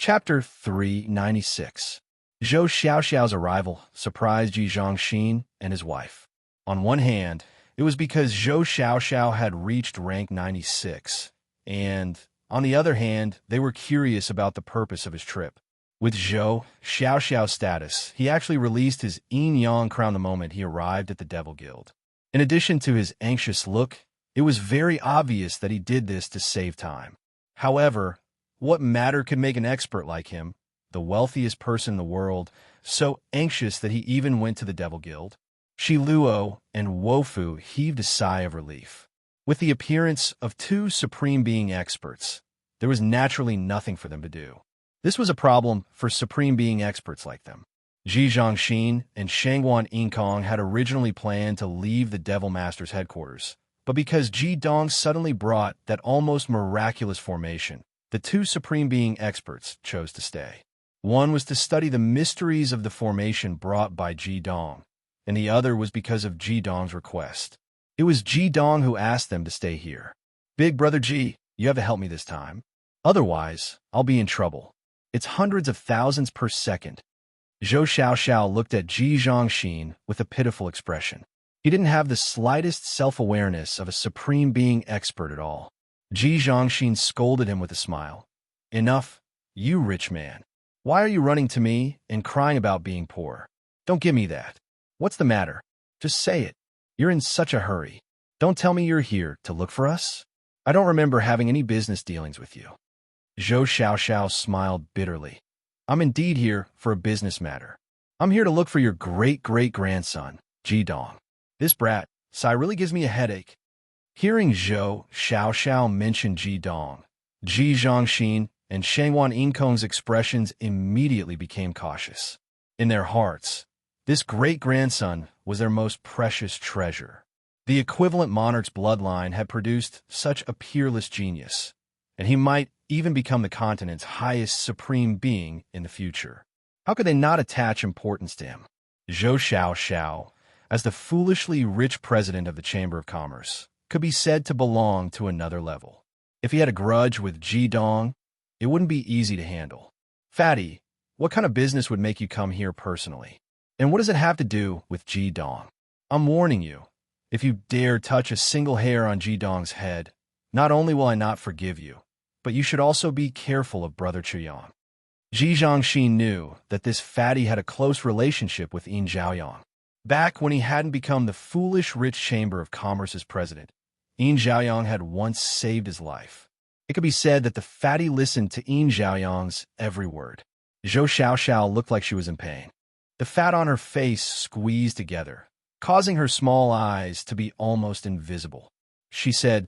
Chapter 396. Zhou Xiaoxiao's arrival surprised Ji Zhongxin and his wife. On one hand, it was because Zhou Xiaoxiao had reached rank 96, and, on the other hand, they were curious about the purpose of his trip. With Zhou Xiaoxiao's status, he actually released his yin-yang crown the moment he arrived at the Devil Guild. In addition to his anxious look, it was very obvious that he did this to save time. However, what matter could make an expert like him, the wealthiest person in the world, so anxious that he even went to the Devil Guild? Shi Luo and Wofu heaved a sigh of relief. With the appearance of two Supreme Being experts, there was naturally nothing for them to do. This was a problem for Supreme Being experts like them. Ji Zhongxin and Shangguan Yinkong had originally planned to leave the Devil Master's headquarters, but because Ji Dong suddenly brought that almost miraculous formation, the two Supreme Being experts chose to stay. One was to study the mysteries of the formation brought by Ji Dong, and the other was because of Ji Dong's request. It was Ji Dong who asked them to stay here. "Big brother Ji, you have to help me this time. Otherwise, I'll be in trouble. It's hundreds of thousands per second." Zhou Xiaoxiao looked at Ji Zhongxin with a pitiful expression. He didn't have the slightest self-awareness of a Supreme Being expert at all. Ji Zhongxin scolded him with a smile. "Enough, you rich man. Why are you running to me and crying about being poor? Don't give me that. What's the matter? Just say it. You're in such a hurry. Don't tell me you're here to look for us. I don't remember having any business dealings with you." Zhou Xiaoxiao smiled bitterly. "I'm indeed here for a business matter. I'm here to look for your great-great-grandson, Ji Dong. This brat, Sai, really gives me a headache." Hearing Zhou Xiaoxiao mention Ji Dong, Ji Zhongxin and Shangguan Yinkong's expressions immediately became cautious. In their hearts, this great-grandson was their most precious treasure. The equivalent monarch's bloodline had produced such a peerless genius, and he might even become the continent's highest Supreme Being in the future. How could they not attach importance to him? Zhou Xiaoxiao, as the foolishly rich president of the Chamber of Commerce, could be said to belong to another level. If he had a grudge with Ji Dong, it wouldn't be easy to handle. "Fatty, what kind of business would make you come here personally? And what does it have to do with Ji Dong? I'm warning you, if you dare touch a single hair on Ji Dong's head, not only will I not forgive you, but you should also be careful of Brother Chuyang." Ji Zhongxin knew that this fatty had a close relationship with Yin Zhaoyang. Back when he hadn't become the foolish rich Chamber of Commerce's president, Yin Zhaoyang had once saved his life. It could be said that the fatty listened to Yin Zhaoyang's every word. Zhou Xiaoxiao looked like she was in pain. The fat on her face squeezed together, causing her small eyes to be almost invisible. She said,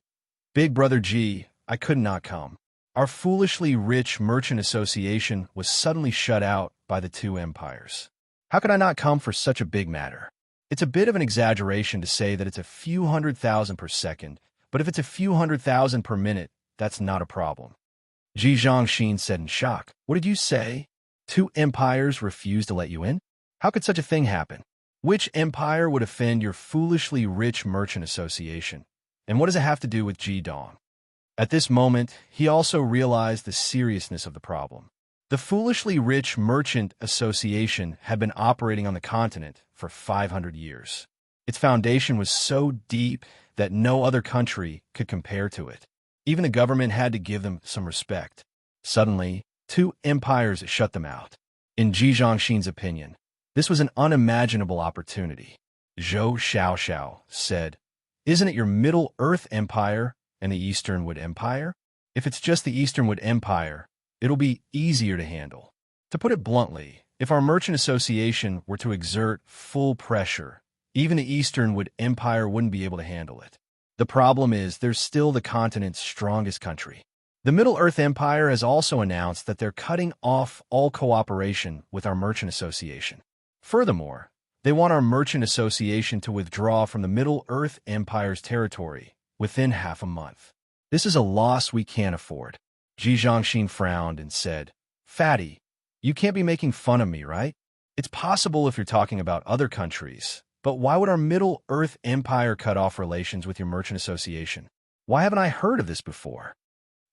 "Big brother Ji, I could not come. Our foolishly rich merchant association was suddenly shut out by the two empires. How could I not come for such a big matter? It's a bit of an exaggeration to say that it's a few 100,000 per second, but if it's a few 100,000 per minute, that's not a problem." Ji Zhongxin said in shock, "What did you say? Two empires refused to let you in? How could such a thing happen? Which empire would offend your foolishly rich merchant association? And what does it have to do with Ji Dong?" At this moment, he also realized the seriousness of the problem. The foolishly rich merchant association had been operating on the continent for 500 years. Its foundation was so deep that no other country could compare to it. Even the government had to give them some respect. Suddenly, two empires shut them out. In Ji Zhongxin's opinion, this was an unimaginable opportunity. Zhou Xiaoxiao said, "Isn't it your Middle-earth Empire and the Easternwood Empire? If it's just the Easternwood Empire, it'll be easier to handle. To put it bluntly, if our merchant association were to exert full pressure, even the Easternwood Empire wouldn't be able to handle it. The problem is there's still the continent's strongest country. The Middle-earth Empire has also announced that they're cutting off all cooperation with our merchant association. Furthermore, they want our merchant association to withdraw from the Middle-earth Empire's territory within half a month. This is a loss we can't afford." Ji Zhongxin frowned and said, "Fatty, you can't be making fun of me, right? It's possible if you're talking about other countries, but why would our Middle-earth Empire cut off relations with your merchant association? Why haven't I heard of this before?"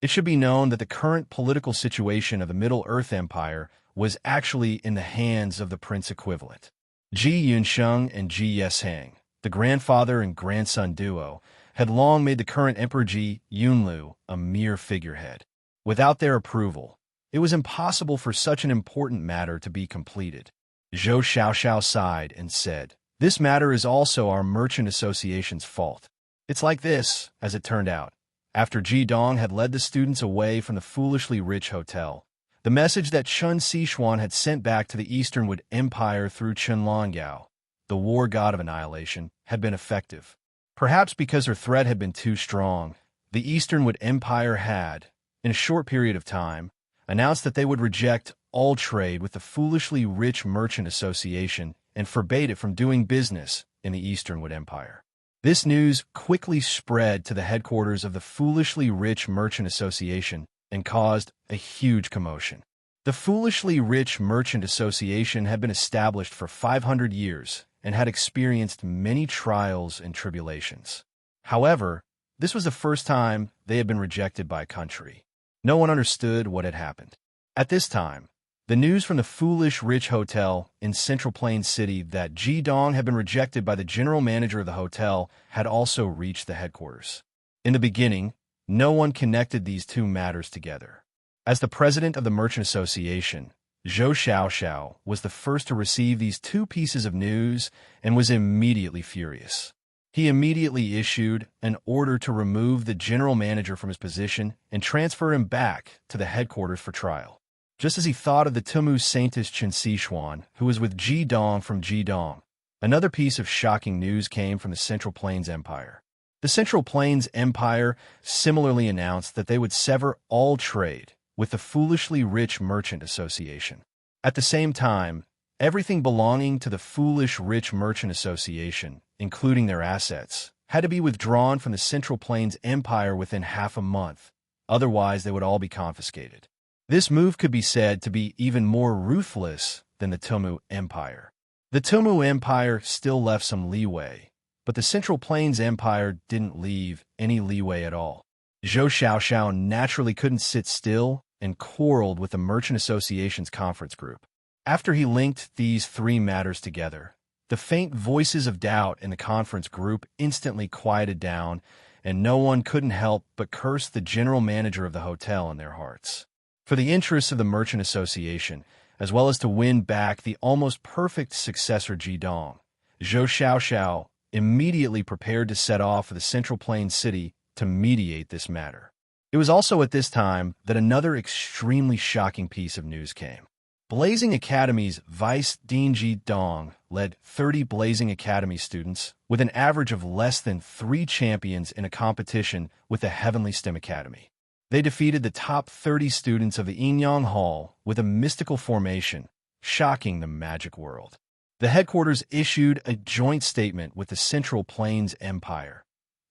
It should be known that the current political situation of the Middle Earth Empire was actually in the hands of the prince equivalent. Ji Yunsheng and Ji Yesheng, the grandfather and grandson duo, had long made the current Emperor Ji Yunlu a mere figurehead. Without their approval, it was impossible for such an important matter to be completed. Zhou Xiaoxiao sighed and said, "This matter is also our merchant association's fault. It's like this," as it turned out. After Ji Dong had led the students away from the foolishly rich hotel, the message that Chun Sichuan had sent back to the Easternwood Empire through Chen Longyao, the war god of annihilation, had been effective. Perhaps because her threat had been too strong, the Easternwood Empire had, in a short period of time, announced that they would reject all trade with the foolishly rich merchant association and forbade it from doing business in the Easternwood Empire. This news quickly spread to the headquarters of the foolishly rich merchant association and caused a huge commotion. The foolishly rich merchant association had been established for 500 years and had experienced many trials and tribulations. However, this was the first time they had been rejected by a country. No one understood what had happened. At this time, the news from the foolish rich hotel in Central Plain City that Ji Dong had been rejected by the general manager of the hotel had also reached the headquarters. In the beginning, no one connected these two matters together. As the president of the Merchant Association, Zhou Xiaoxiao was the first to receive these two pieces of news and was immediately furious. He immediately issued an order to remove the general manager from his position and transfer him back to the headquarters for trial. Just as he thought of the Tumu Saintess Chen Sichuan, who was with Ji Dong from Ji Dong, another piece of shocking news came from the Central Plains Empire. The Central Plains Empire similarly announced that they would sever all trade with the foolishly rich merchant association. At the same time, everything belonging to the foolish rich merchant association, including their assets, had to be withdrawn from the Central Plains Empire within half a month. Otherwise, they would all be confiscated. This move could be said to be even more ruthless than the Tumu Empire. The Tumu Empire still left some leeway, but the Central Plains Empire didn't leave any leeway at all. Zhou Xiaoxiao naturally couldn't sit still and quarreled with the Merchant Association's conference group. After he linked these three matters together, the faint voices of doubt in the conference group instantly quieted down, and no one couldn't help but curse the general manager of the hotel in their hearts. For the interests of the Merchant Association, as well as to win back the almost perfect successor Ji Dong, Zhou Xiaoxiao immediately prepared to set off for the Central Plains City to mediate this matter. It was also at this time that another extremely shocking piece of news came. Blazing Academy's Vice Dean Ji Dong led 30 Blazing Academy students with an average of less than 3 champions in a competition with the Heavenly STEM Academy. They defeated the top 30 students of the Yinyang Hall with a mystical formation, shocking the magic world. The headquarters issued a joint statement with the Central Plains Empire.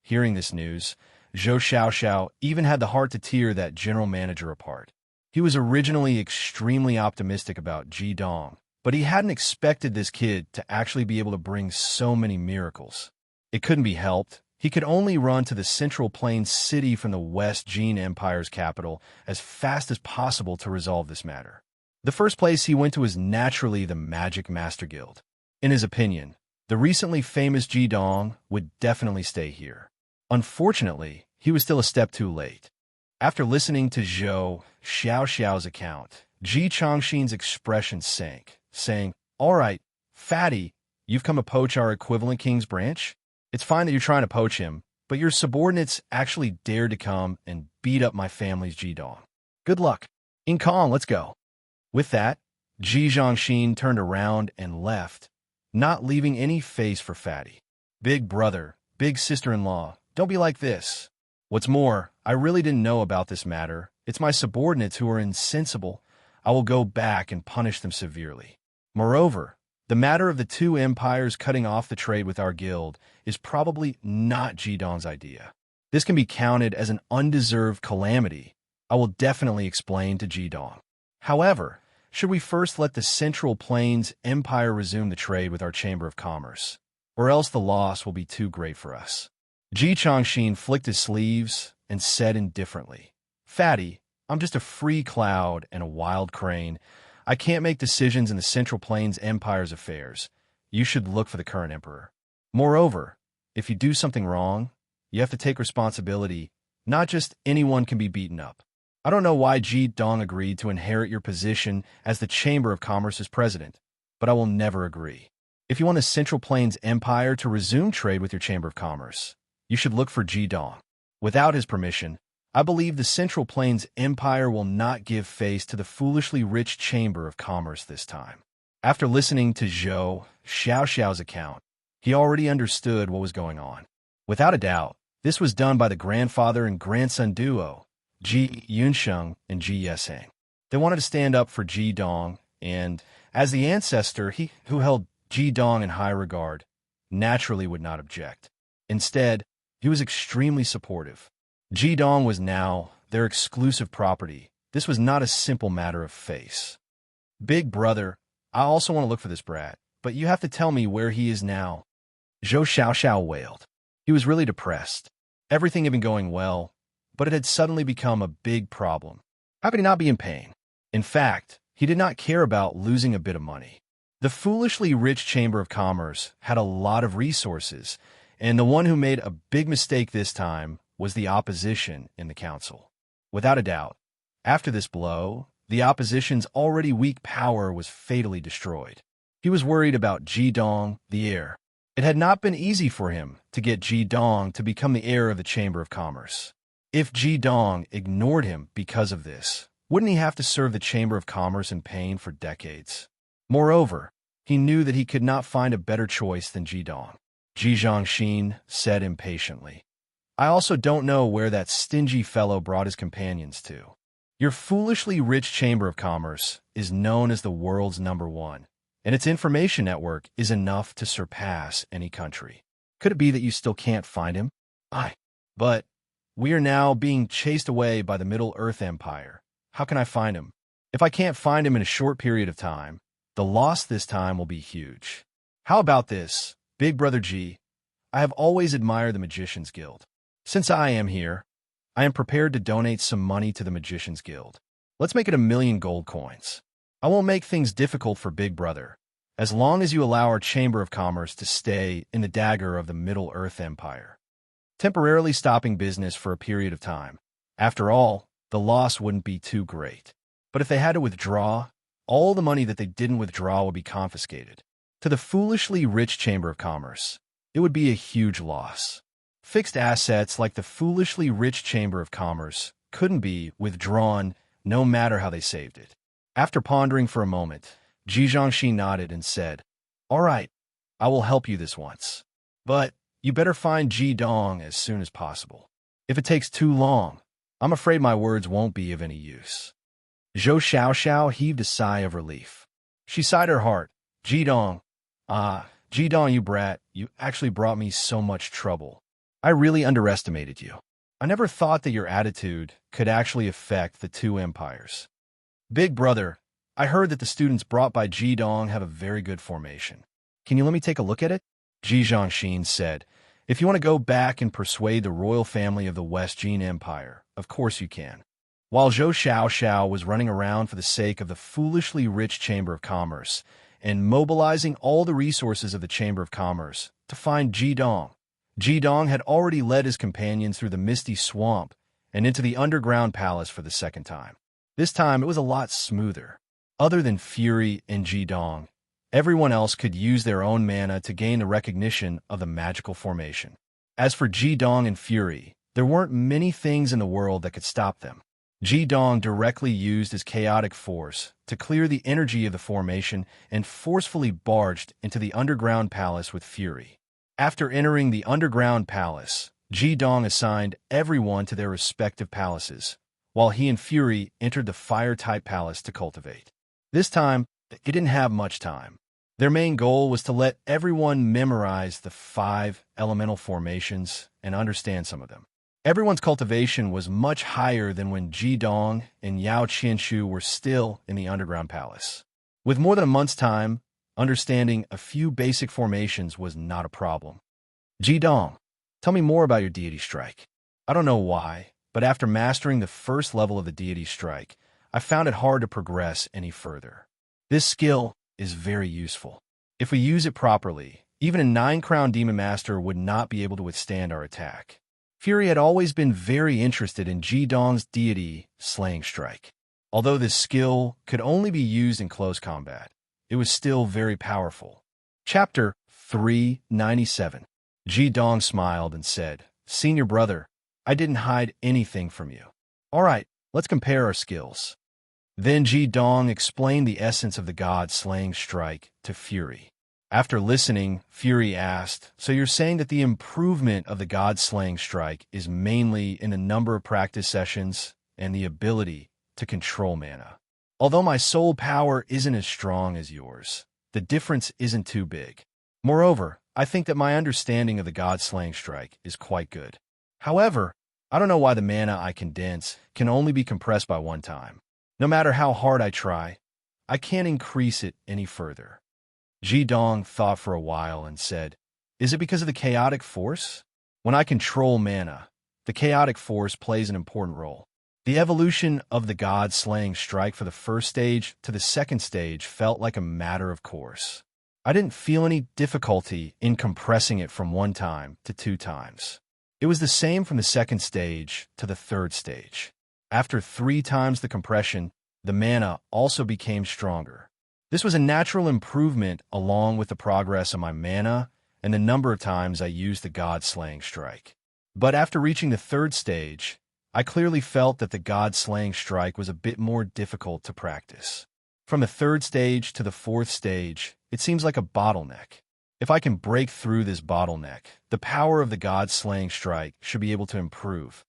Hearing this news, Zhou Xiaoxiao even had the heart to tear that general manager apart. He was originally extremely optimistic about Ji Dong, but he hadn't expected this kid to actually be able to bring so many miracles. It couldn't be helped. He could only run to the Central Plains City from the West Jin Empire's capital as fast as possible to resolve this matter. The first place he went to was naturally the Magic Master Guild. In his opinion, the recently famous Ji Dong would definitely stay here. Unfortunately, he was still a step too late. After listening to Zhou Xiaoxiao's account, Ji Chongxin's expression sank, saying, "All right, fatty, you've come to poach our equivalent king's branch? It's fine that you're trying to poach him, but your subordinates actually dared to come and beat up my family's Ji Dong. Good luck. In Kong, let's go." With that, Ji Zhongxin turned around and left, not leaving any face for Fatty. "Big brother, big sister-in-law, don't be like this. What's more, I really didn't know about this matter. It's my subordinates who are insensible. I will go back and punish them severely. Moreover, the matter of the two empires cutting off the trade with our guild is probably not Ji Dong's idea. This can be counted as an undeserved calamity. I will definitely explain to Ji Dong. However, should we first let the Central Plains Empire resume the trade with our Chamber of Commerce, or else the loss will be too great for us?" Ji Chongxin flicked his sleeves and said indifferently, Fatty, I'm just a free cloud and a wild crane. I can't make decisions in the Central Plains Empire's affairs. You should look for the current emperor. Moreover, if you do something wrong, you have to take responsibility. Not just anyone can be beaten up. I don't know why Ji Dong agreed to inherit your position as the Chamber of Commerce's president, but I will never agree. If you want the Central Plains Empire to resume trade with your Chamber of Commerce, you should look for Ji Dong. Without his permission, I believe the Central Plains Empire will not give face to the foolishly rich Chamber of Commerce this time. After listening to Zhou Xiaoxiao's account, he already understood what was going on. Without a doubt, this was done by the grandfather and grandson duo, Ji Yunsheng and Ji Yeseng. They wanted to stand up for Ji Dong, and as the ancestor, he who held Ji Dong in high regard, naturally would not object. Instead, he was extremely supportive. Ji Dong was now their exclusive property. This was not a simple matter of face. Big brother, I also want to look for this brat, but you have to tell me where he is now. Zhou Xiaoxiao wailed. He was really depressed. Everything had been going well, but it had suddenly become a big problem. How could he not be in pain? In fact, he did not care about losing a bit of money. The foolishly rich Chamber of Commerce had a lot of resources, and the one who made a big mistake this time was the opposition in the council. Without a doubt, after this blow, the opposition's already weak power was fatally destroyed. He was worried about Ji Dong, the heir. It had not been easy for him to get Ji Dong to become the heir of the Chamber of Commerce. If Ji Dong ignored him because of this, wouldn't he have to serve the Chamber of Commerce in pain for decades? Moreover, he knew that he could not find a better choice than Ji Dong. Ji Zhongxin said impatiently, I also don't know where that stingy fellow brought his companions to. Your foolishly rich Chamber of Commerce is known as the world's #1, and its information network is enough to surpass any country. Could it be that you still can't find him? But we are now being chased away by the Middle-earth Empire. How can I find him? If I can't find him in a short period of time, the loss this time will be huge. How about this, Big Brother Ji? I have always admired the Magician's Guild. Since I am here, I am prepared to donate some money to the Magician's Guild. Let's make it 1,000,000 gold coins. I won't make things difficult for Big Brother, as long as you allow our Chamber of Commerce to stay in the dagger of the Middle-earth Empire, temporarily stopping business for a period of time. After all, the loss wouldn't be too great. But if they had to withdraw, all the money that they didn't withdraw would be confiscated. To the foolishly rich Chamber of Commerce, it would be a huge loss. Fixed assets like the foolishly rich Chamber of Commerce couldn't be withdrawn no matter how they saved it. After pondering for a moment, Ji Zhongxi nodded and said, All right, I will help you this once. But you better find Ji Dong as soon as possible. If it takes too long, I'm afraid my words won't be of any use. Zhou Xiaoxiao heaved a sigh of relief. She sighed her heart. Ji Dong, Ji Dong, you brat, you actually brought me so much trouble. I really underestimated you. I never thought that your attitude could actually affect the two empires. Big brother, I heard that the students brought by Ji Dong have a very good formation. Can you let me take a look at it? Ji Zhongxin said, If you want to go back and persuade the royal family of the West Jin Empire, of course you can. While Zhou Xiaoxiao was running around for the sake of the foolishly rich Chamber of Commerce and mobilizing all the resources of the Chamber of Commerce to find Ji Dong had already led his companions through the misty swamp and into the underground palace for the second time. This time, it was a lot smoother. Other than Fury and Ji Dong, everyone else could use their own mana to gain the recognition of the magical formation. As for Ji Dong and Fury, there weren't many things in the world that could stop them. Ji Dong directly used his chaotic force to clear the energy of the formation and forcefully barged into the underground palace with Fury. After entering the underground palace, Ji Dong assigned everyone to their respective palaces, while he and Fury entered the fire-type palace to cultivate. This time, it didn't have much time. Their main goal was to let everyone memorize the 5 elemental formations and understand some of them. Everyone's cultivation was much higher than when Ji Dong and Yao Qianshu were still in the underground palace. With more than a month's time, understanding a few basic formations was not a problem. Ji Dong, tell me more about your deity strike. I don't know why, but after mastering the first level of the deity strike, I found it hard to progress any further. This skill is very useful. If we use it properly, even a 9-crown demon master would not be able to withstand our attack. Fury had always been very interested in Jidong's deity slaying strike. Although this skill could only be used in close combat, it was still very powerful. Chapter 397. Jidong smiled and said, "Senior brother, I didn't hide anything from you. All right, let's compare our skills." Then Jidong explained the essence of the god-slaying strike to Fury. After listening, Fury asked, "So you're saying that the improvement of the god-slaying strike is mainly in the number of practice sessions and the ability to control mana? Although my soul power isn't as strong as yours, the difference isn't too big. Moreover, I think that my understanding of the god-slaying strike is quite good. However, I don't know why the mana I condense can only be compressed by one time. No matter how hard I try, I can't increase it any further." Jidong thought for a while and said, "Is it because of the chaotic force? When I control mana, the chaotic force plays an important role. The evolution of the god-slaying strike for the first stage to the second stage felt like a matter of course. I didn't feel any difficulty in compressing it from 1 time to 2 times. It was the same from the second stage to the third stage. After 3 times the compression, the mana also became stronger. This was a natural improvement along with the progress of my mana and the number of times I used the god-slaying strike. But after reaching the third stage, I clearly felt that the god-slaying strike was a bit more difficult to practice. From the third stage to the fourth stage, it seems like a bottleneck. If I can break through this bottleneck, the power of the god-slaying strike should be able to improve."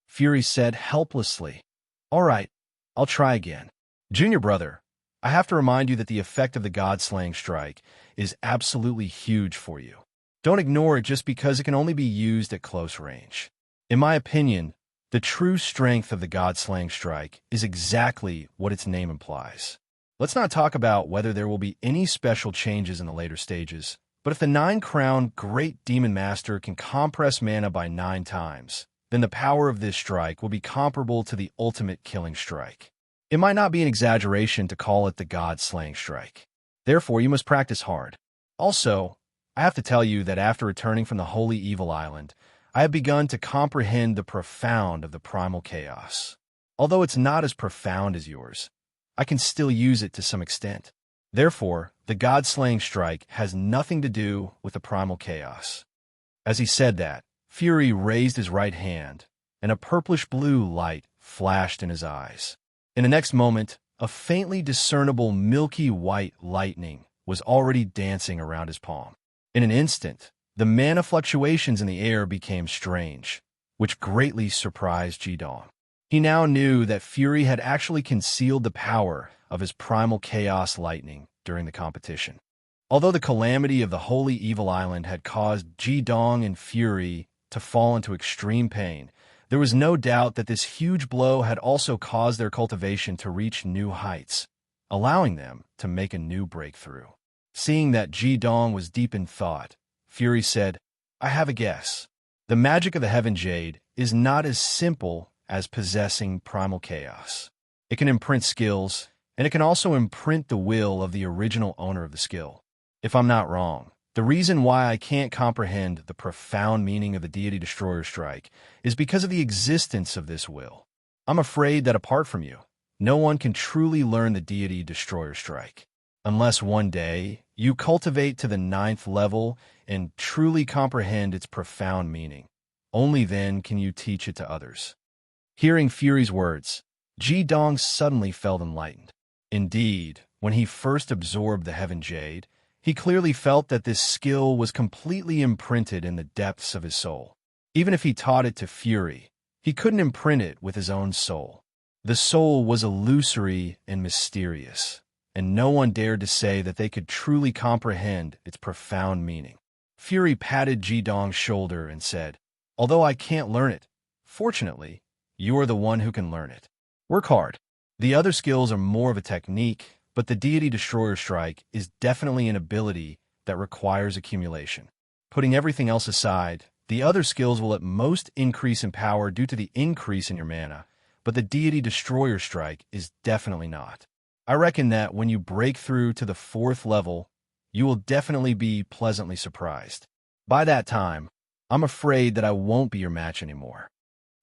Fury said helplessly, "All right, I'll try again. Junior brother, I have to remind you that the effect of the god-slaying strike is absolutely huge for you. Don't ignore it just because it can only be used at close range. In my opinion, the true strength of the god-slaying strike is exactly what its name implies. Let's not talk about whether there will be any special changes in the later stages, but if the 9-crown Great Demon Master can compress mana by 9 times, then the power of this strike will be comparable to the ultimate killing strike. It might not be an exaggeration to call it the god-slaying strike. Therefore, you must practice hard. Also, I have to tell you that after returning from the Holy Evil Island, I have begun to comprehend the profound of the primal chaos. Although it's not as profound as yours, I can still use it to some extent. Therefore, the god-slaying strike has nothing to do with the primal chaos." As he said that, Fury raised his right hand, and a purplish-blue light flashed in his eyes. In the next moment, a faintly discernible milky white lightning was already dancing around his palm. In an instant, the mana fluctuations in the air became strange, which greatly surprised Jidong. He now knew that Fury had actually concealed the power of his primal chaos lightning during the competition. Although the calamity of the Holy Evil Island had caused Jidong and Fury to fall into extreme pain, there was no doubt that this huge blow had also caused their cultivation to reach new heights, allowing them to make a new breakthrough. Seeing that Jidong was deep in thought, Fury said, "I have a guess. The magic of the Heaven Jade is not as simple as possessing primal chaos. It can imprint skills, and it can also imprint the will of the original owner of the skill. If I'm not wrong, the reason why I can't comprehend the profound meaning of the Deity Destroyer Strike is because of the existence of this will. I'm afraid that apart from you, no one can truly learn the Deity Destroyer Strike. Unless one day you cultivate to the 9th level and truly comprehend its profound meaning, only then can you teach it to others." Hearing Fury's words, Jidong suddenly felt enlightened. Indeed, when he first absorbed the Heaven Jade, he clearly felt that this skill was completely imprinted in the depths of his soul. Even if he taught it to Fury, he couldn't imprint it with his own soul. The soul was illusory and mysterious, and no one dared to say that they could truly comprehend its profound meaning. Fury patted Jidong's shoulder and said, "Although I can't learn it, fortunately, you are the one who can learn it. Work hard. The other skills are more of a technique, but the Deity Destroyer Strike is definitely an ability that requires accumulation. Putting everything else aside, The other skills will at most increase in power due to the increase in your mana, but the Deity Destroyer Strike is definitely not. I reckon that when you break through to the 4th level, you will definitely be pleasantly surprised. By that time, I'm afraid that I won't be your match anymore.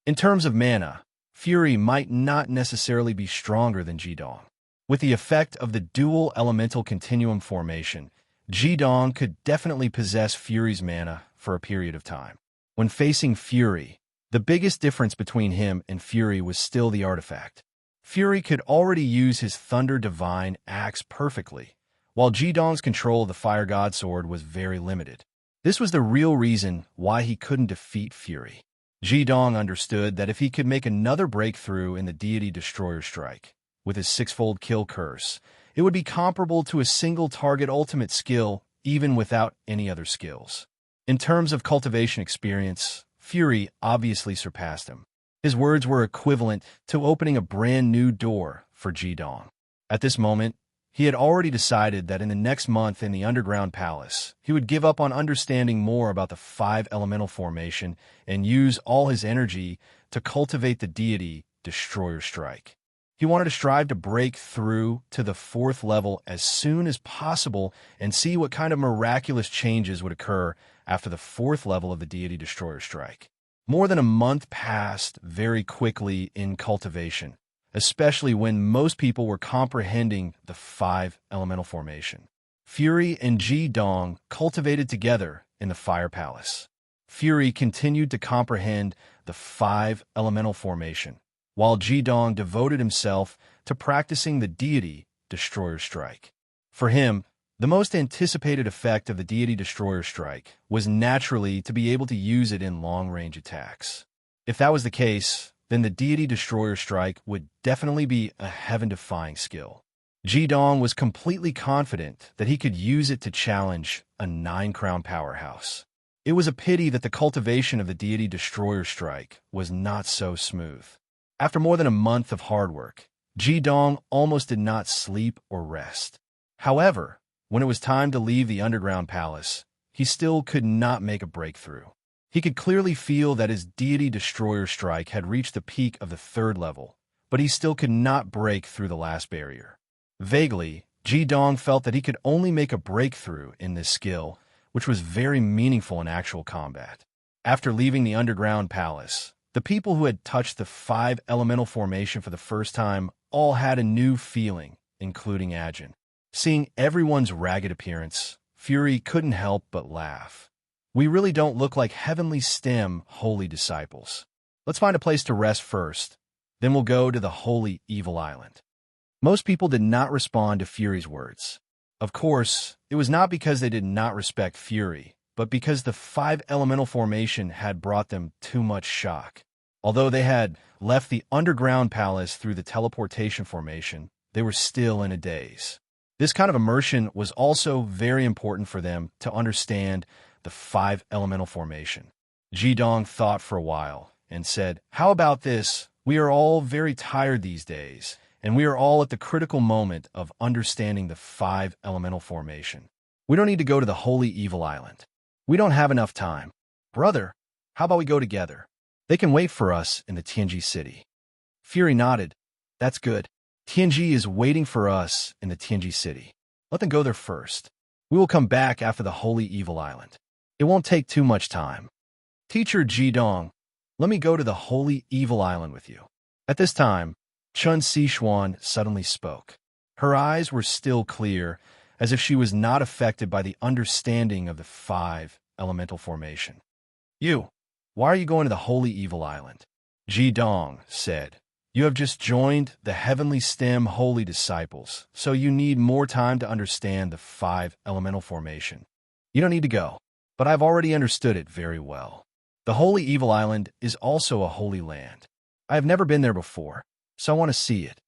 In terms of mana, Fury might not necessarily be stronger than Jidong. With the effect of the dual elemental continuum formation, Jidong could definitely possess Fury's mana for a period of time. When facing Fury, the biggest difference between him and Fury was still the artifact. Fury could already use his Thunder Divine Axe perfectly, while Jidong's control of the Fire God Sword was very limited. This was the real reason why he couldn't defeat Fury. Jidong understood that if he could make another breakthrough in the Deity Destroyer Strike, with his 6-fold kill curse, it would be comparable to a single target ultimate skill even without any other skills. In terms of cultivation experience, Fury obviously surpassed him. His words were equivalent to opening a brand new door for Jidong. At this moment, he had already decided that in the next month in the Underground Palace, he would give up on understanding more about the 5 elemental formation and use all his energy to cultivate the Deity Destroyer Strike. He wanted to strive to break through to the 4th level as soon as possible and see what kind of miraculous changes would occur after the 4th level of the Deity Destroyer Strike. More than a month passed very quickly in cultivation, especially when most people were comprehending the 5 elemental formation. Fury and Jidong cultivated together in the Fire Palace. Fury continued to comprehend the 5 elemental formation, while Jidong devoted himself to practicing the Deity Destroyer Strike. For him, the most anticipated effect of the Deity Destroyer Strike was naturally to be able to use it in long-range attacks. If that was the case, then the Deity Destroyer Strike would definitely be a heaven-defying skill. Jidong was completely confident that he could use it to challenge a 9-crown powerhouse. It was a pity that the cultivation of the Deity Destroyer Strike was not so smooth. After more than a month of hard work, Jidong almost did not sleep or rest. However, when it was time to leave the Underground Palace, he still could not make a breakthrough. He could clearly feel that his Deity Destroyer Strike had reached the peak of the 3rd level, but he still could not break through the last barrier. Vaguely, Jidong felt that he could only make a breakthrough in this skill, which was very meaningful in actual combat. After leaving the Underground Palace, the people who had touched the 5 elemental formation for the first time all had a new feeling, including Ajin. Seeing everyone's ragged appearance, Fury couldn't help but laugh. We really don't look like Heavenly Stem holy disciples. Let's find a place to rest first, then we'll go to the Holy Evil Island. Most people did not respond to Fury's words. Of course, it was not because they did not respect Fury, but because the 5 elemental formation had brought them too much shock. Although they had left the Underground Palace through the teleportation formation, they were still in a daze. This kind of immersion was also very important for them to understand the 5 elemental formation. Jidong thought for a while and said, "How about this? We are all very tired these days, and we are all at the critical moment of understanding the 5 elemental formation. We don't need to go to the Holy Evil Island. We don't have enough time. Brother, how about we go together? They can wait for us in the Tianji city." Fury nodded. "That's good. Tianji is waiting for us in the Tianji city. Let them go there first. We will come back after the Holy Evil Island. It won't take too much time. Teacher Jidong, let me go to the Holy Evil Island with you." At this time, Chun Sichuan suddenly spoke. Her eyes were still clear, as if she was not affected by the understanding of the 5 elemental formation. "You, why are you going to the Holy Evil Island?" Jidong said. "You have just joined the Heavenly Stem Holy Disciples, so you need more time to understand the 5 elemental formation. You don't need to go, but I've already understood it very well. The Holy Evil Island is also a holy land. I have never been there before, so I want to see it."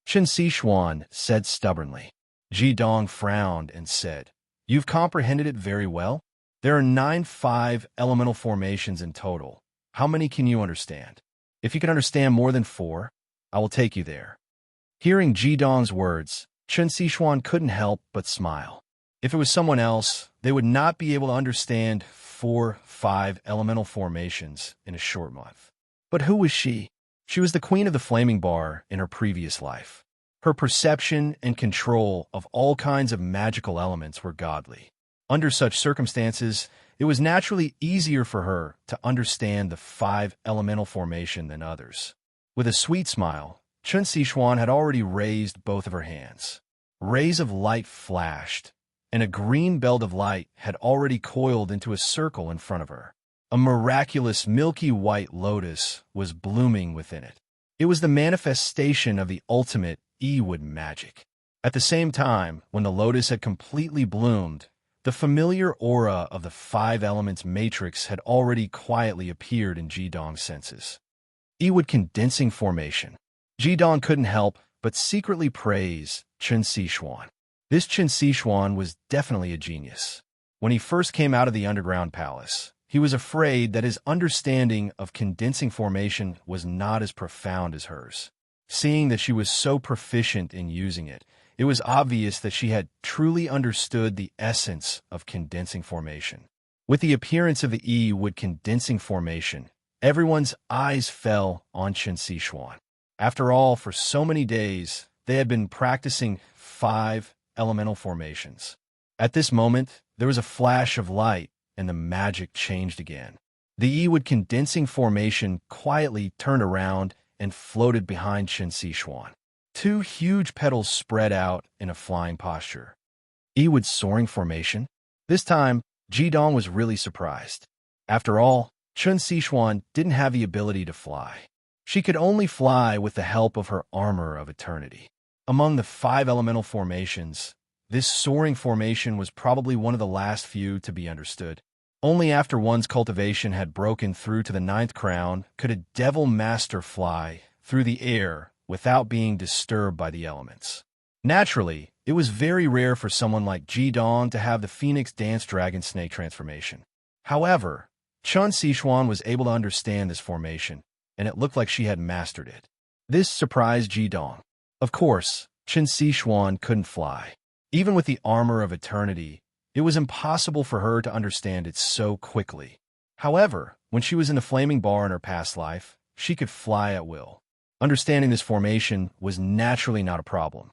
Chen Sichuan said stubbornly. Jidong frowned and said, "You've comprehended it very well? There are 9 5 elemental formations in total. How many can you understand? If you can understand more than 4, I will take you there." Hearing Jidong's words, Chen Sichuan couldn't help but smile. If it was someone else, they would not be able to understand 4-5 elemental formations in a short month. But who was she? She was the queen of the flaming bar in her previous life. Her perception and control of all kinds of magical elements were godly. Under such circumstances, it was naturally easier for her to understand the 5 elemental formation than others. With a sweet smile, Chun Sichuan had already raised both of her hands. Rays of light flashed, and a green belt of light had already coiled into a circle in front of her. A miraculous milky white lotus was blooming within it. It was the manifestation of the ultimate Ewood magic. At the same time, when the lotus had completely bloomed, the familiar aura of the 5 elements matrix had already quietly appeared in Jidong's senses. Ewood condensing formation. Jidong couldn't help but secretly praise Chun Sichuan. This Chun Sichuan was definitely a genius. When he first came out of the underground palace, he was afraid that his understanding of condensing formation was not as profound as hers. Seeing that she was so proficient in using it, it was obvious that she had truly understood the essence of condensing formation. With the appearance of the Ewood condensing formation, everyone's eyes fell on Chun Sichuan. After all, for so many days, they had been practicing 5 elemental formations. At this moment, there was a flash of light, and the magic changed again. The Ewood condensing formation quietly turned around and floated behind Chun Sichuan. 2 huge petals spread out in a flying posture. Ewood soaring formation? This time, Jidong was really surprised. After all, Chun Sichuan didn't have the ability to fly. She could only fly with the help of her armor of eternity. Among the 5 elemental formations, this soaring formation was probably one of the last few to be understood. Only after one's cultivation had broken through to the 9th crown could a devil master fly through the air without being disturbed by the elements. Naturally, it was very rare for someone like Jidong to have the Phoenix Dance Dragon Snake transformation. However, Chun Sichuan was able to understand this formation, and it looked like she had mastered it. This surprised Jidong. Of course, Chun Sichuan couldn't fly. Even with the armor of eternity, it was impossible for her to understand it so quickly. However, when she was in the flaming bar in her past life, she could fly at will. Understanding this formation was naturally not a problem.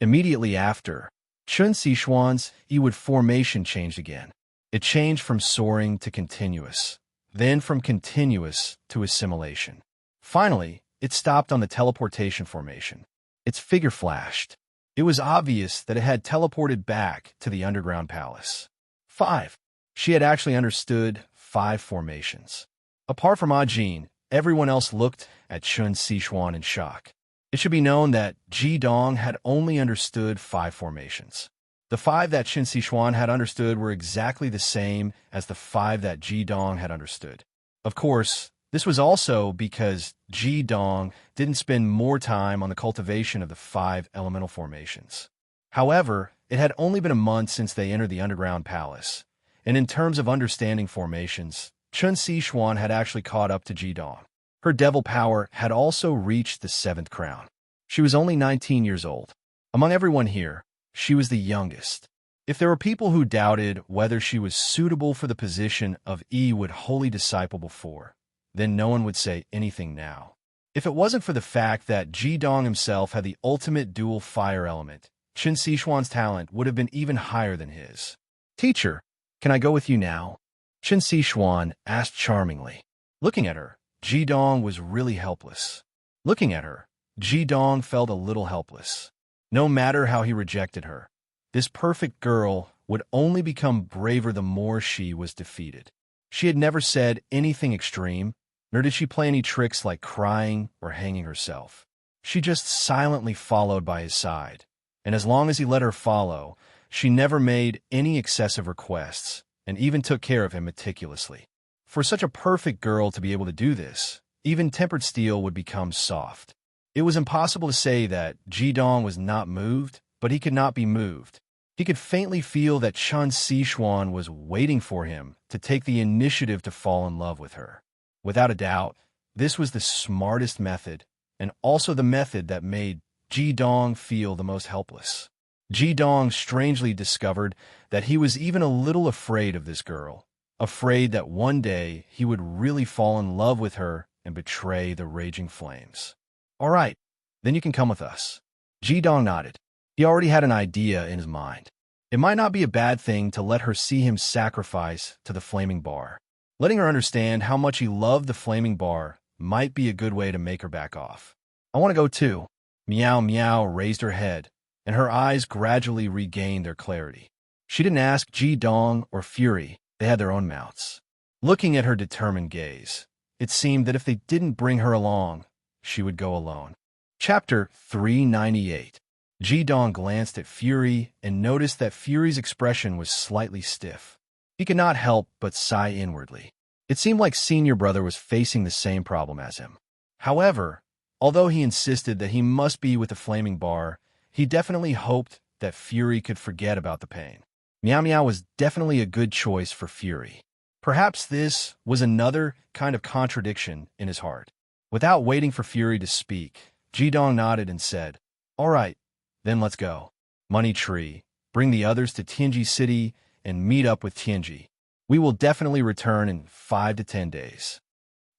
Immediately after, Chun Sichuan's Ewood formation changed again. It changed from soaring to continuous, then from continuous to assimilation. Finally, it stopped on the teleportation formation. Its figure flashed. It was obvious that it had teleported back to the underground palace. 5. She had actually understood 5 formations. Apart from Ajin, everyone else looked at Chun Sichuan in shock. It should be known that Jidong had only understood 5 formations. The 5 that Chun Sichuan had understood were exactly the same as the 5 that Jidong had understood. Of course, this was also because Jidong didn't spend more time on the cultivation of the 5 elemental formations. However, it had only been a month since they entered the underground palace, and in terms of understanding formations, Chun Sichuan had actually caught up to Jidong. Her devil power had also reached the 7th crown. She was only 19 years old. Among everyone here, she was the youngest. If there were people who doubted whether she was suitable for the position of Ewood Holy Disciple before, then no one would say anything now. If it wasn't for the fact that Jidong himself had the ultimate dual fire element, Chun Sichuan's talent would have been even higher than his. "Teacher, can I go with you now?" Chun Sichuan asked charmingly. Looking at her, Jidong was really helpless. Looking at her, Jidong felt a little helpless. No matter how he rejected her, this perfect girl would only become braver the more she was defeated. She had never said anything extreme, nor did she play any tricks like crying or hanging herself. She just silently followed by his side, and as long as he let her follow, she never made any excessive requests, and even took care of him meticulously. For such a perfect girl to be able to do this, even tempered steel would become soft. It was impossible to say that Jidong was not moved, but he could not be moved. He could faintly feel that Chun Sichuan was waiting for him to take the initiative to fall in love with her. Without a doubt, this was the smartest method, and also the method that made Jidong feel the most helpless. Ji Dong strangely discovered that he was even a little afraid of this girl, afraid that one day he would really fall in love with her and betray the raging flames. All right, then you can come with us. Ji Dong nodded. He already had an idea in his mind. It might not be a bad thing to let her see him sacrifice to the flaming bar. Letting her understand how much he loved the flaming bar might be a good way to make her back off. I want to go too. Meow Meow raised her head, and her eyes gradually regained their clarity. She didn't ask Ji Dong or Fury. They had their own mouths. Looking at her determined gaze, it seemed that if they didn't bring her along, she would go alone. Chapter 398. Ji Dong glanced at Fury and noticed that Fury's expression was slightly stiff. He could not help but sigh inwardly. It seemed like Senior Brother was facing the same problem as him. However, although he insisted that he must be with the flaming bar, he definitely hoped that Fury could forget about the pain. Meow Meow was definitely a good choice for Fury. Perhaps this was another kind of contradiction in his heart. Without waiting for Fury to speak, Ji Dong nodded and said, "All right, then let's go. Money Tree, bring the others to Tianji City and meet up with Tianji. We will definitely return in 5 to 10 days."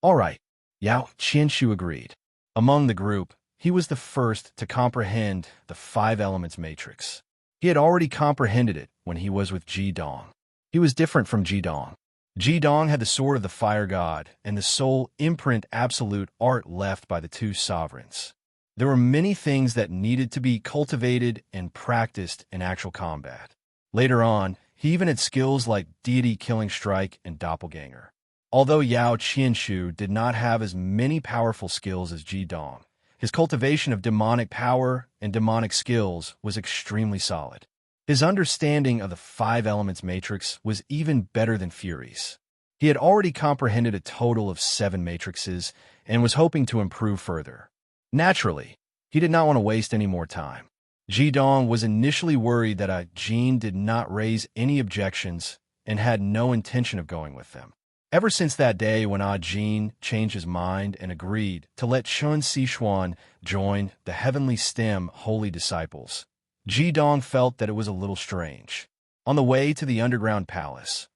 All right, Yao Qianshu agreed. Among the group, he was the first to comprehend the 5 elements matrix. He had already comprehended it when he was with Ji Dong. He was different from Ji Dong. Ji Dong had the sword of the fire god and the sole imprint absolute art left by the 2 sovereigns. There were many things that needed to be cultivated and practiced in actual combat. Later on, he even had skills like Deity Killing Strike and Doppelganger. Although Yao Qianshu did not have as many powerful skills as Ji Dong, his cultivation of demonic power and demonic skills was extremely solid. His understanding of the 5 elements matrix was even better than Fury's. He had already comprehended a total of 7 matrices and was hoping to improve further. Naturally, he did not want to waste any more time. Ji Dong was initially worried that Jean did not raise any objections and had no intention of going with them. Ever since that day when Jean changed his mind and agreed to let Chun Sichuan join the Heavenly Stem Holy Disciples, Ji Dong felt that it was a little strange. On the way to the underground palace,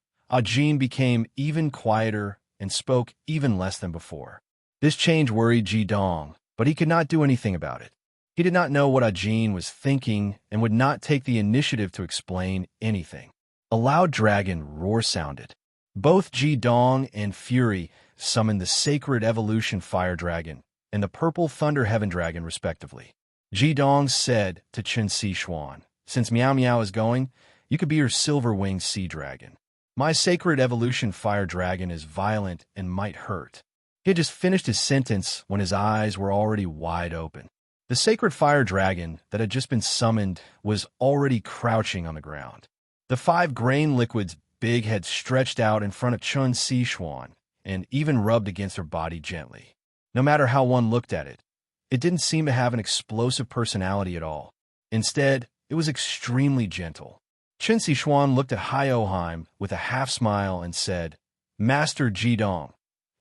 Jean became even quieter and spoke even less than before. This change worried Ji Dong, but he could not do anything about it. He did not know what Jean was thinking and would not take the initiative to explain anything. A loud dragon roar sounded. Both Ji Dong and Fury summoned the Sacred Evolution Fire Dragon and the Purple Thunder Heaven Dragon, respectively. Ji Dong said to Chun Sichuan, "Since Meow Meow is going, you could be her silver-winged sea dragon. My Sacred Evolution Fire Dragon is violent and might hurt." He had just finished his sentence when his eyes were already wide open. The Sacred Fire Dragon that had just been summoned was already crouching on the ground. The 5 grain liquids' big head stretched out in front of Chun Sichuan and even rubbed against her body gently. No matter how one looked at it, it didn't seem to have an explosive personality at all. Instead, it was extremely gentle. Chun Sichuan looked at Hyoheim with a half-smile and said, "Master Ji Dong,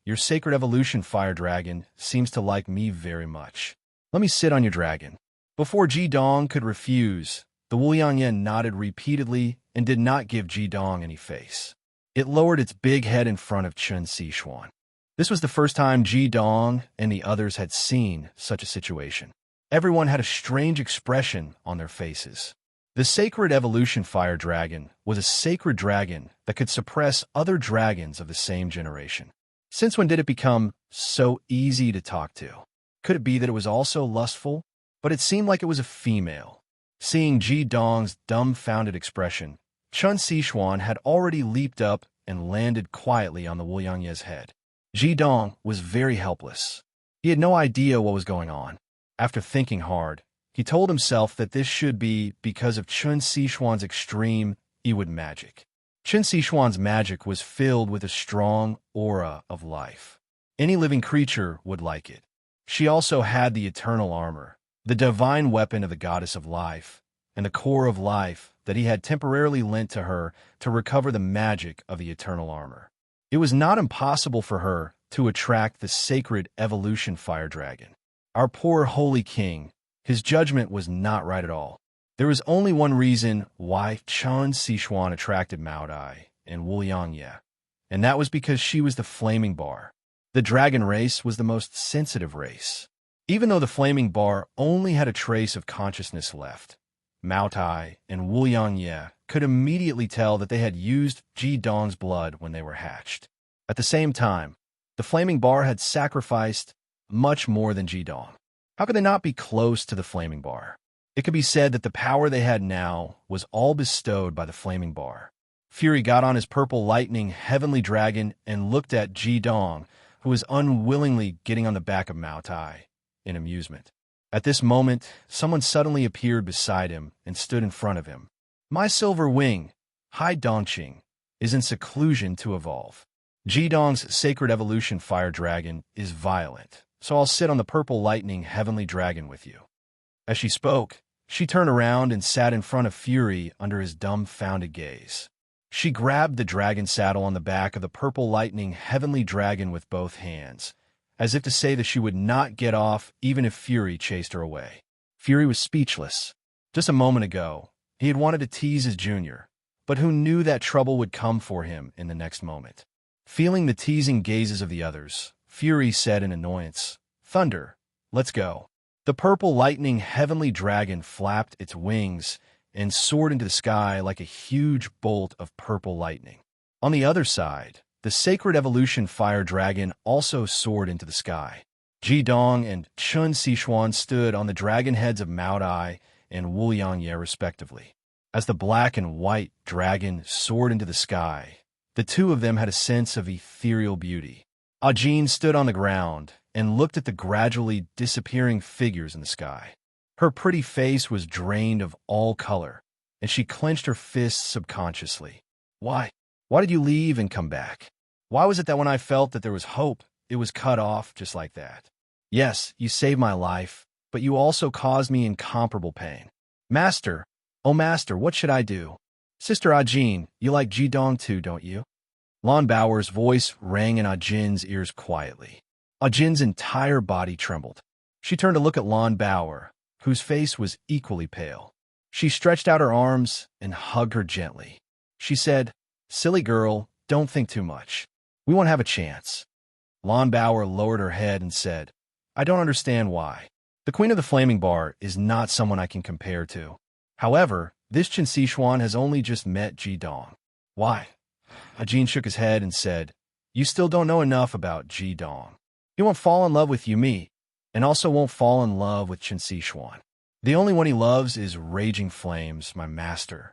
your Sacred Evolution Fire Dragon seems to like me very much. Let me sit on your dragon." Before Ji Dong could refuse, the Wuliangyan nodded repeatedly and did not give Ji Dong any face. It lowered its big head in front of Chun Sichuan. This was the first time Ji Dong and the others had seen such a situation. Everyone had a strange expression on their faces. The Sacred Evolution Fire Dragon was a sacred dragon that could suppress other dragons of the same generation. Since when did it become so easy to talk to? Could it be that it was also lustful? But it seemed like it was a female. Seeing Ji Dong's dumbfounded expression, Chun Sichuan had already leaped up and landed quietly on the Wuliangye's head. Ji Dong was very helpless. He had no idea what was going on. After thinking hard, he told himself that this should be because of Chun Sichuan's extreme Iwid magic. Chun Sichuan's magic was filled with a strong aura of life. Any living creature would like it. She also had the eternal armor, the divine weapon of the goddess of life, and the core of life that he had temporarily lent to her to recover the magic of the eternal armor. It was not impossible for her to attract the Sacred Evolution Fire Dragon. Our poor holy king, his judgment was not right at all. There was only one reason why Chen Sichuan attracted Mao Dai and Wu Yangye, and that was because she was the flaming bar. The dragon race was the most sensitive race. Even though the flaming bar only had a trace of consciousness left, Mao Tai and Wu Yangye could immediately tell that they had used Ji Dong's blood when they were hatched. At the same time, the flaming bar had sacrificed much more than Ji Dong. How could they not be close to the flaming bar? It could be said that the power they had now was all bestowed by the flaming bar. Fury got on his purple lightning heavenly dragon and looked at Ji Dong, who was unwillingly getting on the back of Mao Tai in amusement. At this moment, someone suddenly appeared beside him and stood in front of him. My silver wing, Hai Dongqing, is in seclusion to evolve. Ji Dong's sacred evolution fire dragon is violent, so I'll sit on the purple lightning heavenly dragon with you. As she spoke, she turned around and sat in front of Fury under his dumbfounded gaze. She grabbed the dragon saddle on the back of the purple lightning heavenly dragon with both hands, as if to say that she would not get off even if Fury chased her away. Fury was speechless. Just a moment ago, he had wanted to tease his junior, but who knew that trouble would come for him in the next moment? Feeling the teasing gazes of the others, Fury said in annoyance, "Thunder, let's go." The purple lightning heavenly dragon flapped its wings and soared into the sky like a huge bolt of purple lightning. On the other side, the sacred evolution fire dragon also soared into the sky. Ji Dong and Chen Sichuan stood on the dragon heads of Mao Dai and Wu Yangye respectively. As the black and white dragon soared into the sky, the two of them had a sense of ethereal beauty. Ajin stood on the ground and looked at the gradually disappearing figures in the sky. Her pretty face was drained of all color, and she clenched her fists subconsciously. Why? Why did you leave and come back? Why was it that when I felt that there was hope, it was cut off just like that? Yes, you saved my life, but you also caused me incomparable pain. Master, oh master, what should I do? Sister Ajin, you like Ji Dong too, don't you? Lon Bauer's voice rang in Ajin's ears quietly. Ajin's entire body trembled. She turned to look at Lon Bauer, whose face was equally pale. She stretched out her arms and hugged her gently. She said, "Silly girl, don't think too much. We won't have a chance." Lon Bauer lowered her head and said, "I don't understand why. The Queen of the Flaming Bar is not someone I can compare to. However, this Chen Sichuan has only just met Ji Dong." "Why?" Ajin shook his head and said, "You still don't know enough about Ji Dong. He won't fall in love with Yumi, and also won't fall in love with Chen Sichuan. The only one he loves is Raging Flames, my master."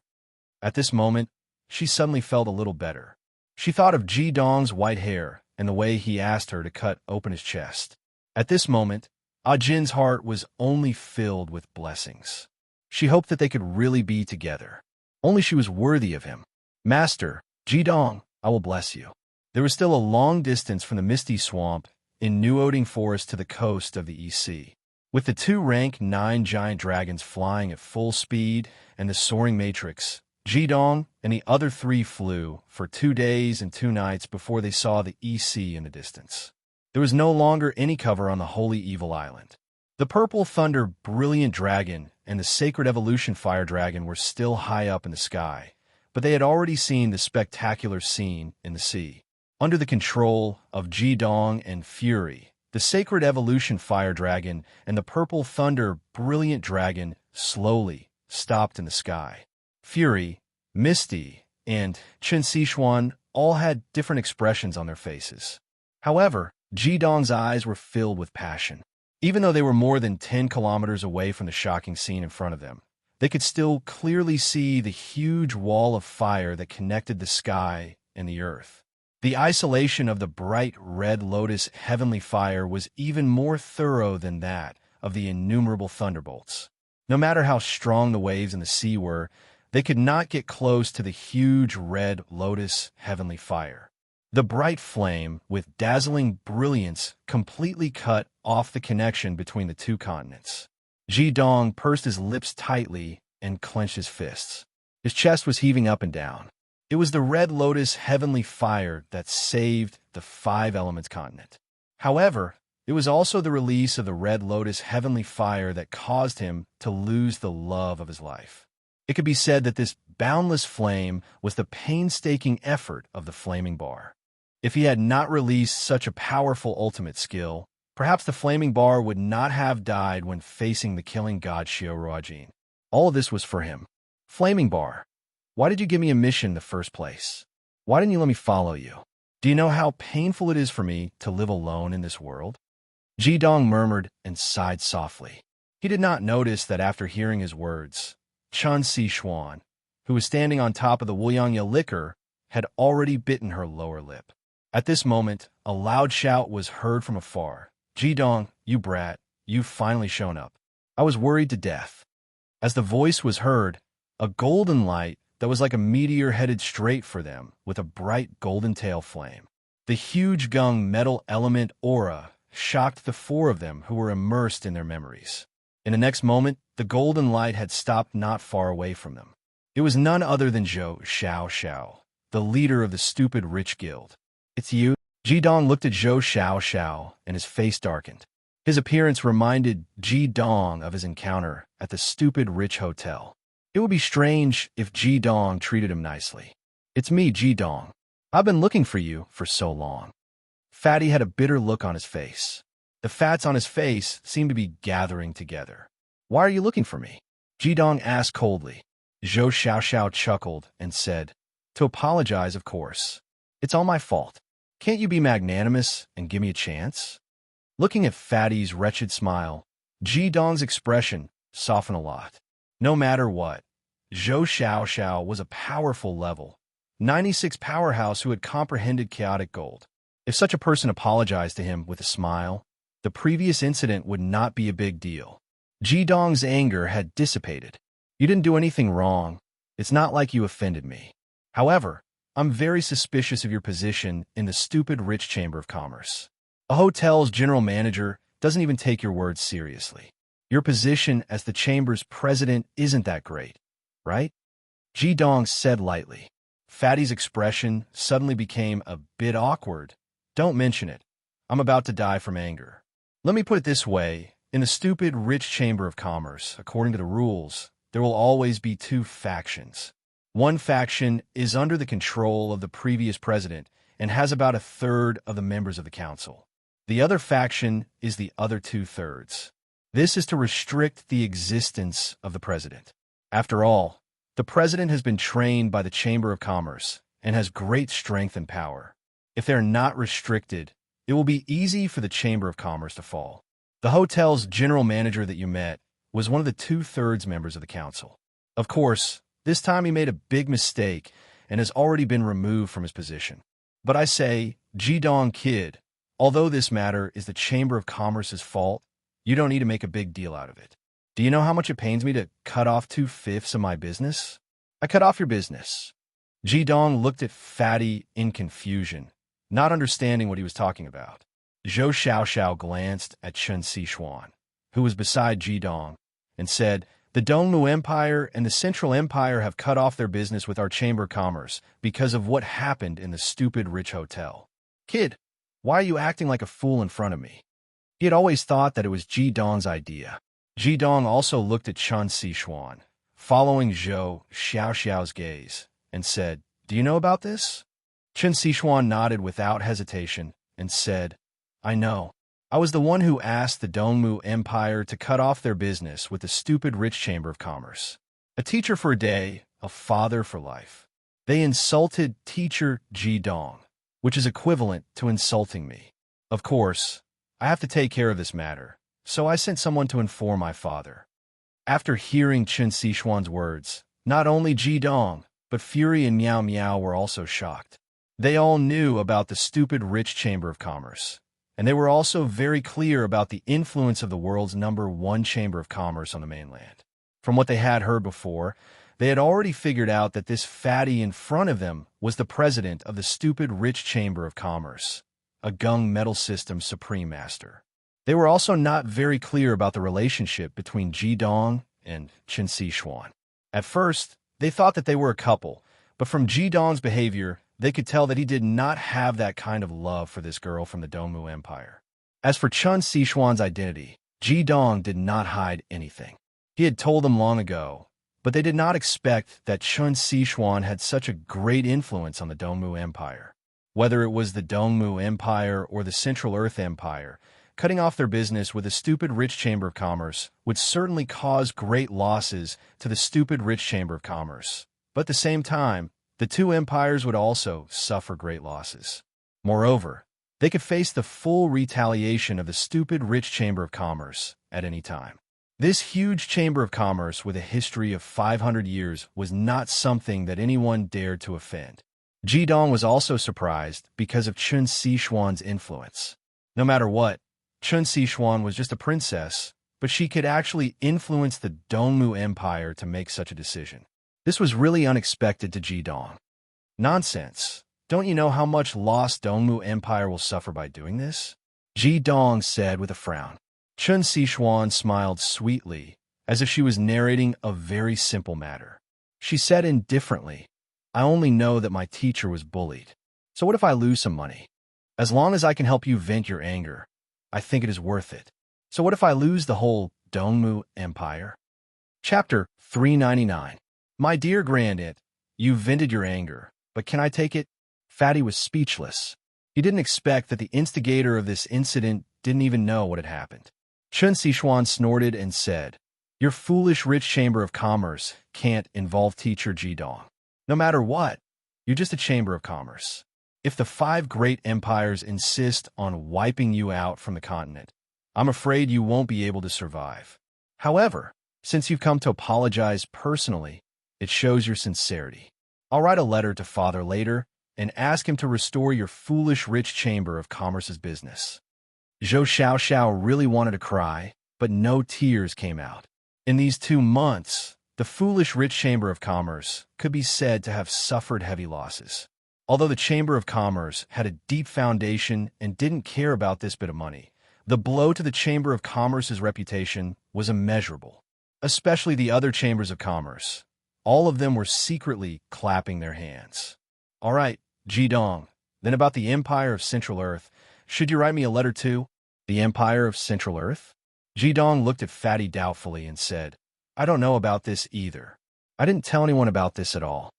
At this moment, she suddenly felt a little better. She thought of Ji Dong's white hair and the way he asked her to cut open his chest. At this moment, Ajin's heart was only filled with blessings. She hoped that they could really be together. Only she was worthy of him. "Master, Ji Dong, I will bless you." There was still a long distance from the misty swamp in New Oding Forest to the coast of the East Sea. With the two rank 9 giant dragons flying at full speed and the soaring matrix, Ji Dong and the other 3 flew for 2 days and 2 nights before they saw the East Sea in the distance. There was no longer any cover on the Holy Evil Island. The Purple Thunder Brilliant Dragon and the Sacred Evolution Fire Dragon were still high up in the sky, but they had already seen the spectacular scene in the sea. Under the control of Ji Dong and Fury, the Sacred Evolution Fire Dragon and the Purple Thunder Brilliant Dragon slowly stopped in the sky. Fury, Misty, and Chen Sichuan all had different expressions on their faces. However, Ji Dong's eyes were filled with passion. Even though they were more than 10 kilometers away from the shocking scene in front of them, they could still clearly see the huge wall of fire that connected the sky and the earth. The isolation of the bright red lotus heavenly fire was even more thorough than that of the innumerable thunderbolts. No matter how strong the waves in the sea were, they could not get close to the huge red lotus heavenly fire. The bright flame, with dazzling brilliance, completely cut off the connection between the 2 continents. Ji Dong pursed his lips tightly and clenched his fists. His chest was heaving up and down. It was the red lotus heavenly fire that saved the 5 elements continent. However, It was also the release of the Red Lotus heavenly fire that caused him to lose the love of his life. It could be said that this boundless flame was the painstaking effort of the flaming bar. If he had not released such a powerful ultimate skill, perhaps the flaming bar would not have died when facing the killing god Xiaoruojin. All of this was for him. Flaming bar, why did you give me a mission in the first place? Why didn't you let me follow you? Do you know how painful it is for me to live alone in this world? Jidong murmured and sighed softly. He did not notice that after hearing his words, Chun Si-Xuan, who was standing on top of the Wuliangya liquor, had already bitten her lower lip. At this moment, a loud shout was heard from afar. Jidong, you brat, you've finally shown up. I was worried to death. As the voice was heard, a golden light that was like a meteor headed straight for them with a bright golden tail flame. The huge gung metal element aura shocked the four of them who were immersed in their memories. In the next moment, the golden light had stopped not far away from them. It was none other than Zhou Xiao, the leader of the stupid rich guild. It's you? Jidong looked at Zhou Xiao and his face darkened. His appearance reminded Jidong of his encounter at the stupid rich hotel. It would be strange if Jidong treated him nicely. It's me, Jidong. I've been looking for you for so long. Fatty had a bitter look on his face. The fats on his face seemed to be gathering together. Why are you looking for me? Jidong asked coldly. Zhou Xiao chuckled and said, to apologize, of course. It's all my fault. Can't you be magnanimous and give me a chance? Looking at Fatty's wretched smile, Jidong's expression softened a lot. No matter what, Zhou Xiao was a powerful level 96 powerhouse who had comprehended chaotic gold. If such a person apologized to him with a smile, the previous incident would not be a big deal. Jidong's anger had dissipated. You didn't do anything wrong. It's not like you offended me. However, I'm very suspicious of your position in the stupid rich chamber of commerce. A hotel's general manager doesn't even take your words seriously. Your position as the chamber's president isn't that great, right? Jidong said lightly. Fatty's expression suddenly became a bit awkward. Don't mention it. I'm about to die from anger. Let me put it this way. In the stupid rich chamber of commerce, according to the rules, there will always be two factions. One faction is under the control of the previous president and has about a third of the members of the council. The other faction is the other 2/3. This is to restrict the existence of the president. After all, the president has been trained by the Chamber of Commerce and has great strength and power. If they're not restricted, it will be easy for the Chamber of Commerce to fall. The hotel's general manager that you met was one of the 2/3 members of the council. Of course, this time he made a big mistake and has already been removed from his position. But I say, Jidong kid, although this matter is the Chamber of Commerce's fault, you don't need to make a big deal out of it. Do you know how much it pains me to cut off 2/5 of my business? I cut off your business. Jidong looked at Fatty in confusion, not understanding what he was talking about. Zhou Xiao glanced at Chun Si-Xuan, who was beside Jidong, and said, the Dongmu Empire and the Central Empire have cut off their business with our Chamber of Commerce because of what happened in the stupid rich hotel. Kid, why are you acting like a fool in front of me? He had always thought that it was Jidong's idea. Jidong also looked at Chun Si-Xuan, following Zhou Xiao's gaze, and said, do you know about this? Chun Si-Xuan nodded without hesitation and said, I know. I was the one who asked the Dongmu Empire to cut off their business with the stupid rich Chamber of Commerce. A teacher for a day, a father for life. They insulted teacher Jidong, which is equivalent to insulting me. Of course, I have to take care of this matter, so I sent someone to inform my father. After hearing Chun Si-Xuan's words, not only Jidong, but Fury and Miao Miao were also shocked. They all knew about the stupid rich Chamber of Commerce, and they were also very clear about the influence of the world's #1 Chamber of Commerce on the mainland. From what they had heard before, they had already figured out that this fatty in front of them was the president of the stupid rich Chamber of Commerce, a Gung Metal System Supreme Master. They were also not very clear about the relationship between Jidong and Chun Si-Xuan. At first, they thought that they were a couple, but from Jidong's behavior, they could tell that he did not have that kind of love for this girl from the Dongmu Empire. As for Chun Sichuan's identity, Ji Dong did not hide anything. He had told them long ago, but they did not expect that Chun Sichuan had such a great influence on the Dongmu Empire. Whether it was the Dongmu Empire or the Central Earth Empire, cutting off their business with a stupid rich chamber of commerce would certainly cause great losses to the stupid rich chamber of commerce. But at the same time, the two empires would also suffer great losses. Moreover, they could face the full retaliation of the stupid rich chamber of commerce at any time. This huge chamber of commerce with a history of 500 years was not something that anyone dared to offend. Ji Dong was also surprised because of Chun Sichuan's influence. No matter what, Chun Sichuan was just a princess, but she could actually influence the Dongmu Empire to make such a decision. This was really unexpected to Ji Dong. Nonsense. Don't you know how much loss Dongmu Empire will suffer by doing this? Ji Dong said with a frown. Chun Sichuan smiled sweetly, as if she was narrating a very simple matter. She said indifferently, I only know that my teacher was bullied. So what if I lose some money? As long as I can help you vent your anger, I think it is worth it. So what if I lose the whole Dongmu Empire? Chapter 399. My dear Grandaunt, you vented your anger, but can I take it? Fatty was speechless. He didn't expect that the instigator of this incident didn't even know what had happened. Chun Sichuan snorted and said, Your foolish rich chamber of commerce can't involve teacher Ji Dong. No matter what, you're just a chamber of commerce. If the 5 great empires insist on wiping you out from the continent, I'm afraid you won't be able to survive. However, since you've come to apologize personally, it shows your sincerity. I'll write a letter to Father later and ask him to restore your foolish rich chamber of commerce's business. Zhou Xiaoxiao really wanted to cry, but no tears came out. In these 2 months, the foolish rich chamber of commerce could be said to have suffered heavy losses. Although the chamber of commerce had a deep foundation and didn't care about this bit of money, the blow to the chamber of commerce's reputation was immeasurable, especially the other chambers of commerce. All of them were secretly clapping their hands. All right, Ji Dong, then about the Empire of Central Earth, should you write me a letter too? The Empire of Central Earth? Ji Dong looked at Fatty doubtfully and said, I don't know about this either. I didn't tell anyone about this at all.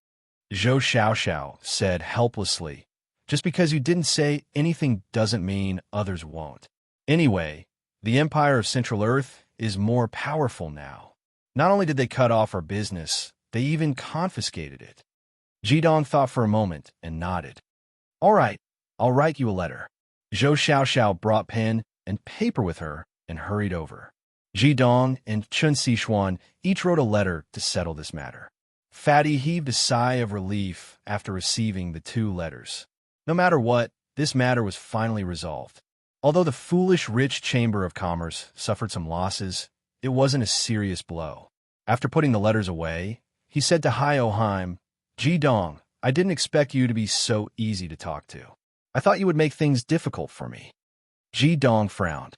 Zhou Xiaoxiao said helplessly, Just because you didn't say anything doesn't mean others won't. Anyway, the Empire of Central Earth is more powerful now. Not only did they cut off our business, they even confiscated it. Ji Dong thought for a moment and nodded. All right, I'll write you a letter. Zhou Xiaoxiao brought pen and paper with her and hurried over. Ji Dong and Chun Sichuan each wrote a letter to settle this matter. Fatty heaved a sigh of relief after receiving the 2 letters. No matter what, this matter was finally resolved. Although the foolish rich chamber of commerce suffered some losses, it wasn't a serious blow. After putting the letters away, he said to Hioheim, Ji Dong, I didn't expect you to be so easy to talk to. I thought you would make things difficult for me. Ji Dong frowned.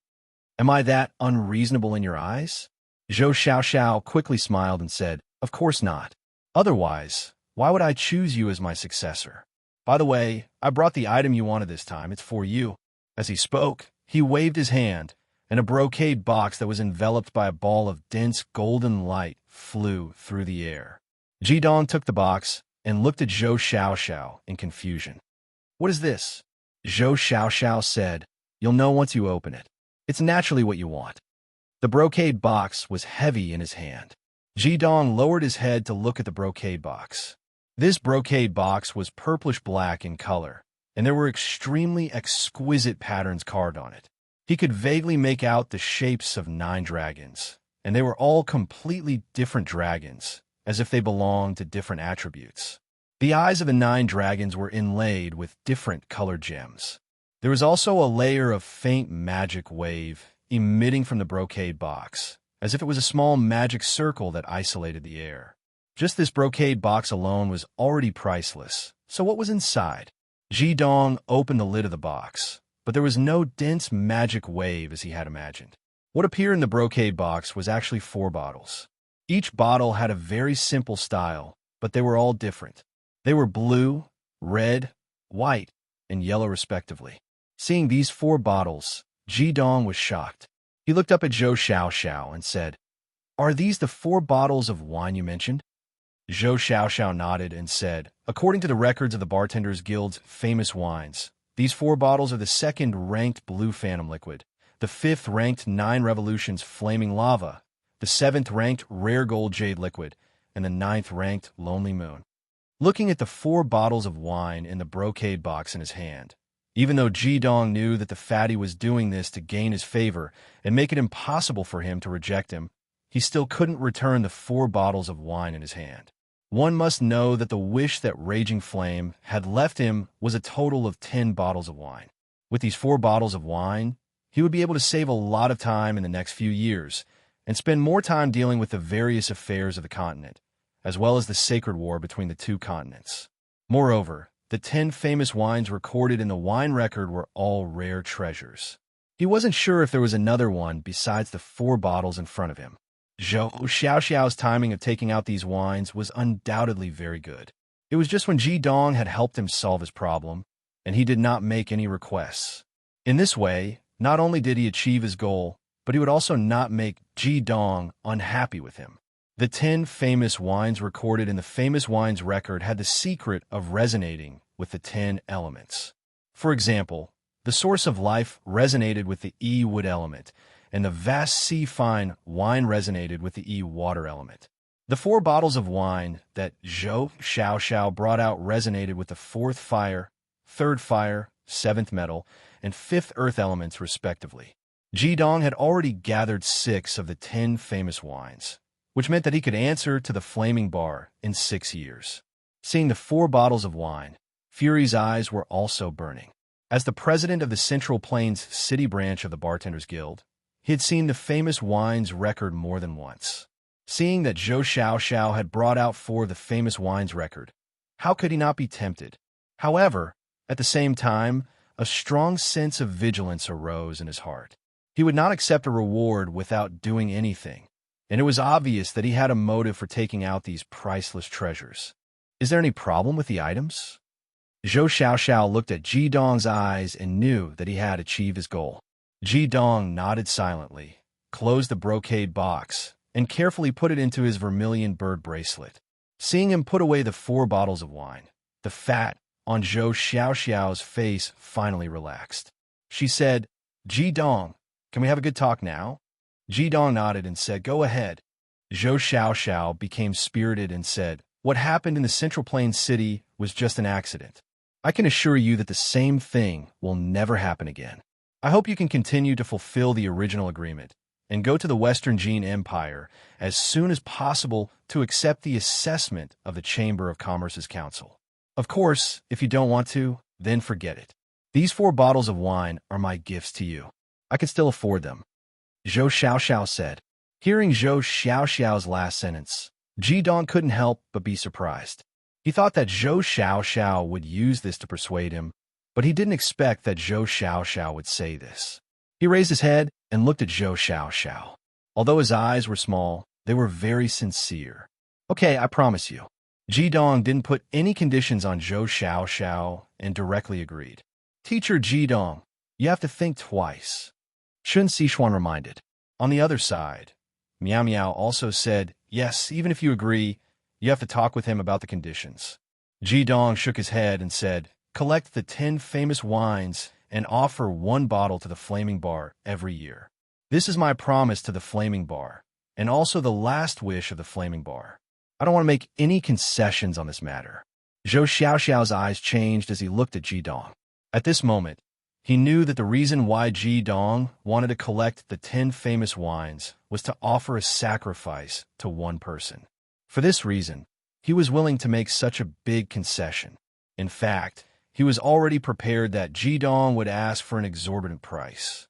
Am I that unreasonable in your eyes? Zhou Xiaoxiao quickly smiled and said, Of course not. Otherwise, why would I choose you as my successor? By the way, I brought the item you wanted this time. It's for you. As he spoke, he waved his hand, and a brocade box that was enveloped by a ball of dense golden light flew through the air. Ji Dong took the box and looked at Zhou Xiaoxiao in confusion. What is this? Zhou Xiaoxiao said, You'll know once you open it. It's naturally what you want. The brocade box was heavy in his hand. Ji Dong lowered his head to look at the brocade box. This brocade box was purplish-black in color, and there were extremely exquisite patterns carved on it. He could vaguely make out the shapes of 9 dragons, and they were all completely different dragons, as if they belonged to different attributes. The eyes of the 9 dragons were inlaid with different colored gems. There was also a layer of faint magic wave emitting from the brocade box, as if it was a small magic circle that isolated the air. Just this brocade box alone was already priceless, so what was inside? Ji Dong opened the lid of the box, but there was no dense magic wave as he had imagined. What appeared in the brocade box was actually 4 bottles. Each bottle had a very simple style, but they were all different. They were blue, red, white, and yellow respectively. Seeing these 4 bottles, Ji Dong was shocked. He looked up at Zhou Xiaoxiao and said, "Are these the 4 bottles of wine you mentioned?" Zhou Xiaoxiao nodded and said, "According to the records of the Bartenders Guild's famous wines, these 4 bottles are the 2nd-ranked Blue Phantom Liquid, the 5th-ranked 9 Revolutions Flaming Lava, the 7th-ranked Rare Gold Jade Liquid, and the 9th-ranked Lonely Moon." Looking at the 4 bottles of wine in the brocade box in his hand, even though Ji Dong knew that the fatty was doing this to gain his favor and make it impossible for him to reject him, he still couldn't return the 4 bottles of wine in his hand. One must know that the wish that Raging Flame had left him was a total of 10 bottles of wine. With these 4 bottles of wine, he would be able to save a lot of time in the next few years and spend more time dealing with the various affairs of the continent, as well as the sacred war between the 2 continents. Moreover, the 10 famous wines recorded in the wine record were all rare treasures. He wasn't sure if there was another one besides the 4 bottles in front of him. Zhou Xiaoxiao's timing of taking out these wines was undoubtedly very good. It was just when Ji Dong had helped him solve his problem, and he did not make any requests. In this way, not only did he achieve his goal, but he would also not make Ji Dong unhappy with him. The 10 famous wines recorded in the famous wines record had the secret of resonating with the 10 elements. For example, the source of life resonated with the E-wood element, and the vast sea-fine wine resonated with the E-water element. The 4 bottles of wine that Zhou Xiaoxiao brought out resonated with the 4th fire, 3rd fire, 7th metal, and 5th earth elements respectively. Ji Dong had already gathered 6 of the 10 famous wines, which meant that he could answer to the flaming bar in 6 years. Seeing the 4 bottles of wine, Fury's eyes were also burning. As the president of the Central Plains City branch of the Bartenders Guild, he had seen the famous wines record more than once. Seeing that Zhou Xiaoxiao had brought out 4 of the famous wines record, how could he not be tempted? However, at the same time, a strong sense of vigilance arose in his heart. He would not accept a reward without doing anything, and it was obvious that he had a motive for taking out these priceless treasures. "Is there any problem with the items?" Zhou Xiaoxiao looked at Ji Dong's eyes and knew that he had achieved his goal. Ji Dong nodded silently, closed the brocade box, and carefully put it into his vermilion bird bracelet. Seeing him put away the 4 bottles of wine, the fat on Zhou Xiaoxiao's face finally relaxed. She said, "Ji Dong, can we have a good talk now?" Ji Dong nodded and said, "Go ahead." Zhou Xiaoxiao became spirited and said, "What happened in the Central Plains City was just an accident. I can assure you that the same thing will never happen again. I hope you can continue to fulfill the original agreement and go to the Western Jin Empire as soon as possible to accept the assessment of the Chamber of Commerce's council. Of course, if you don't want to, then forget it. These 4 bottles of wine are my gifts to you. I can still afford them." Zhou Xiaoxiao said. Hearing Zhou Xiaoxiao's last sentence, Ji Dong couldn't help but be surprised. He thought that Zhou Xiaoxiao would use this to persuade him, but he didn't expect that Zhou Xiaoxiao would say this. He raised his head and looked at Zhou Xiaoxiao. Although his eyes were small, they were very sincere. "Okay, I promise you." Ji Dong didn't put any conditions on Zhou Xiaoxiao and directly agreed. "Teacher Ji Dong, you have to think twice," Shun Sichuan reminded. On the other side, Miao Miao also said, "Yes, even if you agree, you have to talk with him about the conditions." Ji Dong shook his head and said, "Collect the 10 famous wines and offer 1 bottle to the Flaming Bar every year. This is my promise to the Flaming Bar, and also the last wish of the Flaming Bar. I don't want to make any concessions on this matter." Zhou Xiaoxiao's eyes changed as he looked at Ji Dong. At this moment, he knew that the reason why Ji Dong wanted to collect the 10 famous wines was to offer a sacrifice to one person. For this reason, he was willing to make such a big concession. In fact, he was already prepared that Ji Dong would ask for an exorbitant price.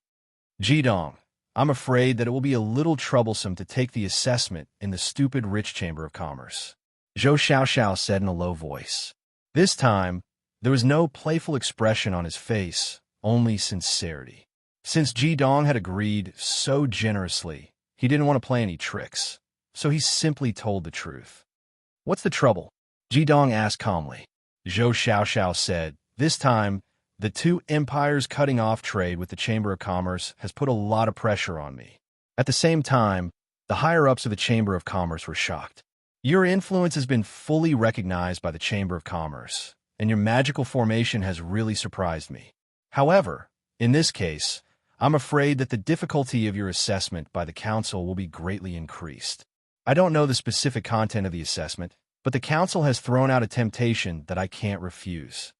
"Ji Dong, I'm afraid that it will be a little troublesome to take the assessment in the stupid rich Chamber of Commerce," Zhou Xiaoxiao said in a low voice. This time, there was no playful expression on his face, only sincerity. Since Ji Dong had agreed so generously, he didn't want to play any tricks, so he simply told the truth. "What's the trouble?" Ji Dong asked calmly. Zhou Xiaoxiao said, "This time, The two empires cutting off trade with the Chamber of Commerce has put a lot of pressure on me. At the same time, the higher-ups of the Chamber of Commerce were shocked. Your influence has been fully recognized by the Chamber of Commerce, and your magical formation has really surprised me. However, in this case, I'm afraid that the difficulty of your assessment by the Council will be greatly increased. I don't know the specific content of the assessment, but the Council has thrown out a temptation that I can't refuse.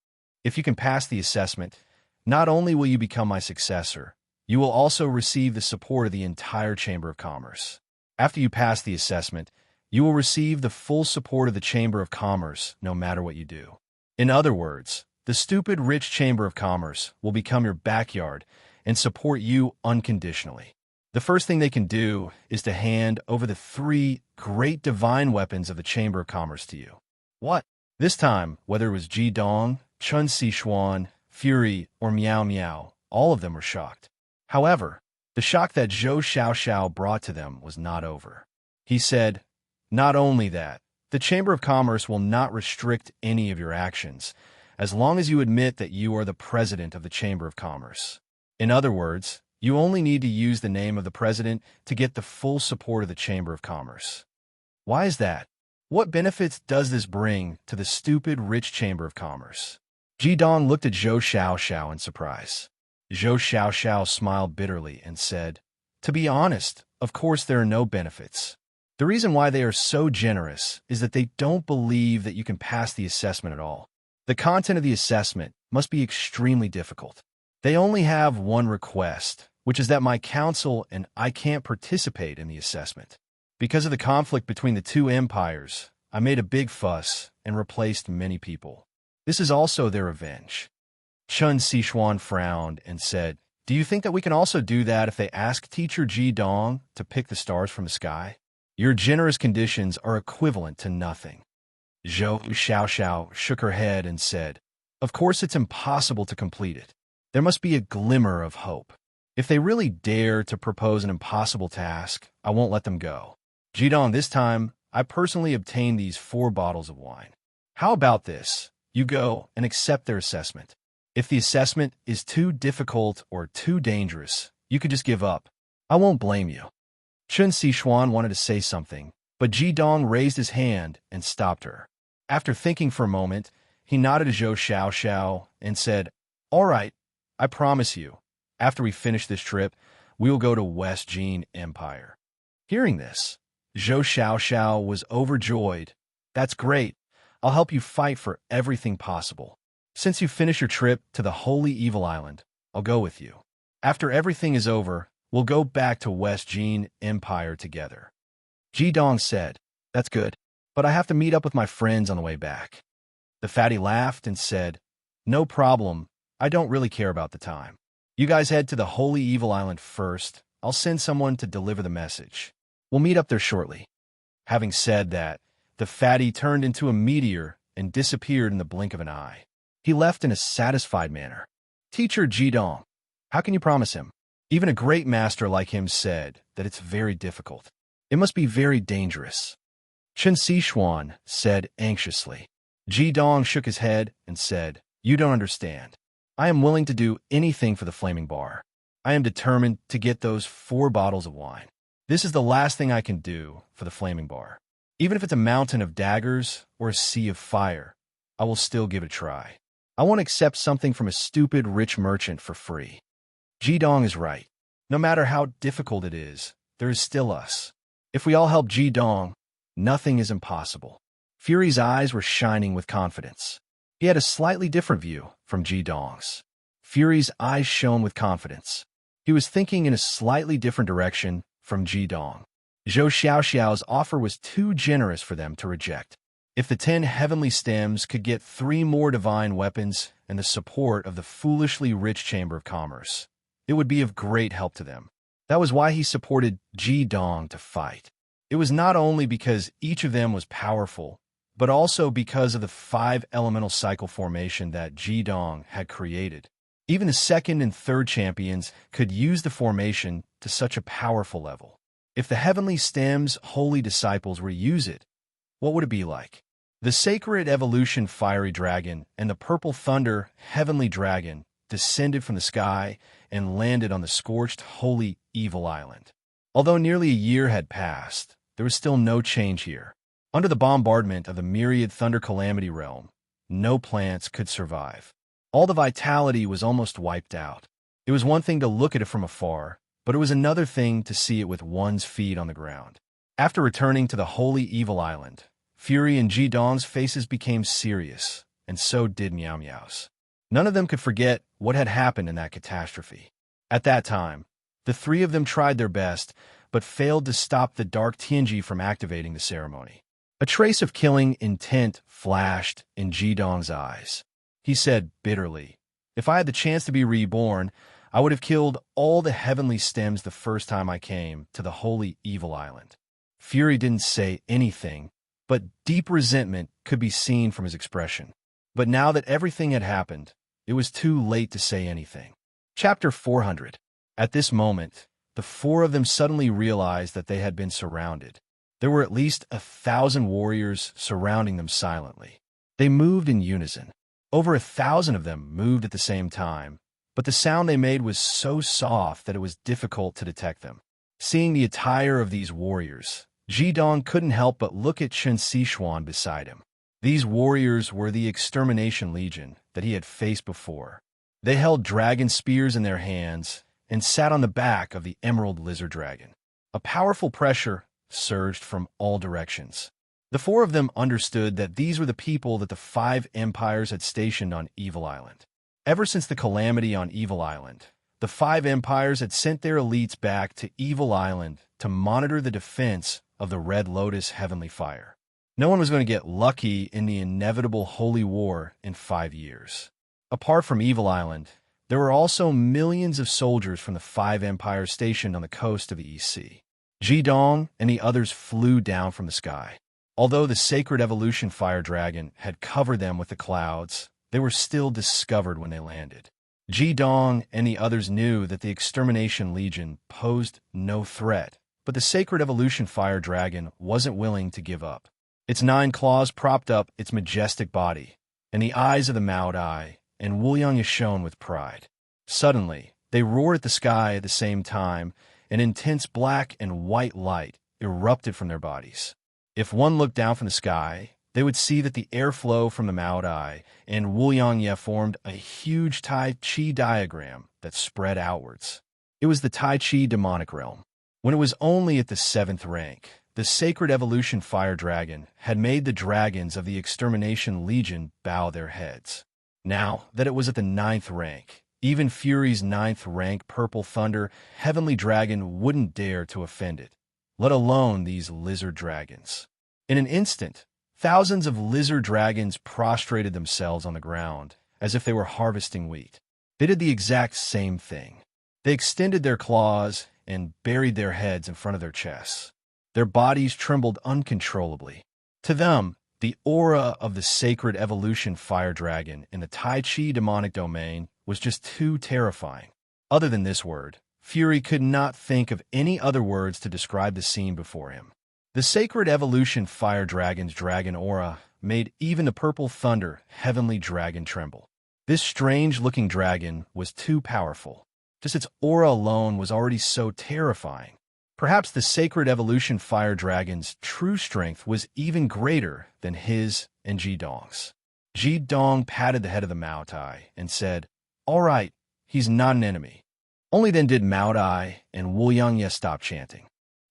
If you can pass the assessment, not only will you become my successor, you will also receive the support of the entire Chamber of Commerce. After you pass the assessment, you will receive the full support of the Chamber of Commerce no matter what you do. In other words, the stupid rich Chamber of Commerce will become your backyard and support you unconditionally. The first thing they can do is to hand over the 3 great divine weapons of the Chamber of Commerce to you. What? This time, whether it was Ji Dong, Chun Sichuan, Fury, or Miao Miao, all of them were shocked. However, the shock that Zhou Xiaoxiao brought to them was not over. He said, "Not only that, the Chamber of Commerce will not restrict any of your actions, as long as you admit that you are the president of the Chamber of Commerce. In other words, you only need to use the name of the president to get the full support of the Chamber of Commerce." Why is that? What benefits does this bring to the stupid rich Chamber of Commerce? Ji Dong looked at Zhou Xiaoxiao in surprise. Zhou Xiaoxiao smiled bitterly and said, "To be honest, of course there are no benefits. The reason why they are so generous is that they don't believe that you can pass the assessment at all. The content of the assessment must be extremely difficult. They only have one request, which is that my council and I can't participate in the assessment. Because of the conflict between the two empires, I made a big fuss and replaced many people. This is also their revenge." Chun Sichuan frowned and said, "Do you think that we can also do that if they ask Teacher Ji Dong to pick the stars from the sky? Your generous conditions are equivalent to nothing." Zhou Xiaoxiao shook her head and said, "Of course it's impossible to complete it. There must be a glimmer of hope. If they really dare to propose an impossible task, I won't let them go. Ji Dong, this time, I personally obtained these 4 bottles of wine. How about this? You go and accept their assessment. If the assessment is too difficult or too dangerous, you could just give up. I won't blame you." Chun Sichuan wanted to say something, but Ji Dong raised his hand and stopped her. After thinking for a moment, he nodded to Zhou Xiaoxiao and said, "All right, I promise you, after we finish this trip, we will go to West Jin Empire." Hearing this, Zhou Xiaoxiao was overjoyed. "That's great. I'll help you fight for everything possible. Since you finish your trip to the Holy Evil Island, I'll go with you. After everything is over, we'll go back to West Jin Empire together." Ji Dong said, "That's good, but I have to meet up with my friends on the way back." The fatty laughed and said, "No problem. I don't really care about the time. You guys head to the Holy Evil Island first. I'll send someone to deliver the message. We'll meet up there shortly." Having said that, the fatty turned into a meteor and disappeared in the blink of an eye. He left in a satisfied manner. Teacher Ji Dong, how can you promise him? Even a great master like him said that it's very difficult. It must be very dangerous. Chun Sichuan said anxiously. Ji Dong shook his head and said, "You don't understand. I am willing to do anything for the flaming bar. I am determined to get those 4 bottles of wine. This is the last thing I can do for the flaming bar. Even if it's a mountain of daggers or a sea of fire, I will still give it a try. I won't accept something from a stupid rich merchant for free." Ji Dong is right. No matter how difficult it is, there is still us. If we all help Ji Dong, nothing is impossible. Fury's eyes were shining with confidence. He had a slightly different view from Ji Dong's. Fury's eyes shone with confidence. He was thinking in a slightly different direction from Ji Dong. Zhou Xiaoxiao's offer was too generous for them to reject. If the 10 heavenly stems could get 3 more divine weapons and the support of the foolishly rich Chamber of Commerce, it would be of great help to them. That was why he supported Ji Dong to fight. It was not only because each of them was powerful, but also because of the 5 elemental cycle formation that Ji Dong had created. Even the 2nd and 3rd champions could use the formation to such a powerful level. If the heavenly stems' holy disciples were to use it, what would it be like? The sacred evolution fiery dragon and the purple thunder heavenly dragon descended from the sky and landed on the scorched, holy, evil island. Although nearly a year had passed, there was still no change here. Under the bombardment of the myriad thunder calamity realm, no plants could survive. All the vitality was almost wiped out. It was one thing to look at it from afar, but it was another thing to see it with one's feet on the ground. After returning to the holy evil island, Fury and Ji-dong's faces became serious, and so did Meow Meow's. None of them could forget what had happened in that catastrophe. At that time, the three of them tried their best, but failed to stop the dark Tianji from activating the ceremony. A trace of killing intent flashed in Ji-dong's eyes. He said bitterly, "If I had the chance to be reborn, I would have killed all the heavenly stems the first time I came to the holy evil island." Fury didn't say anything, but deep resentment could be seen from his expression. But now that everything had happened, it was too late to say anything. Chapter 400. At this moment, the four of them suddenly realized that they had been surrounded. There were at least 1,000 warriors surrounding them silently. They moved in unison. Over 1,000 of them moved at the same time, but the sound they made was so soft that it was difficult to detect them. Seeing the attire of these warriors, Ji-dong couldn't help but look at Chen Sichuan beside him. These warriors were the Extermination Legion that he had faced before. They held dragon spears in their hands and sat on the back of the Emerald Lizard Dragon. A powerful pressure surged from all directions. The four of them understood that these were the people that the 5 empires had stationed on Evil Island. Ever since the calamity on Evil Island, the 5 empires had sent their elites back to Evil Island to monitor the defense of the Red Lotus Heavenly Fire. No one was going to get lucky in the inevitable Holy War in 5 years. Apart from Evil Island, there were also millions of soldiers from the 5 empires stationed on the coast of the East Sea. Ji-dong and the others flew down from the sky. Although the sacred evolution fire dragon had covered them with the clouds, they were still discovered when they landed. Ji-dong and the others knew that the Extermination Legion posed no threat, but the sacred evolution fire dragon wasn't willing to give up. Its 9 claws propped up its majestic body, and the eyes of the Maodai and Wuliang shone with pride. Suddenly, they roared at the sky at the same time, and intense black and white light erupted from their bodies. If one looked down from the sky, they would see that the airflow from the Maodai and Wuliang formed a huge Tai Chi diagram that spread outwards. It was the Tai Chi demonic realm. When it was only at the 7th rank, the sacred evolution fire dragon had made the dragons of the Extermination Legion bow their heads. Now that it was at the 9th rank, even Fury's 9th rank purple thunder heavenly dragon wouldn't dare to offend it, let alone these lizard dragons. In an instant, thousands of lizard dragons prostrated themselves on the ground as if they were harvesting wheat. They did the exact same thing. They extended their claws and buried their heads in front of their chests. Their bodies trembled uncontrollably. To them, the aura of the sacred evolution fire dragon in the Tai Chi demonic domain was just too terrifying. Other than this word, Fury could not think of any other words to describe the scene before him. The sacred evolution fire dragon's dragon aura made even the purple thunder heavenly dragon tremble. This strange-looking dragon was too powerful. Just its aura alone was already so terrifying. Perhaps the sacred evolution fire dragon's true strength was even greater than his and Ji-dong's. Ji-dong patted the head of the Maodai and said, "All right, he's not an enemy." Only then did Maodai and Wuliang stop chanting.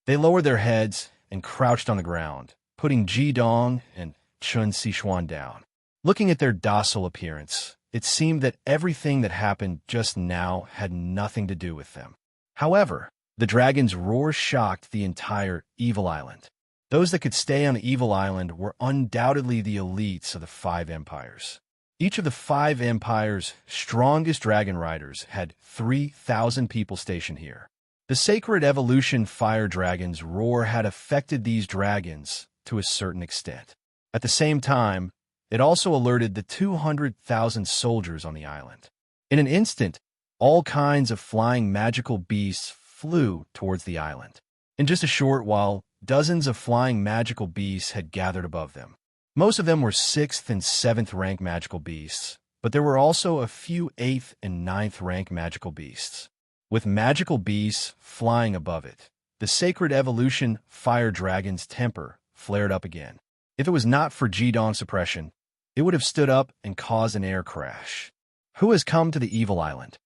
They lowered their heads and crouched on the ground, putting Ji-dong and Chen Sichuan down. Looking at their docile appearance, it seemed that everything that happened just now had nothing to do with them. However, the dragon's roar shocked the entire Evil Island. Those that could stay on the Evil Island were undoubtedly the elites of the 5 empires. Each of the 5 empires' strongest dragon riders had 3,000 people stationed here. The sacred evolution fire dragon's roar had affected these dragons to a certain extent. At the same time, it also alerted the 200,000 soldiers on the island. In an instant, all kinds of flying magical beasts flew towards the island. In just a short while, dozens of flying magical beasts had gathered above them. Most of them were 6th and 7th rank magical beasts, but there were also a few 8th and 9th rank magical beasts, with magical beasts flying above it. The sacred evolution fire dragon's temper flared up again. If it was not for Jidong suppression, it would have stood up and caused an air crash. Who has come to the evil island?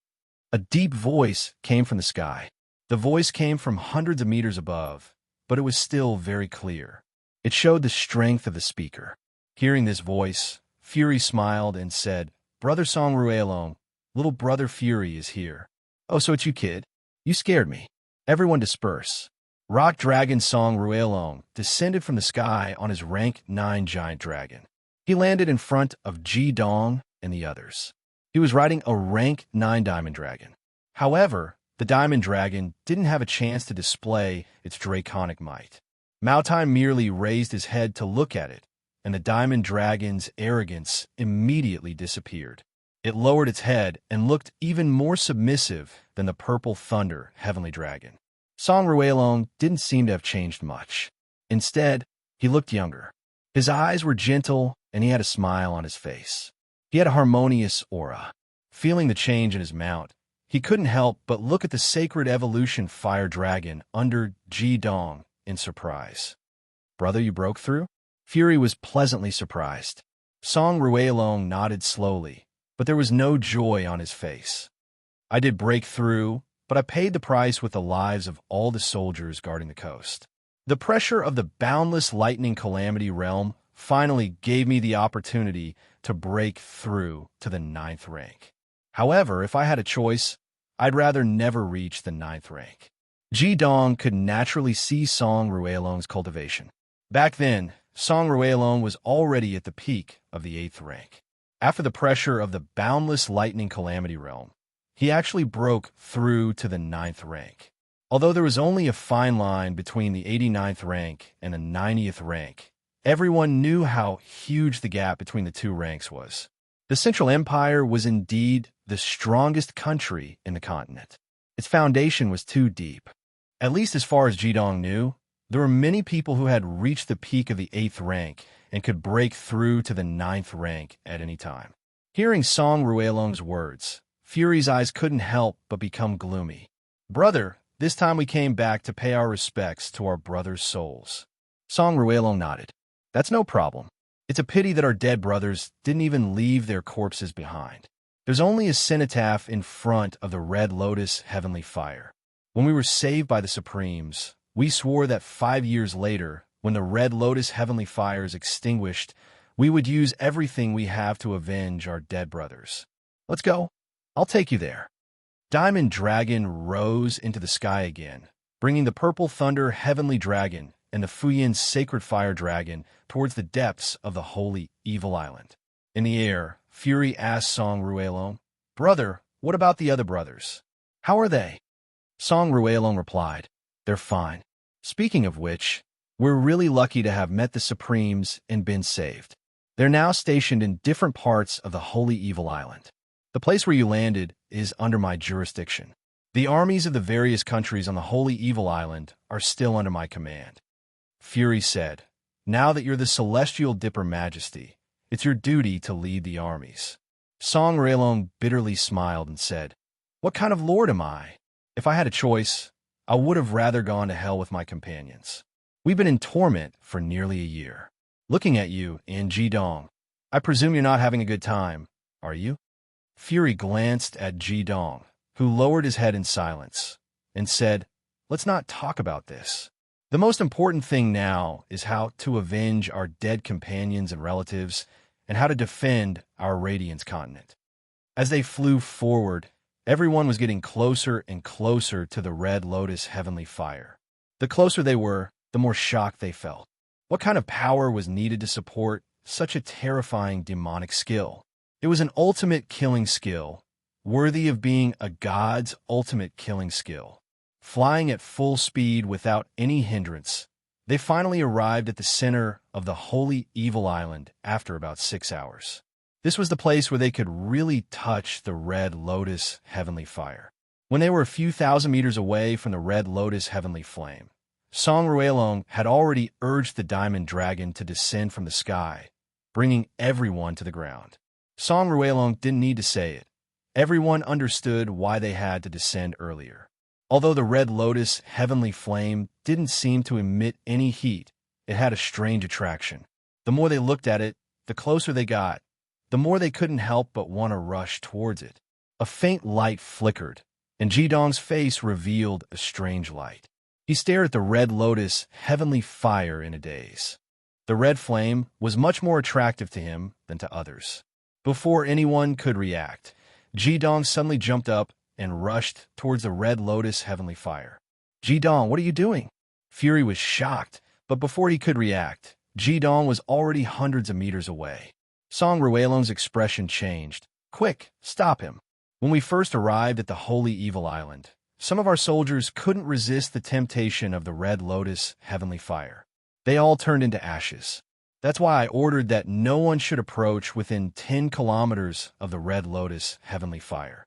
A deep voice came from the sky. The voice came from hundreds of meters above, but it was still very clear. It showed the strength of the speaker. Hearing this voice, Fury smiled and said, "Brother Song Ruelong, little brother Fury is here." "Oh, so it's you, kid? You scared me." Everyone disperse. Rock Dragon Song Ruelong descended from the sky on his rank 9 giant dragon. He landed in front of Jidong and the others. He was riding a rank 9 diamond dragon. However, the diamond dragon didn't have a chance to display its draconic might. Mao Tai merely raised his head to look at it, and the diamond dragon's arrogance immediately disappeared. It lowered its head and looked even more submissive than the purple thunder heavenly dragon. Song Ruelong didn't seem to have changed much. Instead, he looked younger. His eyes were gentle, and he had a smile on his face. He had a harmonious aura. Feeling the change in his mount, he couldn't help but look at the sacred evolution fire dragon under Jidong in surprise. "Brother, you broke through?" Fury was pleasantly surprised. Song Ruelong nodded slowly, but there was no joy on his face. "I did break through, but I paid the price with the lives of all the soldiers guarding the coast. The pressure of the boundless lightning calamity realm finally gave me the opportunity to break through to the 9th rank. However, if I had a choice, I'd rather never reach the 9th rank." Jidong could naturally see Song Ruelong's cultivation. Back then, Song Ruelong was already at the peak of the 8th rank. After the pressure of the boundless lightning calamity realm, he actually broke through to the 9th rank. Although there was only a fine line between the 89th rank and the 90th rank, everyone knew how huge the gap between the two ranks was. The Central Empire was indeed the strongest country in the continent. Its foundation was too deep. At least as far as Jidong knew, there were many people who had reached the peak of the 8th rank and could break through to the 9th rank at any time. Hearing Song Ruelong's words, Fury's eyes couldn't help but become gloomy. "Brother, this time we came back to pay our respects to our brothers' souls." Song Ruelong nodded. "That's no problem. It's a pity that our dead brothers didn't even leave their corpses behind. There's only a cenotaph in front of the Red Lotus Heavenly Fire. When we were saved by the Supremes, we swore that 5 years later, when the Red Lotus Heavenly Fire is extinguished, we would use everything we have to avenge our dead brothers. Let's go. I'll take you there." Diamond Dragon rose into the sky again, bringing the Purple Thunder Heavenly Dragon and the Fuyin Sacred Fire Dragon towards the depths of the Holy Evil Island. In the air, Fury asked Song Ruelong, "Brother, what about the other brothers? How are they?" Song Ruelong replied, "They're fine. Speaking of which, we're really lucky to have met the Supremes and been saved. They're now stationed in different parts of the Holy Evil Island. The place where you landed is under my jurisdiction. The armies of the various countries on the Holy Evil Island are still under my command." Fury said, "Now that you're the Celestial Dipper Majesty, it's your duty to lead the armies." Song Ruelong bitterly smiled and said, "What kind of lord am I? If I had a choice, I would have rather gone to hell with my companions. We've been in torment for nearly a year. Looking at you in Jidong, I presume you're not having a good time, are you?" Fury glanced at Jidong, who lowered his head in silence, and said, "Let's not talk about this. The most important thing now is how to avenge our dead companions and relatives, and how to defend our Radiance continent." As they flew forward, everyone was getting closer and closer to the Red Lotus Heavenly Fire. The closer they were, the more shocked they felt. What kind of power was needed to support such a terrifying demonic skill? It was an ultimate killing skill, worthy of being a god's ultimate killing skill. Flying at full speed without any hindrance, they finally arrived at the center of the Holy Evil Island after about 6 hours. This was the place where they could really touch the Red Lotus Heavenly Fire. When they were a few thousand meters away from the Red Lotus Heavenly Flame, Song Ruelong had already urged the Diamond Dragon to descend from the sky, bringing everyone to the ground. Song Ruelong didn't need to say it. Everyone understood why they had to descend earlier. Although the red lotus heavenly flame didn't seem to emit any heat, it had a strange attraction. The more they looked at it, the closer they got, the more they couldn't help but want to rush towards it. A faint light flickered, and Jidong's face revealed a strange light. He stared at the red lotus heavenly fire in a daze. The red flame was much more attractive to him than to others. Before anyone could react, Jidong suddenly jumped up and rushed towards the red lotus heavenly fire. Jidong, what are you doing? Fury was shocked, but before he could react, Jidong was already hundreds of meters away. Song Ruelong's expression changed. Quick, stop him. When we first arrived at the Holy Evil Island, some of our soldiers couldn't resist the temptation of the red lotus heavenly fire. They all turned into ashes. That's why I ordered that no one should approach within 10 kilometers of the red lotus heavenly fire.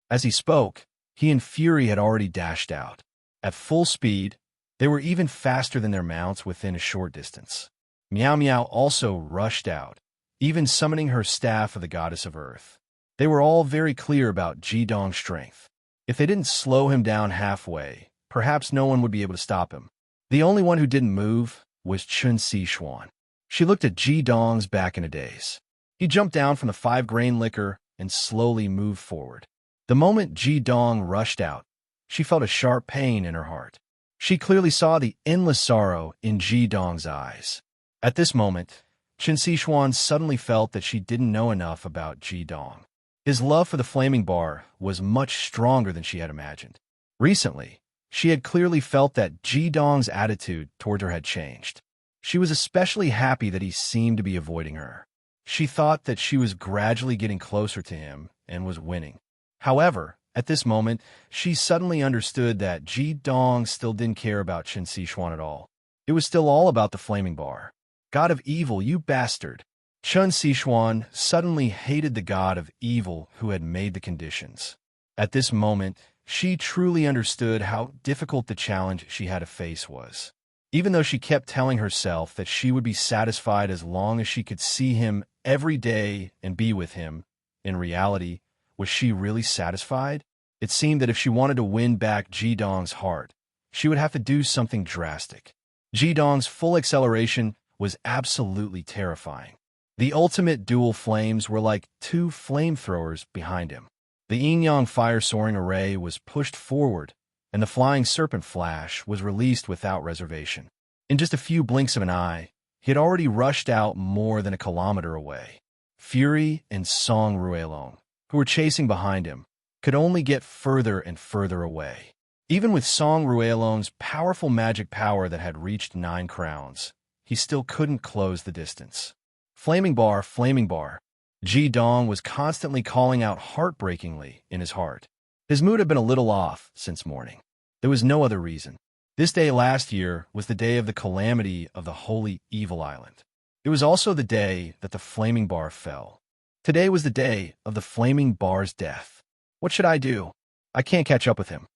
As he spoke, he and Fury had already dashed out. At full speed, they were even faster than their mounts within a short distance. Meow Meow also rushed out, even summoning her staff of the goddess of earth. They were all very clear about Jidong's strength. If they didn't slow him down halfway, perhaps no one would be able to stop him. The only one who didn't move was Chun Sichuan. She looked at Jidong's back in a daze. He jumped down from the 5-grain liquor and slowly moved forward. The moment Jidong rushed out, she felt a sharp pain in her heart. She clearly saw the endless sorrow in Jidong's eyes. At this moment, Chun Sichuan suddenly felt that she didn't know enough about Jidong. His love for the flaming bar was much stronger than she had imagined. Recently, she had clearly felt that Jidong's attitude toward her had changed. She was especially happy that he seemed to be avoiding her. She thought that she was gradually getting closer to him and was winning. However, at this moment, she suddenly understood that Jidong still didn't care about Chun Sichuan at all. It was still all about the flaming bar. God of evil, you bastard! Chun Sichuan suddenly hated the god of evil who had made the conditions. At this moment, she truly understood how difficult the challenge she had to face was. Even though she kept telling herself that she would be satisfied as long as she could see him every day and be with him, in reality, was she really satisfied? It seemed that if she wanted to win back Jidong's heart, she would have to do something drastic. Jidong's full acceleration was absolutely terrifying. The ultimate dual flames were like 2 flamethrowers behind him. The yin-yang fire soaring array was pushed forward, and the flying serpent flash was released without reservation. In just a few blinks of an eye, he had already rushed out more than a kilometer away. Fury and Song Ruelong, who were chasing behind him, could only get further and further away. Even with Song Ruelong's powerful magic power that had reached 9 crowns, he still couldn't close the distance. Flaming bar, flaming bar. Jidong was constantly calling out heartbreakingly in his heart. His mood had been a little off since morning. There was no other reason. This day last year was the day of the calamity of the Holy Evil Island. It was also the day that the flaming bar fell. Today was the day of the flaming bar's death. What should I do? I can't catch up with him.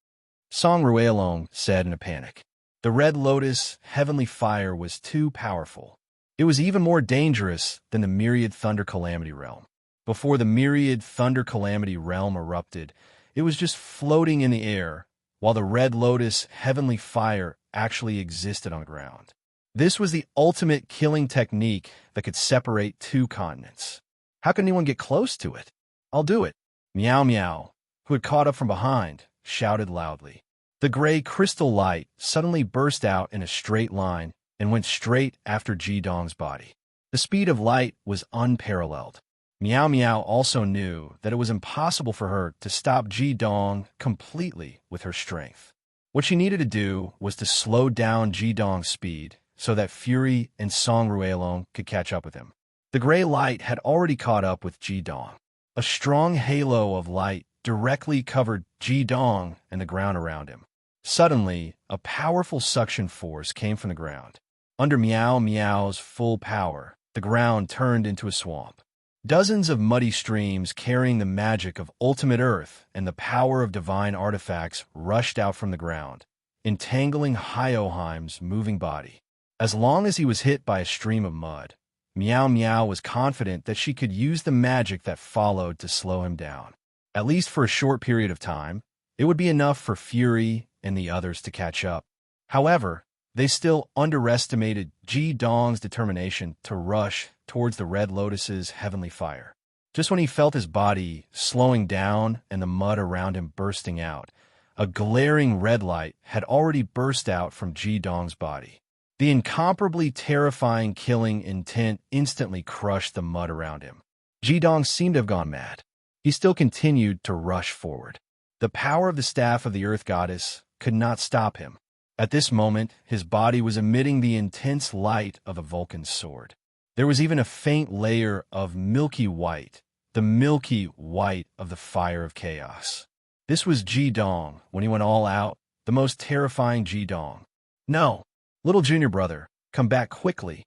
Song Ruelong said in a panic. The red lotus heavenly fire was too powerful. It was even more dangerous than the Myriad Thunder Calamity Realm. Before the Myriad Thunder Calamity Realm erupted, it was just floating in the air, while the red lotus heavenly fire actually existed on the ground. This was the ultimate killing technique that could separate 2 continents. How could anyone get close to it? I'll do it. Meow Meow, who had caught up from behind, shouted loudly. The gray crystal light suddenly burst out in a straight line and went straight after Jidong's body. The speed of light was unparalleled. Meow Meow also knew that it was impossible for her to stop Jidong completely with her strength. What she needed to do was to slow down Jidong's speed so that Fury and Song Ruelong could catch up with him. The gray light had already caught up with Jidong. A strong halo of light directly covered Jidong and the ground around him. Suddenly, a powerful suction force came from the ground. Under Meow Meow's full power, the ground turned into a swamp. Dozens of muddy streams carrying the magic of ultimate earth and the power of divine artifacts rushed out from the ground, entangling Hyoheim's moving body. As long as he was hit by a stream of mud, Meow Meow was confident that she could use the magic that followed to slow him down. At least for a short period of time, it would be enough for Fury and the others to catch up. However, they still underestimated Ji Dong's determination to rush towards the Red Lotus's heavenly fire. Just when he felt his body slowing down and the mud around him bursting out, a glaring red light had already burst out from Ji Dong's body. The incomparably terrifying killing intent instantly crushed the mud around him. Ji Dong seemed to have gone mad. He still continued to rush forward. The power of the staff of the Earth Goddess could not stop him. At this moment, his body was emitting the intense light of a Vulcan's sword. There was even a faint layer of milky white, the milky white of the fire of chaos. This was Ji Dong when he went all out, the most terrifying Ji Dong. No! Little junior brother, come back quickly.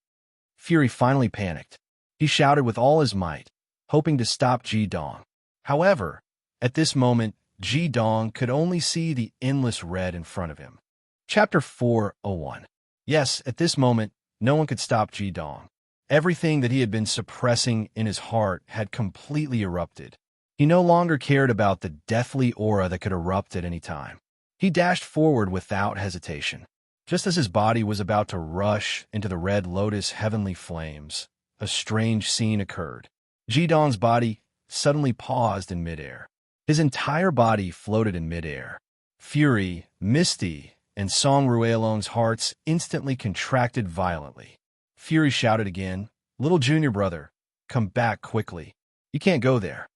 Fury finally panicked. He shouted with all his might, hoping to stop Ji Dong. However, at this moment, Ji Dong could only see the endless red in front of him. Chapter 401. Yes, at this moment, no one could stop Ji Dong. Everything that he had been suppressing in his heart had completely erupted. He no longer cared about the deathly aura that could erupt at any time. He dashed forward without hesitation. Just as his body was about to rush into the Red Lotus heavenly flames, a strange scene occurred. Ji Dong's body suddenly paused in midair. His entire body floated in midair. Fury, Misty, and Song Ruelong's hearts instantly contracted violently. Fury shouted again, "Little junior brother, come back quickly. You can't go there."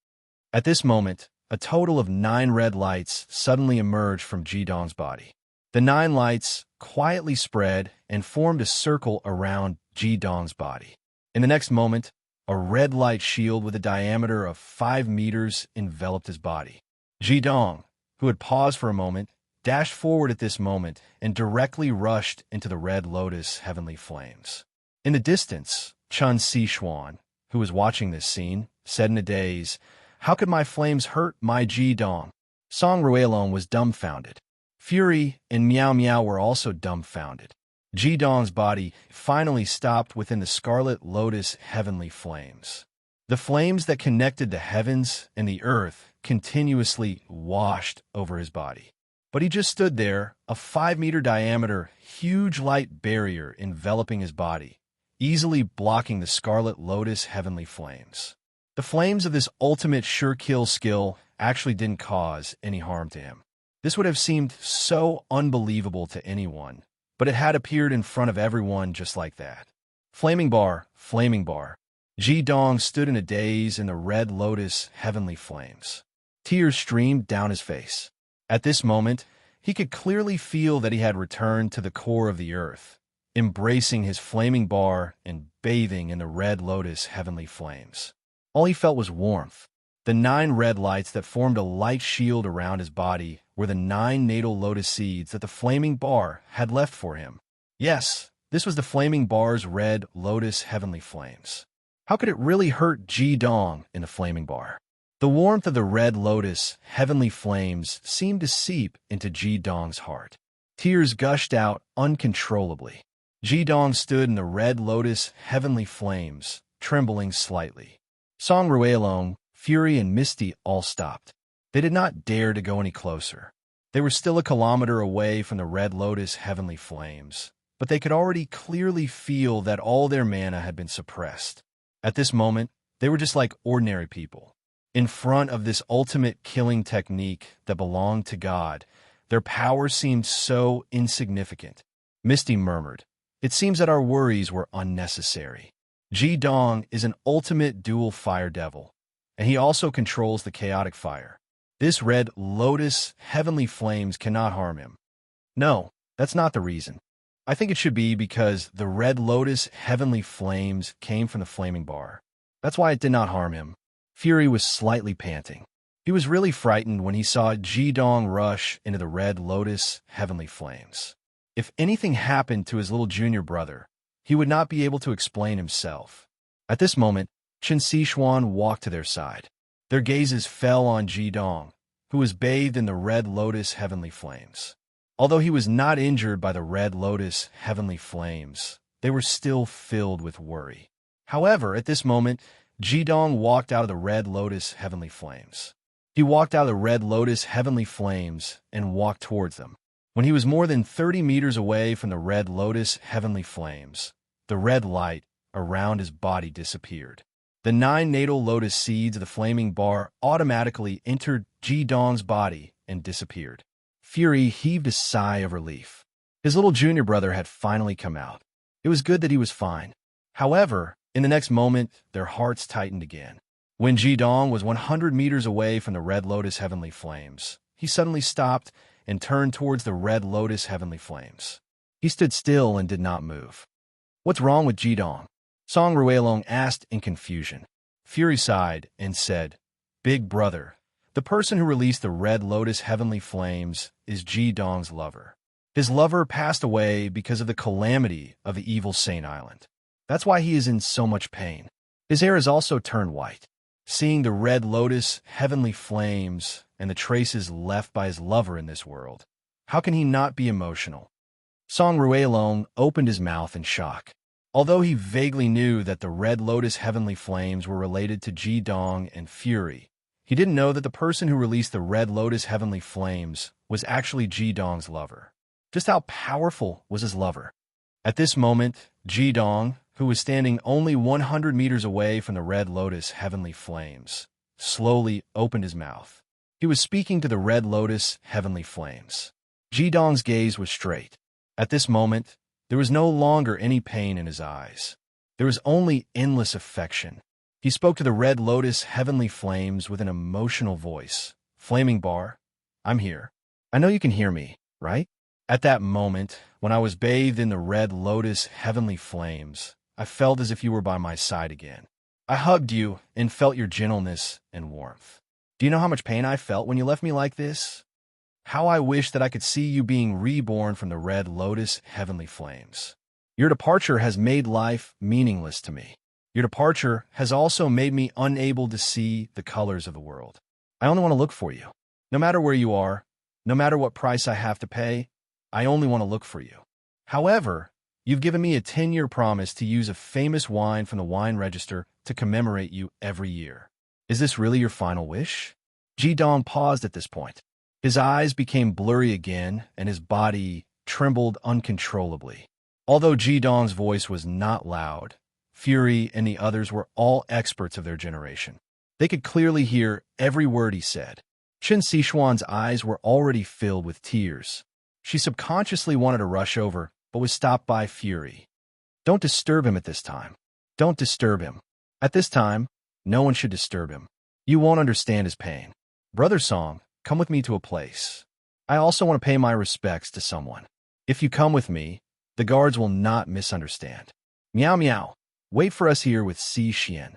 At this moment, a total of 9 red lights suddenly emerged from Ji Dong's body. The 9 lights quietly spread and formed a circle around Ji Dong's body. In the next moment, a red light shield with a diameter of 5 meters enveloped his body. Ji Dong, who had paused for a moment, dashed forward at this moment and directly rushed into the Red Lotus heavenly flames. In the distance, Chun Sichuan, who was watching this scene, said in a daze, "How could my flames hurt my Ji Dong?" Song Ruelong was dumbfounded. Fury and Meow Meow were also dumbfounded. Ji Dong's body finally stopped within the Scarlet Lotus heavenly flames. The flames that connected the heavens and the earth continuously washed over his body. But he just stood there, a 5-meter diameter, huge light barrier enveloping his body, easily blocking the Scarlet Lotus heavenly flames. The flames of this ultimate sure-kill skill actually didn't cause any harm to him. This would have seemed so unbelievable to anyone, but it had appeared in front of everyone just like that. Flaming bar, flaming bar. Ji Dong stood in a daze in the Red Lotus heavenly flames. Tears streamed down his face. At this moment, he could clearly feel that he had returned to the core of the earth, embracing his flaming bar and bathing in the Red Lotus heavenly flames. All he felt was warmth. The 9 red lights that formed a light shield around his body were the 9 natal lotus seeds that the flaming bar had left for him. Yes, this was the flaming bar's Red Lotus heavenly flames. How could it really hurt Ji Dong in the flaming bar? The warmth of the Red Lotus heavenly flames seemed to seep into Ji Dong's heart. Tears gushed out uncontrollably. Ji Dong stood in the Red Lotus heavenly flames, trembling slightly. Song Ruelong, Fury, and Misty all stopped. They did not dare to go any closer. They were still a kilometer away from the Red Lotus heavenly flames, but they could already clearly feel that all their mana had been suppressed. At this moment, they were just like ordinary people. In front of this ultimate killing technique that belonged to God, their power seemed so insignificant. Misty murmured, "It seems that our worries were unnecessary. Ji Dong is an ultimate dual fire devil, and he also controls the chaotic fire. This Red Lotus heavenly flames cannot harm him." No, that's not the reason. I think it should be because the Red Lotus heavenly flames came from the flaming bar. That's why it did not harm him. Fury was slightly panting. He was really frightened when he saw Ji Dong rush into the Red Lotus heavenly flames. If anything happened to his little junior brother, he would not be able to explain himself. At this moment, Chen Sichuan walked to their side. Their gazes fell on Ji Dong, who was bathed in the Red Lotus heavenly flames. Although he was not injured by the Red Lotus heavenly flames, they were still filled with worry. However, at this moment, Jidong walked out of the Red Lotus heavenly flames. He walked out of the Red Lotus heavenly flames and walked towards them. When he was more than 30 meters away from the Red Lotus heavenly flames, the red light around his body disappeared. The 9 natal lotus seeds of the flaming bar automatically entered Jidong's body and disappeared. Fury heaved a sigh of relief. His little junior brother had finally come out. It was good that he was fine. However, in the next moment, their hearts tightened again. When Jidong was 100 meters away from the Red Lotus heavenly flames, he suddenly stopped and turned towards the Red Lotus heavenly flames. He stood still and did not move. "What's wrong with Jidong?" Song Ruelong asked in confusion. Fury sighed and said, "Big brother, the person who released the Red Lotus heavenly flames is Jidong's lover. His lover passed away because of the calamity of the evil Saint Island. That's why he is in so much pain. His hair has also turned white. Seeing the Red Lotus heavenly flames and the traces left by his lover in this world, how can he not be emotional?" Song Ruelong opened his mouth in shock. Although he vaguely knew that the Red Lotus heavenly flames were related to Jidong and Fury, he didn't know that the person who released the Red Lotus heavenly flames was actually Jidong's lover. Just how powerful was his lover? At this moment, Jidong, who was standing only 100 meters away from the Red Lotus heavenly flames, slowly opened his mouth. He was speaking to the Red Lotus heavenly flames. Jidong's gaze was straight. At this moment, there was no longer any pain in his eyes. There was only endless affection. He spoke to the Red Lotus heavenly flames with an emotional voice. "Flaming bar, I'm here. I know you can hear me, right?" At that moment, when I was bathed in the Red Lotus heavenly flames, I felt as if you were by my side again. I hugged you and felt your gentleness and warmth. Do you know how much pain I felt when you left me like this? How I wish that I could see you being reborn from the Red Lotus heavenly flames. Your departure has made life meaningless to me. Your departure has also made me unable to see the colors of the world. I only want to look for you. No matter where you are, no matter what price I have to pay, I only want to look for you. However, you've given me a 10-year promise to use a famous wine from the wine register to commemorate you every year. Is this really your final wish?" Jidong paused at this point. His eyes became blurry again, and his body trembled uncontrollably. Although Jidong's voice was not loud, Fury and the others were all experts of their generation. They could clearly hear every word he said. Chen Sichuan's eyes were already filled with tears. She subconsciously wanted to rush over, but was stopped by Fury. "Don't disturb him at this time. Don't disturb him. At this time, no one should disturb him. You won't understand his pain. Brother Song, come with me to a place. I also want to pay my respects to someone. If you come with me, the guards will not misunderstand. Meow meow. Wait for us here with Si Xian."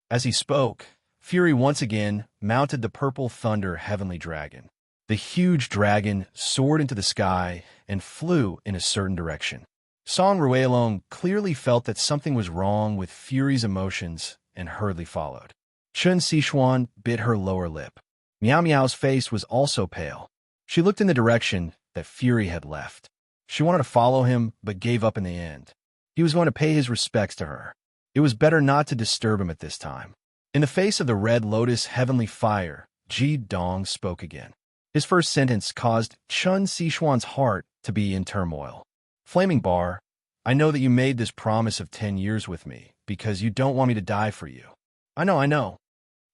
As he spoke, Fury once again mounted the purple thunder heavenly dragon. The huge dragon soared into the sky and flew in a certain direction. Song Ruelong clearly felt that something was wrong with Fury's emotions and hurriedly followed. Chen Sichuan bit her lower lip. Meow Meow's face was also pale. She looked in the direction that Fury had left. She wanted to follow him, but gave up in the end. He was going to pay his respects to her. It was better not to disturb him at this time. In the face of the Red Lotus heavenly fire, Jidong spoke again. His first sentence caused Chen Sichuan's heart to be in turmoil. "Flaming bar, I know that you made this promise of 10 years with me because you don't want me to die for you." I know.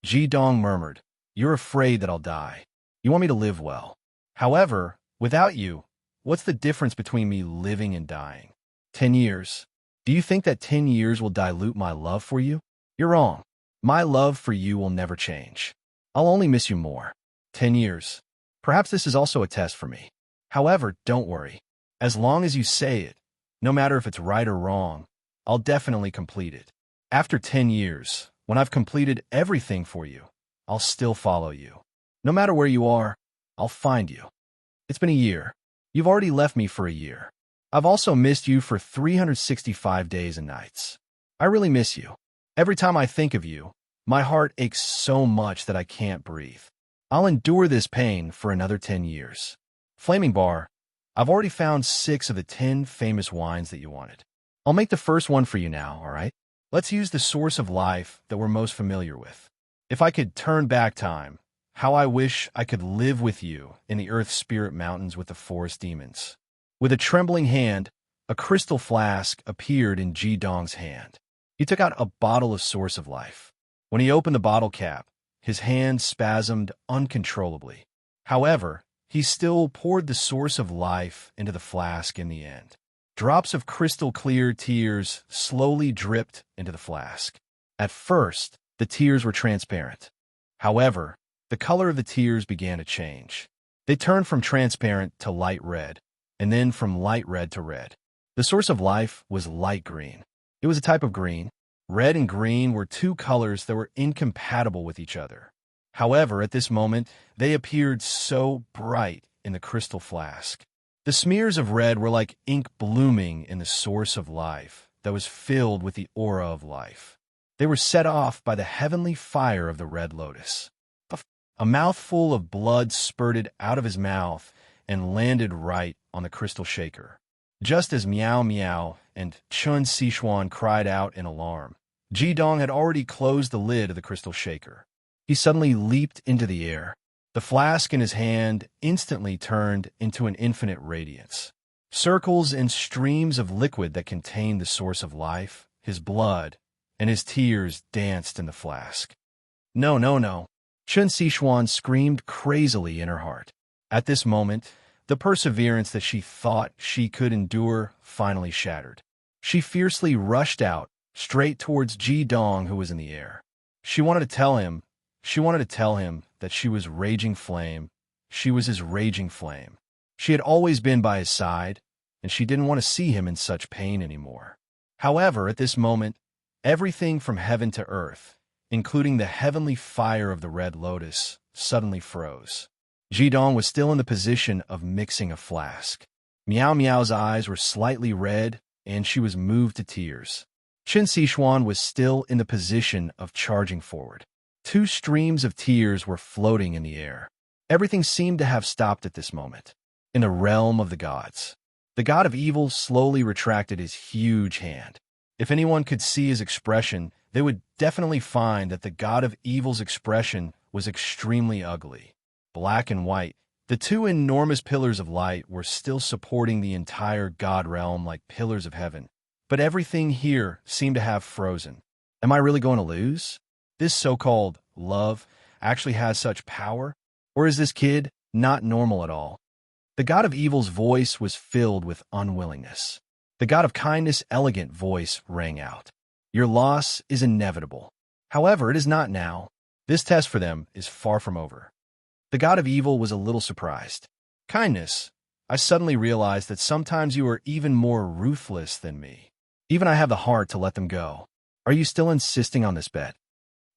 Jidong murmured. "You're afraid that I'll die. You want me to live well. However, without you, what's the difference between me living and dying? 10 years. Do you think that 10 years will dilute my love for you? You're wrong. My love for you will never change. I'll only miss you more. 10 years. Perhaps this is also a test for me. However, don't worry. As long as you say it, no matter if it's right or wrong, I'll definitely complete it. After 10 years, when I've completed everything for you, I'll still follow you. No matter where you are, I'll find you. It's been a year. You've already left me for a year. I've also missed you for 365 days and nights. I really miss you. Every time I think of you, my heart aches so much that I can't breathe. I'll endure this pain for another 10 years. Flaming bar, I've already found 6 of the 10 famous wines that you wanted. I'll make the first one for you now, all right? Let's use the source of life that we're most familiar with. If I could turn back time, how I wish I could live with you in the Earth Spirit Mountains with the forest demons. With a trembling hand, a crystal flask appeared in Ji Dong's hand. He took out a bottle of source of life. When he opened the bottle cap, his hand spasmed uncontrollably. However, he still poured the source of life into the flask in the end. Drops of crystal-clear tears slowly dripped into the flask. At first, the tears were transparent. However, the color of the tears began to change. They turned from transparent to light red, and then from light red to red. The source of life was light green. It was a type of green. Red and green were two colors that were incompatible with each other. However, at this moment, they appeared so bright in the crystal flask. The smears of red were like ink blooming in the source of life that was filled with the aura of life. They were set off by the heavenly fire of the red lotus. A mouthful of blood spurted out of his mouth and landed right on the crystal shaker. Just as Meow Meow and Chun Sichuan cried out in alarm, Ji Dong had already closed the lid of the crystal shaker. He suddenly leaped into the air. The flask in his hand instantly turned into an infinite radiance. Circles and streams of liquid that contained the source of life, his blood, and his tears danced in the flask. No, no, no. Chun Sichuan screamed crazily in her heart. At this moment, the perseverance that she thought she could endure finally shattered. She fiercely rushed out, straight towards Ji Dong, who was in the air. She wanted to tell him that she was raging flame. She was his raging flame. She had always been by his side, and she didn't want to see him in such pain anymore. However, at this moment, everything from heaven to earth, including the heavenly fire of the red lotus, suddenly froze. Ji Dong was still in the position of mixing a flask. Meow Meow's eyes were slightly red, and she was moved to tears. Chun Sichuan was still in the position of charging forward. Two streams of tears were floating in the air. Everything seemed to have stopped at this moment. In the realm of the gods, the god of evil slowly retracted his huge hand. If anyone could see his expression, they would definitely find that the god of evil's expression was extremely ugly. Black and white, the two enormous pillars of light were still supporting the entire god realm like pillars of heaven. But everything here seemed to have frozen. Am I really going to lose? This so-called love actually has such power? Or is this kid not normal at all? The god of evil's voice was filled with unwillingness. The god of kindness' elegant voice rang out. Your loss is inevitable. However, it is not now. This test for them is far from over. The god of evil was a little surprised. Kindness, I suddenly realized that sometimes you are even more ruthless than me. Even I have the heart to let them go. Are you still insisting on this bet?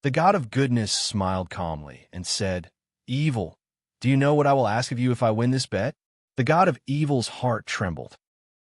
The god of goodness smiled calmly and said, Evil, do you know what I will ask of you if I win this bet? The god of evil's heart trembled.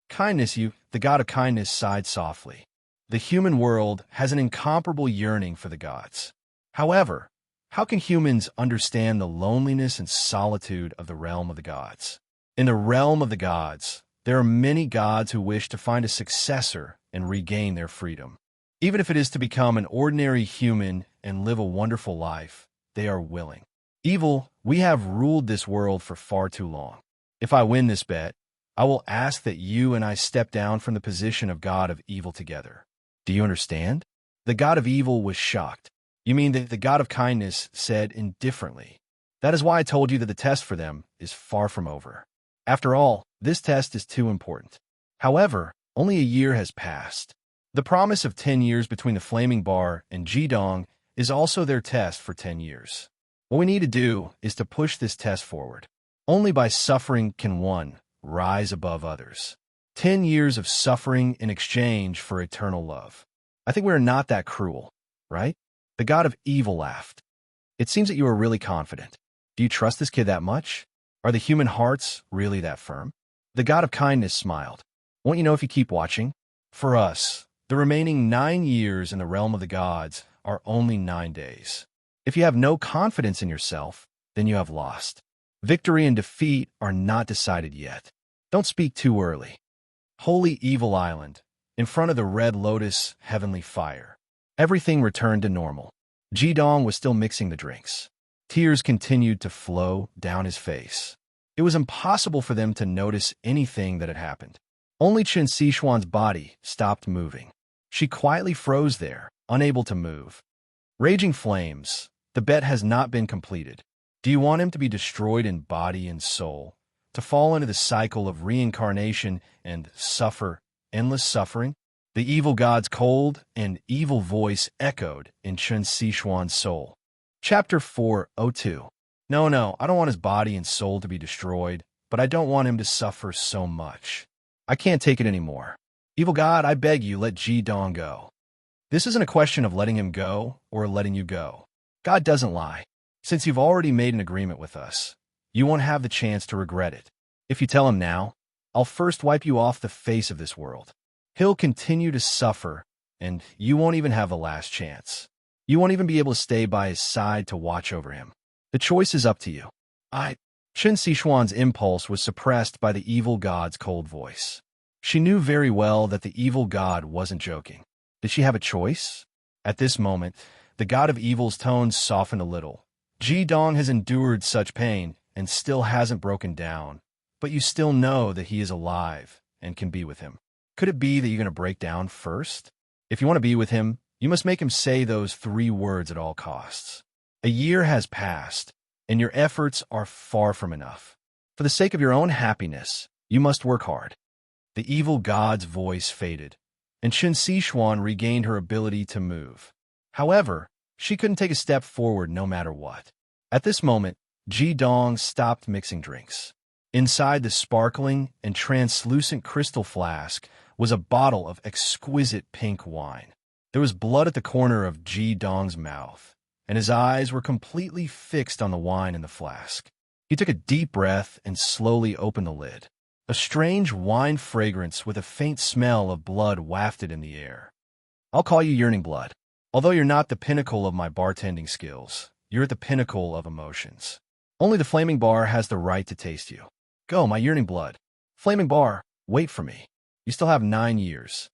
Kindness, the god of kindness sighed softly. The human world has an incomparable yearning for the gods. However, how can humans understand the loneliness and solitude of the realm of the gods? In the realm of the gods, there are many gods who wish to find a successor and regain their freedom. Even if it is to become an ordinary human and live a wonderful life, they are willing. Evil, we have ruled this world for far too long. If I win this bet, I will ask that you and I step down from the position of god of evil together. Do you understand? The god of evil was shocked. You mean that the god of kindness said indifferently? That is why I told you that the test for them is far from over. After all, this test is too important. However, only a year has passed. The promise of 10 years between the Flaming Bar and Ji Dong is also their test for 10 years. What we need to do is to push this test forward. Only by suffering can one rise above others. 10 years of suffering in exchange for eternal love. I think we are not that cruel, right? The god of evil laughed. It seems that you are really confident. Do you trust this kid that much? Are the human hearts really that firm? The god of kindness smiled. Won't you know if you keep watching? For us, the remaining 9 years in the realm of the gods are only 9 days. If you have no confidence in yourself, then you have lost. Victory and defeat are not decided yet. Don't speak too early. Holy Evil Island, in front of the red lotus heavenly fire. Everything returned to normal. Jidong was still mixing the drinks. Tears continued to flow down his face. It was impossible for them to notice anything that had happened. Only Chen Sichuan's body stopped moving. She quietly froze there, unable to move. Raging flames, the bet has not been completed. Do you want him to be destroyed in body and soul, to fall into the cycle of reincarnation and suffer endless suffering? The evil god's cold and evil voice echoed in Chen Sichuan's soul. Chapter 402. No, I don't want his body and soul to be destroyed, but I don't want him to suffer so much. I can't take it anymore. Evil God, I beg you, let Jidong go. This isn't a question of letting him go or letting you go. God doesn't lie. Since you've already made an agreement with us, you won't have the chance to regret it. If you tell him now, I'll first wipe you off the face of this world. He'll continue to suffer, and you won't even have the last chance. You won't even be able to stay by his side to watch over him. The choice is up to you. Chen Sichuan's impulse was suppressed by the evil god's cold voice. She knew very well that the evil god wasn't joking. Did she have a choice? At this moment, the god of evil's tones softened a little. Jidong has endured such pain and still hasn't broken down, but you still know that he is alive and can be with him. Could it be that you're going to break down first? If you want to be with him, you must make him say those 3 words at all costs. A year has passed, and your efforts are far from enough. For the sake of your own happiness, you must work hard. The evil god's voice faded, and Chen Sichuan regained her ability to move. However, she couldn't take a step forward no matter what. At this moment, Jidong stopped mixing drinks. Inside the sparkling and translucent crystal flask was a bottle of exquisite pink wine. There was blood at the corner of Jidong's mouth, and his eyes were completely fixed on the wine in the flask. He took a deep breath and slowly opened the lid. A strange wine fragrance with a faint smell of blood wafted in the air. I'll call you Yearning Blood. Although you're not the pinnacle of my bartending skills, you're at the pinnacle of emotions. Only the Flaming Bar has the right to taste you. Go, my Yearning Blood. Flaming Bar, wait for me. You still have 9 years.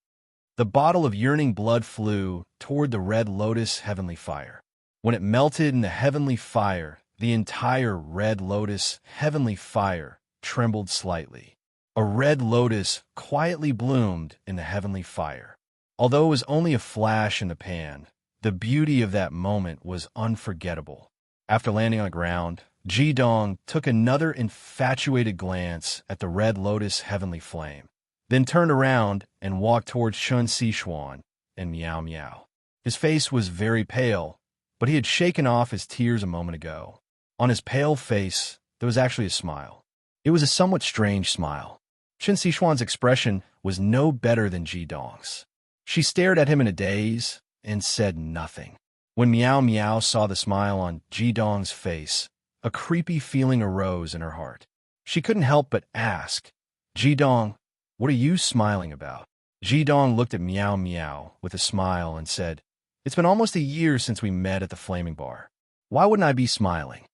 The bottle of Yearning Blood flew toward the red lotus heavenly fire. When it melted in the heavenly fire, the entire red lotus heavenly fire trembled slightly. A red lotus quietly bloomed in the heavenly fire. Although it was only a flash in the pan, the beauty of that moment was unforgettable. After landing on the ground, Jidong took another infatuated glance at the red lotus heavenly flame, then turned around and walked towards Chen Sichuan and Meow Meow. His face was very pale, but he had shaken off his tears a moment ago. On his pale face, there was actually a smile. It was a somewhat strange smile. Chen Sichuan's expression was no better than Jidong's. She stared at him in a daze and said nothing. When Meow Meow saw the smile on Jidong's face, a creepy feeling arose in her heart. She couldn't help but ask, Jidong, what are you smiling about? Jidong looked at Meow Meow with a smile and said, It's been almost a year since we met at the Flaming Bar. Why wouldn't I be smiling?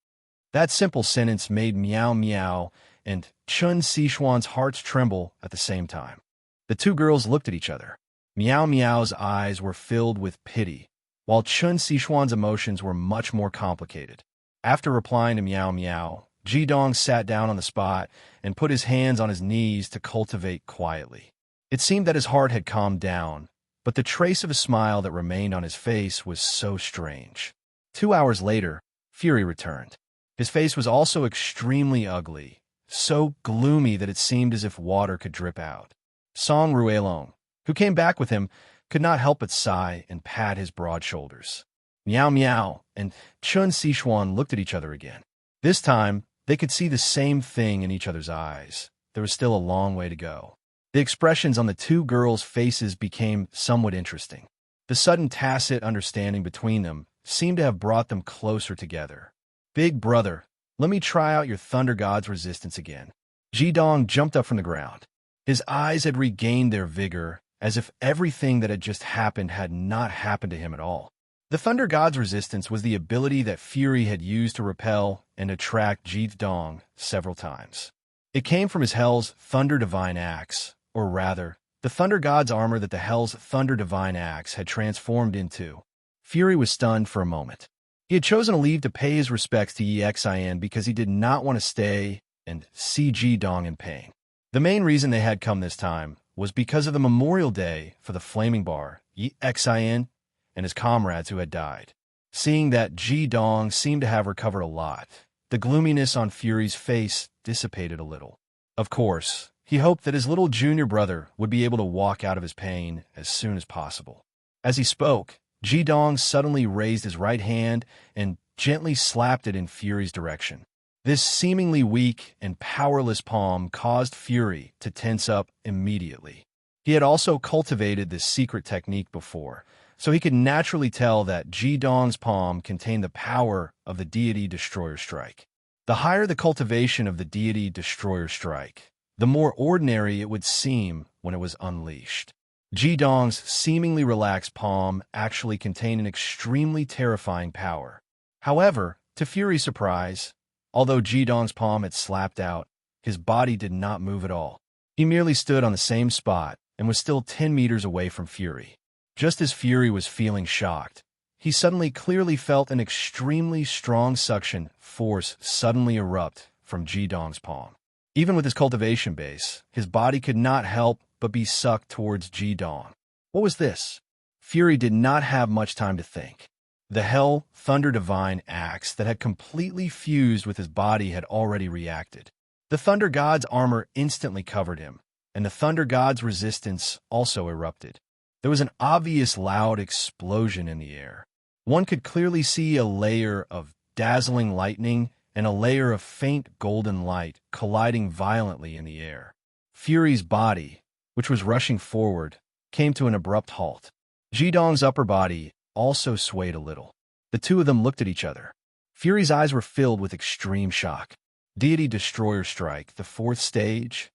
That simple sentence made Meow Meow and Chen Sichuan's hearts tremble at the same time. The 2 girls looked at each other. Meow Meow's eyes were filled with pity, while Chen Sichuan's emotions were much more complicated. After replying to Meow Meow, Jidong sat down on the spot and put his hands on his knees to cultivate quietly. It seemed that his heart had calmed down, but the trace of a smile that remained on his face was so strange. 2 hours later, Fury returned. His face was also extremely ugly, so gloomy that it seemed as if water could drip out. Song Ruelong, who came back with him, could not help but sigh and pat his broad shoulders. Meow Meow and Chen Sichuan looked at each other again. This time, they could see the same thing in each other's eyes. There was still a long way to go. The expressions on the 2 girls' faces became somewhat interesting. The sudden tacit understanding between them seemed to have brought them closer together. Big brother, let me try out your Thunder God's resistance again. Jidong jumped up from the ground. His eyes had regained their vigor, as if everything that had just happened had not happened to him at all. The Thunder God's resistance was the ability that Fury had used to repel and attract Jidong several times. It came from his Hell's Thunder Divine Axe, or rather, the Thunder God's armor that the Hell's Thunder Divine Axe had transformed into. Fury was stunned for a moment. He had chosen to leave to pay his respects to Xin because he did not want to stay and see Ji Dong in pain. The main reason they had come this time was because of the memorial day for the Flaming Bar, Xin and his comrades who had died. Seeing that Ji Dong seemed to have recovered a lot, the gloominess on Fury's face dissipated a little. Of course, he hoped that his little junior brother would be able to walk out of his pain as soon as possible. As he spoke, Ji Dong suddenly raised his right hand and gently slapped it in Fury's direction. This seemingly weak and powerless palm caused Fury to tense up immediately. He had also cultivated this secret technique before, so he could naturally tell that Ji Dong's palm contained the power of the Deity Destroyer Strike. The higher the cultivation of the Deity Destroyer Strike, the more ordinary it would seem when it was unleashed. Ji Dong's seemingly relaxed palm actually contained an extremely terrifying power. However, to Fury's surprise, although Ji Dong's palm had slapped out, his body did not move at all. He merely stood on the same spot and was still 10 meters away from Fury. Just as Fury was feeling shocked, he suddenly clearly felt an extremely strong suction force suddenly erupt from Ji Dong's palm. Even with his cultivation base, his body could not help but be sucked towards Ji Dong. What was this? Fury did not have much time to think. The Hell Thunder Divine Axe that had completely fused with his body had already reacted. The Thunder God's armor instantly covered him, and the Thunder God's resistance also erupted. There was an obvious loud explosion in the air. One could clearly see a layer of dazzling lightning and a layer of faint golden light colliding violently in the air. Fury's body, which was rushing forward, came to an abrupt halt. Ji Dong's upper body also swayed a little. The two of them looked at each other. Fury's eyes were filled with extreme shock. Deity Destroyer Strike, the fourth stage?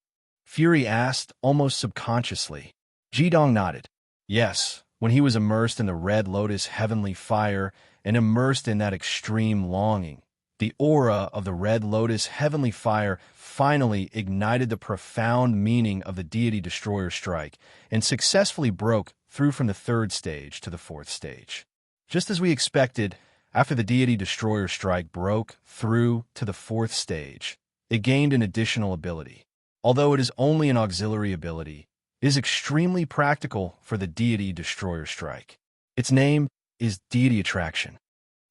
Fury asked almost subconsciously. Ji Dong nodded. Yes, when he was immersed in the Red Lotus heavenly fire and immersed in that extreme longing, the aura of the Red Lotus heavenly fire finally ignited the profound meaning of the Deity Destroyer Strike and successfully broke through from the third stage to the fourth stage. Just as we expected, after the Deity Destroyer Strike broke through to the fourth stage, it gained an additional ability. Although it is only an auxiliary ability, it is extremely practical for the Deity Destroyer Strike. Its name is Deity Attraction.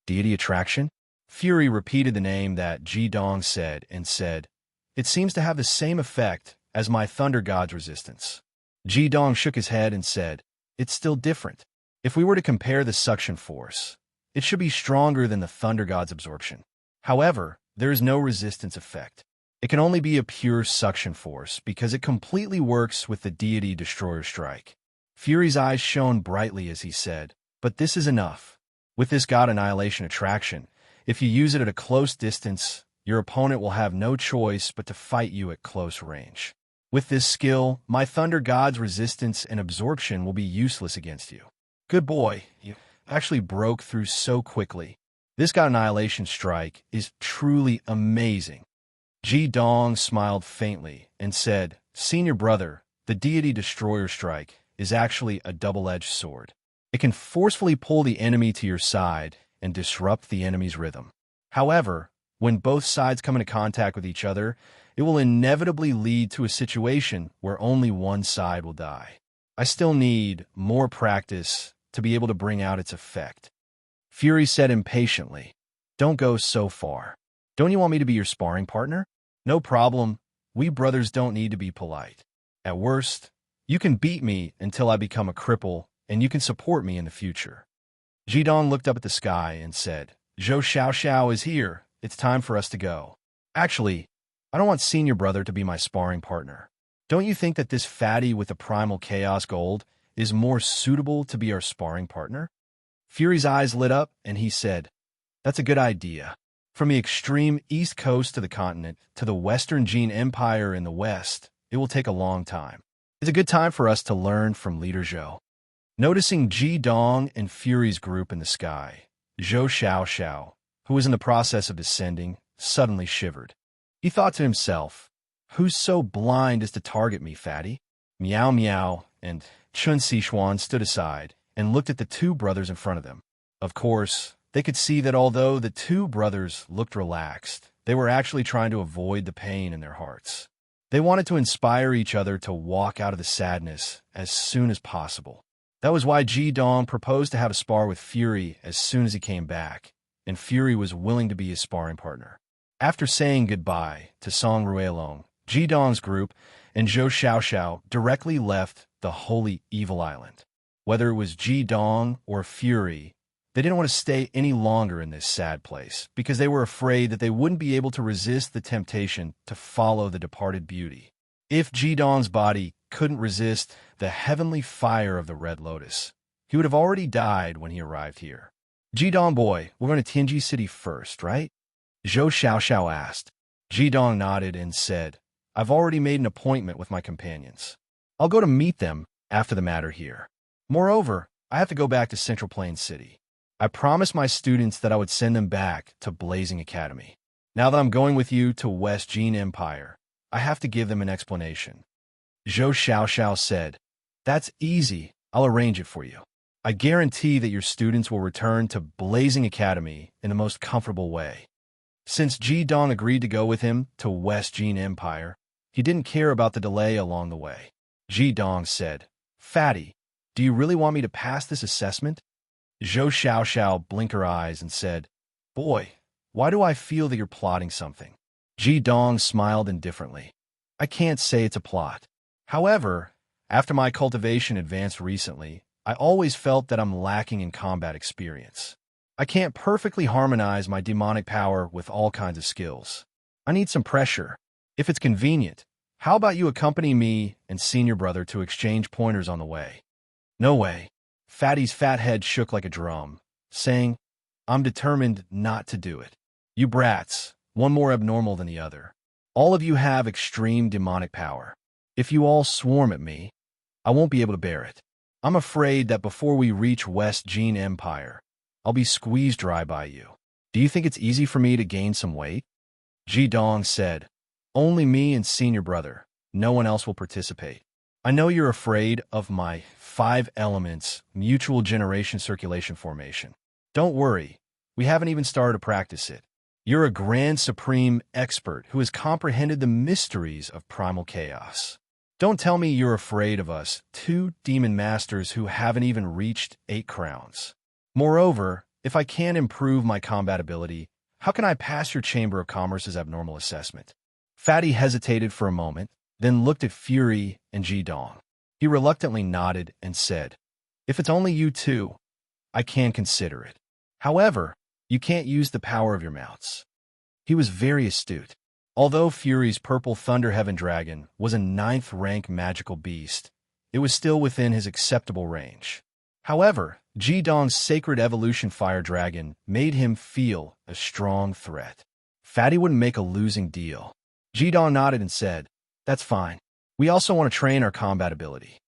Deity Attraction? Fury repeated the name that Ji Dong said and said, "It seems to have the same effect as my Thunder God's resistance." Ji Dong shook his head and said, "It's still different. If we were to compare the suction force, it should be stronger than the Thunder God's absorption. However, there is no resistance effect. It can only be a pure suction force because it completely works with the Deity Destroyer Strike." Fury's eyes shone brightly as he said, "But this is enough. With this God Annihilation Attraction, if you use it at a close distance, your opponent will have no choice but to fight you at close range. With this skill, my Thunder God's resistance and absorption will be useless against you." Good boy, you actually broke through so quickly. This God Annihilation Strike is truly amazing. Ji Dong smiled faintly and said, "Senior brother, the Deity Destroyer Strike is actually a double-edged sword. It can forcefully pull the enemy to your side and disrupt the enemy's rhythm. However, when both sides come into contact with each other, it will inevitably lead to a situation where only one side will die. I still need more practice to be able to bring out its effect." Fury said impatiently, "Don't go so far. Don't you want me to be your sparring partner? No problem. We brothers don't need to be polite. At worst, you can beat me until I become a cripple, and you can support me in the future." Ji Dong looked up at the sky and said, "Zhou Xiao is here. It's time for us to go. Actually, I don't want senior brother to be my sparring partner. Don't you think that this fatty with the primal chaos gold is more suitable to be our sparring partner?" Fury's eyes lit up, and he said, "That's a good idea. From the extreme east coast to the continent, to the Western Jin Empire in the west, it will take a long time. It's a good time for us to learn from Leader Zhou." Noticing Ji Dong and Fury's group in the sky, Zhou Xiao, who was in the process of descending, suddenly shivered. He thought to himself, "Who's so blind as to target me, fatty? Miao Miao and Chun Sichuan stood aside and looked at the two brothers in front of them. Of course, they could see that although the two brothers looked relaxed, they were actually trying to avoid the pain in their hearts. They wanted to inspire each other to walk out of the sadness as soon as possible. That was why Ji Dong proposed to have a spar with Fury as soon as he came back, and Fury was willing to be his sparring partner. After saying goodbye to Song Ruelong, Ji Dong's group and Zhou Xiaoxiao directly left the Holy Evil Island. Whether it was Ji Dong or Fury, they didn't want to stay any longer in this sad place because they were afraid that they wouldn't be able to resist the temptation to follow the departed beauty. If Ji Dong's body couldn't resist the heavenly fire of the Red Lotus, he would have already died when he arrived here. Ji Dong boy, we're going to Tianji City first, right? Zhou Xiaoxiao asked. Ji Dong nodded and said, I've already made an appointment with my companions. I'll go to meet them after the matter here. Moreover, I have to go back to Central Plain City. I promised my students that I would send them back to Blazing Academy. Now that I'm going with you to West Jin Empire, I have to give them an explanation. Zhou Xiaoxiao said, That's easy. I'll arrange it for you. I guarantee that your students will return to Blazing Academy in the most comfortable way. Since Ji Dong agreed to go with him to West Jin Empire, he didn't care about the delay along the way. Ji Dong said, Fatty, do you really want me to pass this assessment? Zhou Xiaoxiao blinked her eyes and said, Boy, why do I feel that you're plotting something? Ji Dong smiled indifferently. I can't say it's a plot. However, after my cultivation advanced recently, I always felt that I'm lacking in combat experience. I can't perfectly harmonize my demonic power with all kinds of skills. I need some pressure. If it's convenient, how about you accompany me and senior brother to exchange pointers on the way? No way. Fatty's fat head shook like a drum, saying, I'm determined not to do it. You brats, one more abnormal than the other. All of you have extreme demonic power. If you all swarm at me, I won't be able to bear it. I'm afraid that before we reach West Jin Empire, I'll be squeezed dry by you. Do you think it's easy for me to gain some weight? Ji Dong said, Only me and senior brother. No one else will participate. I know you're afraid of my 5 elements mutual generation circulation formation. Don't worry, we haven't even started to practice it. You're a grand supreme expert who has comprehended the mysteries of primal chaos. Don't tell me you're afraid of us, 2 demon masters who haven't even reached 8 crowns. Moreover, if I can't improve my combat ability, how can I pass your Chamber of Commerce's abnormal assessment? Fatty hesitated for a moment, then looked at Fury and Ji Dong. He reluctantly nodded and said, If it's only you two, I can consider it. However, you can't use the power of your mouths. He was very astute. Although Fury's purple Thunder Heaven Dragon was a 9th rank magical beast, it was still within his acceptable range. However, Ji Dong's Sacred Evolution Fire Dragon made him feel a strong threat. Fatty wouldn't make a losing deal. Ji Dong nodded and said, That's fine. We also want to train our combat ability.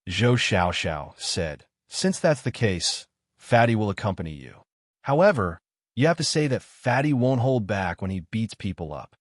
Zhou Xiaoxiao said, Since that's the case, Fatty will accompany you. However, you have to say that Fatty won't hold back when he beats people up.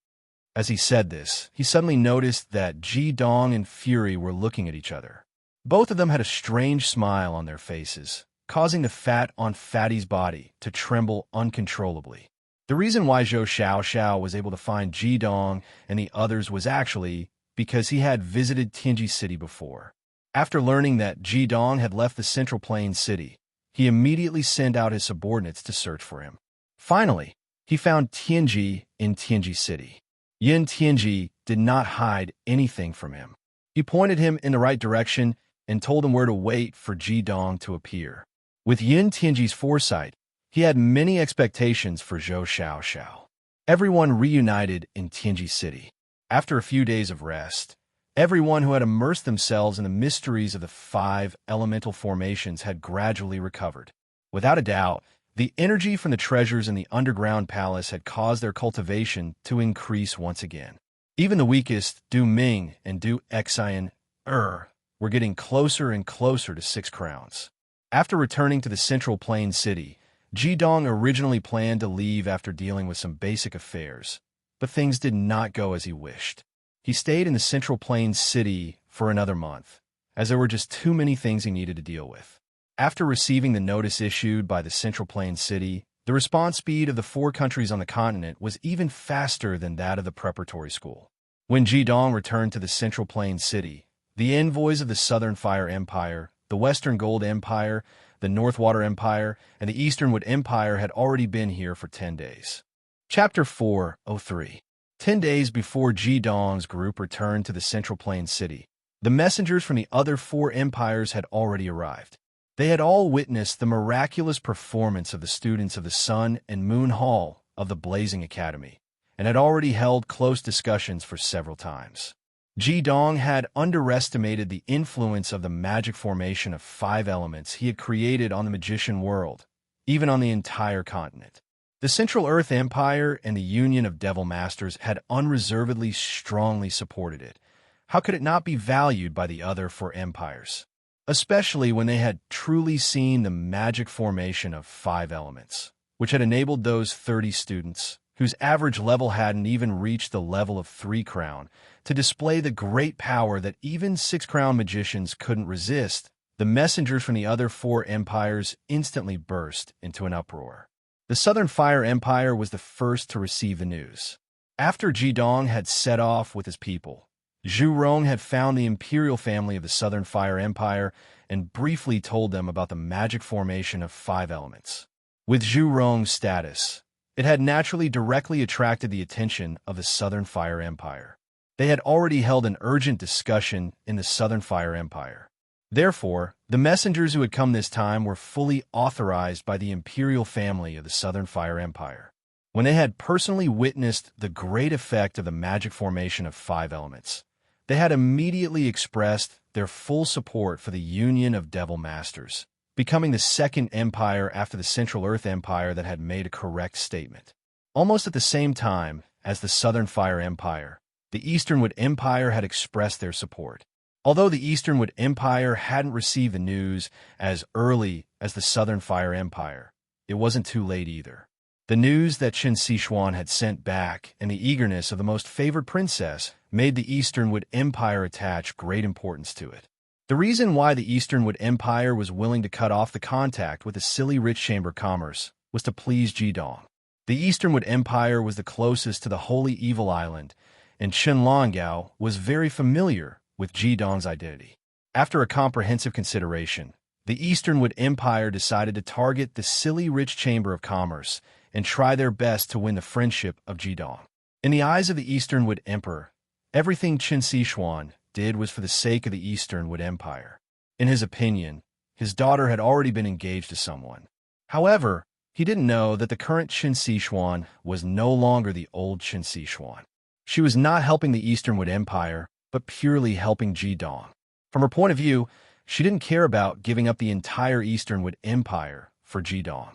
As he said this, he suddenly noticed that Ji Dong and Fury were looking at each other. Both of them had a strange smile on their faces, causing the fat on Fatty's body to tremble uncontrollably. The reason why Zhou Xiaoxiao was able to find Ji Dong and the others was actually because he had visited Tianji City before. After learning that Ji Dong had left the Central Plain City, he immediately sent out his subordinates to search for him. Finally, he found Tianji in Tianji City. Yin Tianji did not hide anything from him. He pointed him in the right direction and told him where to wait for Ji Dong to appear. With Yin Tianji's foresight, he had many expectations for Zhou Xiaoxiao. Everyone reunited in Tianji City. After a few days of rest, everyone who had immersed themselves in the mysteries of the 5 elemental formations had gradually recovered. Without a doubt, the energy from the treasures in the underground palace had caused their cultivation to increase once again. Even the weakest Du Ming and Du Xian were getting closer and closer to 6 crowns. After returning to the Central Plain City, Ji Dong originally planned to leave after dealing with some basic affairs, but things did not go as he wished. He stayed in the Central Plain City for another month, as there were just too many things he needed to deal with. After receiving the notice issued by the Central Plain City, the response speed of the 4 countries on the continent was even faster than that of the preparatory school. When Jidong returned to the Central Plain City, the envoys of the Southern Fire Empire, the Western Gold Empire, the North Water Empire, and the Eastern Wood Empire had already been here for 10 days. Chapter 4:03. 10 days before Jidong's group returned to the Central Plain City, the messengers from the other 4 empires had already arrived. They had all witnessed the miraculous performance of the students of the Sun and Moon Hall of the Blazing Academy, and had already held close discussions for several times. Jidong had underestimated the influence of the magic formation of 5 elements he had created on the magician world, even on the entire continent. The Central Earth Empire and the Union of Devil Masters had unreservedly strongly supported it. How could it not be valued by the other 4 empires? Especially when they had truly seen the magic formation of 5 elements, which had enabled those 30 students, whose average level hadn't even reached the level of 3 crown, to display the great power that even 6 crown magicians couldn't resist. The messengers from the other 4 empires instantly burst into an uproar. The Southern Fire Empire was the first to receive the news. After Jidong had set off with his people, Zhu Rong had found the imperial family of the Southern Fire Empire and briefly told them about the magic formation of 5 elements. With Zhu Rong's status, it had naturally directly attracted the attention of the Southern Fire Empire. They had already held an urgent discussion in the Southern Fire Empire. Therefore, the messengers who had come this time were fully authorized by the imperial family of the Southern Fire Empire. When they had personally witnessed the great effect of the magic formation of 5 elements, they had immediately expressed their full support for the Union of Devil Masters, becoming the second empire after the Central Earth Empire that had made a correct statement. Almost at the same time as the Southern Fire Empire, the Eastern Wood Empire had expressed their support. Although the Eastern Wood Empire hadn't received the news as early as the Southern Fire Empire, it wasn't too late either. The news that Qin Sixuan had sent back and the eagerness of the most favored princess made the Eastern Wood Empire attach great importance to it. The reason why the Eastern Wood Empire was willing to cut off the contact with the silly rich chamber of commerce was to please Jidong. The Eastern Wood Empire was the closest to the Holy Evil Island, and Chen Longao was very familiar with Jidong's identity. After a comprehensive consideration, the Eastern Wood Empire decided to target the silly rich chamber of commerce and try their best to win the friendship of Jidong. In the eyes of the Eastern Wood Emperor, everything Qin Sixuan did was for the sake of the Eastern Wood Empire. In his opinion, his daughter had already been engaged to someone. However, he didn't know that the current Qin Sixuan was no longer the old Qin Sixuan. She was not helping the Eastern Wood Empire, but purely helping Jidong. From her point of view, she didn't care about giving up the entire Eastern Wood Empire for Jidong.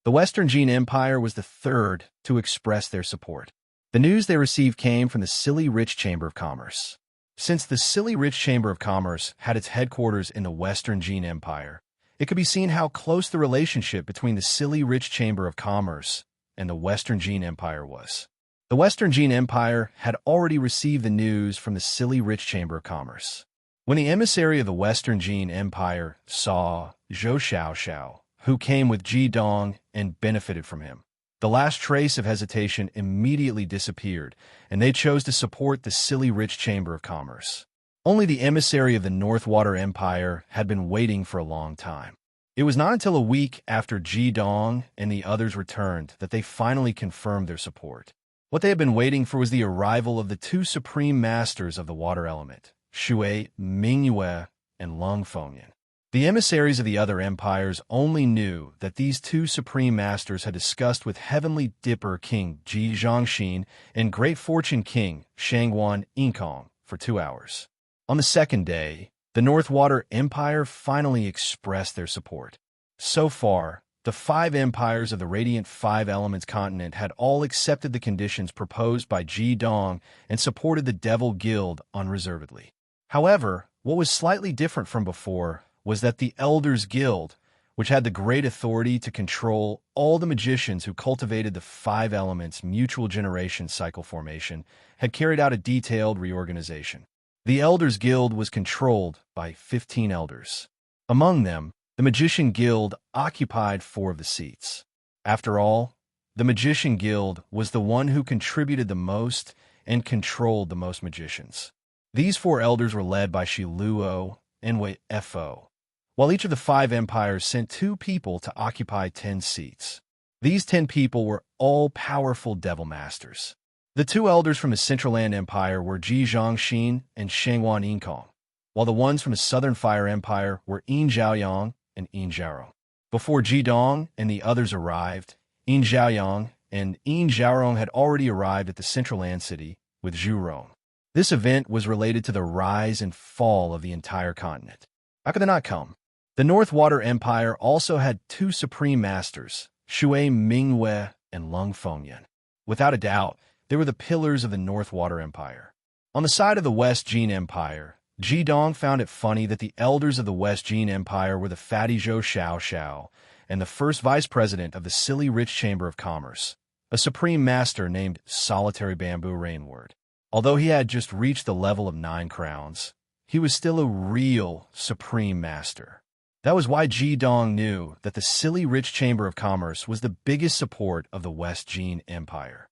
The Western Jin Empire was the third to express their support. The news they received came from the Silly Rich Chamber of Commerce. Since the Silly Rich Chamber of Commerce had its headquarters in the Western Jin Empire, it could be seen how close the relationship between the Silly Rich Chamber of Commerce and the Western Jin Empire was. The Western Jin Empire had already received the news from the Silly Rich Chamber of Commerce. When the emissary of the Western Jin Empire saw Zhou Xiaoxiao, who came with Jidong and benefited from him, the last trace of hesitation immediately disappeared, and they chose to support the Silly Rich Chamber of Commerce. Only the emissary of the North Water Empire had been waiting for a long time. It was not until a week after Jidong and the others returned that they finally confirmed their support. What they had been waiting for was the arrival of the 2 supreme masters of the water element, Shui Mingyue and Lung Fengyan. The emissaries of the other empires only knew that these 2 supreme masters had discussed with Heavenly Dipper King Ji Zhangxin and Great Fortune King Shangguan Inkong for 2 hours. On the second day, the North Water Empire finally expressed their support. So far, the 5 empires of the Radiant 5 Elements continent had all accepted the conditions proposed by Jidong and supported the Devil Guild unreservedly. However, what was slightly different from before was that the Elders Guild, which had the great authority to control all the magicians who cultivated the 5 elements mutual generation cycle formation, had carried out a detailed reorganization. The Elders Guild was controlled by 15 elders. Among them, the Magician Guild occupied 4 of the seats. After all, the Magician Guild was the one who contributed the most and controlled the most magicians. These 4 elders were led by Shiluo and Wei-Fo, while each of the 5 empires sent 2 people to occupy 10 seats. These 10 people were all powerful devil masters. The 2 elders from the Central Land Empire were Ji Zhongxin and Shangwan Yinkong, while the ones from the Southern Fire Empire were Yin Zhaoyang and Yin Zhaorong. Before Ji Dong and the others arrived, Yin Zhaoyang and Yin Zhaorong had already arrived at the Central Land City with Zhu Rong. This event was related to the rise and fall of the entire continent. How could they not come? The North Water Empire also had 2 supreme masters, Shui Mingwei and Lung Fengyan. Without a doubt, they were the pillars of the North Water Empire. On the side of the West Jin Empire, Ji Dong found it funny that the elders of the West Jin Empire were the fatty Zhou Xiaoxiao and the first vice president of the Silly Rich Chamber of Commerce, a supreme master named Solitary Bamboo Rainward. Although he had just reached the level of 9 crowns, he was still a real supreme master. That was why Ji Dong knew that the Silly Rich Chamber of Commerce was the biggest support of the West Jin Empire.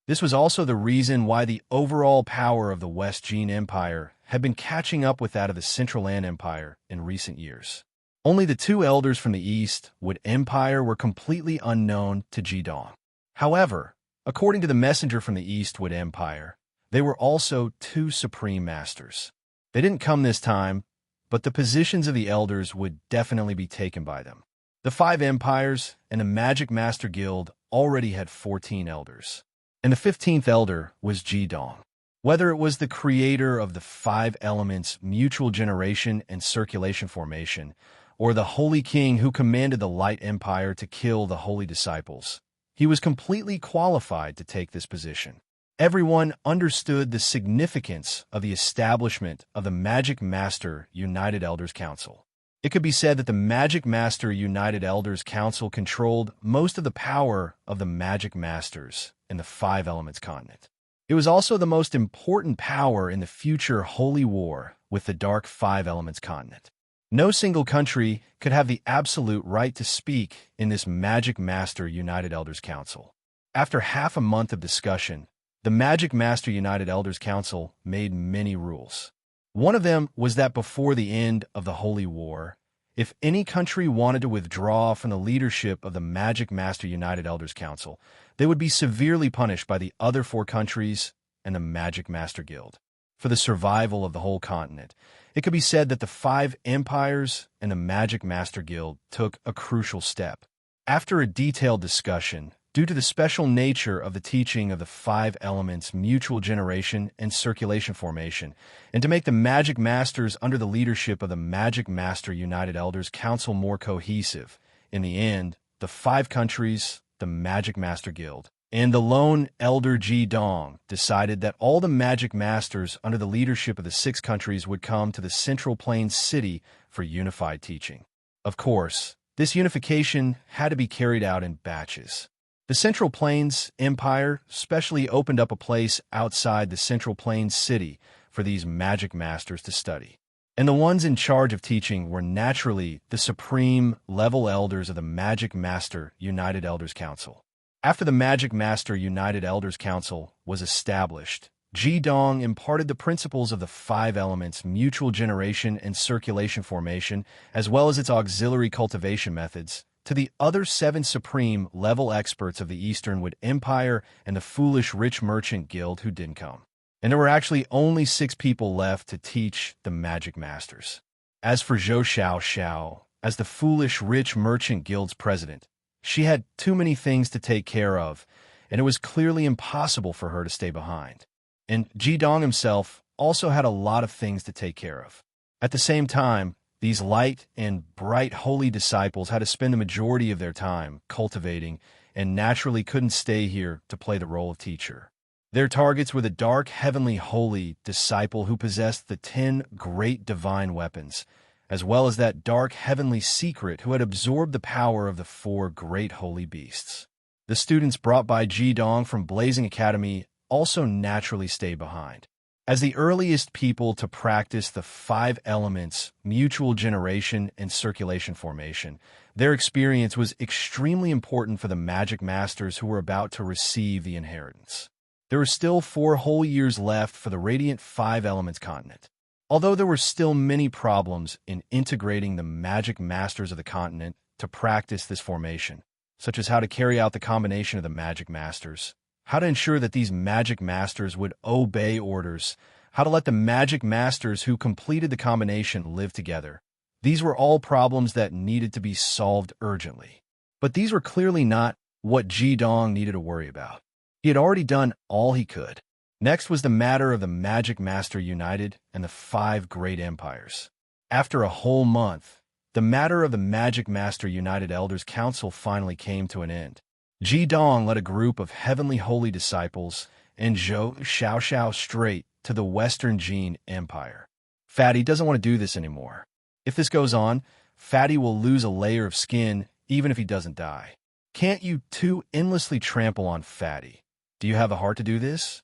This was also the reason why the overall power of the West Jin Empire had been catching up with that of the Central Land Empire in recent years. Only the 2 elders from the East Wood Empire were completely unknown to Ji Dong. However, according to the messenger from the East Wood Empire, they were also 2 supreme masters. They didn't come this time, but the positions of the elders would definitely be taken by them. The 5 empires and the Magic Master Guild already had 14 elders, and the 15th elder was Ji Dong. Whether it was the creator of the 5 elements mutual generation and circulation formation, or the Holy King who commanded the Light Empire to kill the Holy Disciples, he was completely qualified to take this position. Everyone understood the significance of the establishment of the Magic Master United Elders Council. It could be said that the Magic Master United Elders Council controlled most of the power of the Magic Masters in the 5 Elements continent. It was also the most important power in the future Holy War with the Dark 5 Elements continent. No single country could have the absolute right to speak in this Magic Master United Elders Council. After half a month of discussion, the Magic Master United Elders Council made many rules. One of them was that before the end of the Holy War, if any country wanted to withdraw from the leadership of the Magic Master United Elders Council, they would be severely punished by the other 4 countries and the Magic Master Guild. For the survival of the whole continent, it could be said that the 5 empires and the Magic Master Guild took a crucial step. After a detailed discussion, due to the special nature of the teaching of the 5 elements mutual generation and circulation formation, and to make the Magic Masters under the leadership of the Magic Master United Elders Council more cohesive, in the end, the 5 countries, the Magic Master Guild, and the lone Elder Ji Dong decided that all the Magic Masters under the leadership of the 6 countries would come to the Central Plains City for unified teaching. Of course, this unification had to be carried out in batches. The Central Plains Empire specially opened up a place outside the Central Plains City for these Magic Masters to study. And the ones in charge of teaching were naturally the supreme level elders of the Magic Master United Elders Council. After the Magic Master United Elders Council was established, Ji Dong imparted the principles of the 5 elements mutual generation and circulation formation, as well as its auxiliary cultivation methods, to the other 7 supreme level experts of the Eastern Wood Empire and the Foolish Rich Merchant Guild who didn't come. And there were actually only 6 people left to teach the Magic Masters. As for Zhou Xiaoxiao, as the Foolish Rich Merchant Guild's president, she had too many things to take care of, and it was clearly impossible for her to stay behind. And Ji Dong himself also had a lot of things to take care of. At the same time, these light and bright holy disciples had to spend the majority of their time cultivating and naturally couldn't stay here to play the role of teacher. Their targets were the dark heavenly holy disciple who possessed the 10 great divine weapons, as well as that dark heavenly secret who had absorbed the power of the 4 great holy beasts. The students brought by Ji Dong from Blazing Academy also naturally stayed behind. As the earliest people to practice the 5 elements, mutual generation and circulation formation, their experience was extremely important for the magic masters who were about to receive the inheritance. There were still 4 whole years left for the radiant 5 elements continent. Although there were still many problems in integrating the magic masters of the continent to practice this formation, such as how to carry out the combination of the magic masters, how to ensure that these magic masters would obey orders, how to let the magic masters who completed the combination live together. These were all problems that needed to be solved urgently. But these were clearly not what Jidong needed to worry about. He had already done all he could. Next was the matter of the Magic Master United and the 5 great empires. After a whole month, the matter of the Magic Master United Elders Council finally came to an end. Jidong led a group of heavenly holy disciples and Zhou Xiaoxiao straight to the Western Jin Empire. Fatty doesn't want to do this anymore. If this goes on, Fatty will lose a layer of skin even if he doesn't die. Can't you two endlessly trample on Fatty? Do you have the heart to do this?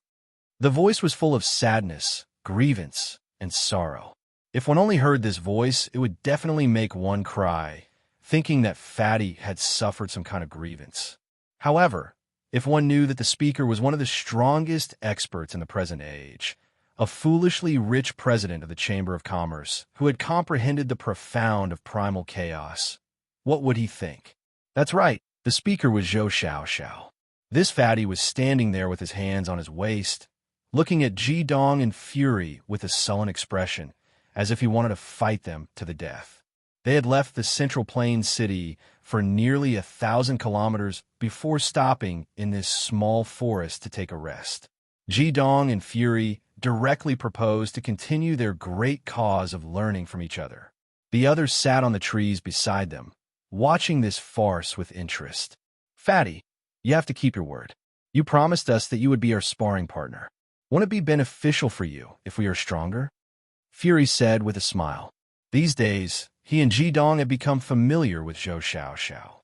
The voice was full of sadness, grievance, and sorrow. If one only heard this voice, it would definitely make one cry, thinking that Fatty had suffered some kind of grievance. However, if one knew that the speaker was one of the strongest experts in the present age, a foolishly rich president of the Chamber of Commerce who had comprehended the profound of primal chaos, what would he think? That's right, the speaker was Zhou Xiaoxiao. This Fatty was standing there with his hands on his waist, looking at Jidong in fury with a sullen expression, as if he wanted to fight them to the death. They had left the Central Plains city for nearly 1,000 kilometers before stopping in this small forest to take a rest. Jidong in fury directly proposed to continue their great cause of learning from each other. The others sat on the trees beside them, watching this farce with interest. Fatty, you have to keep your word. You promised us that you would be our sparring partner. Won't it be beneficial for you if we are stronger? Fury said with a smile. These days, he and Jidong had become familiar with Zhou Xiaoxiao.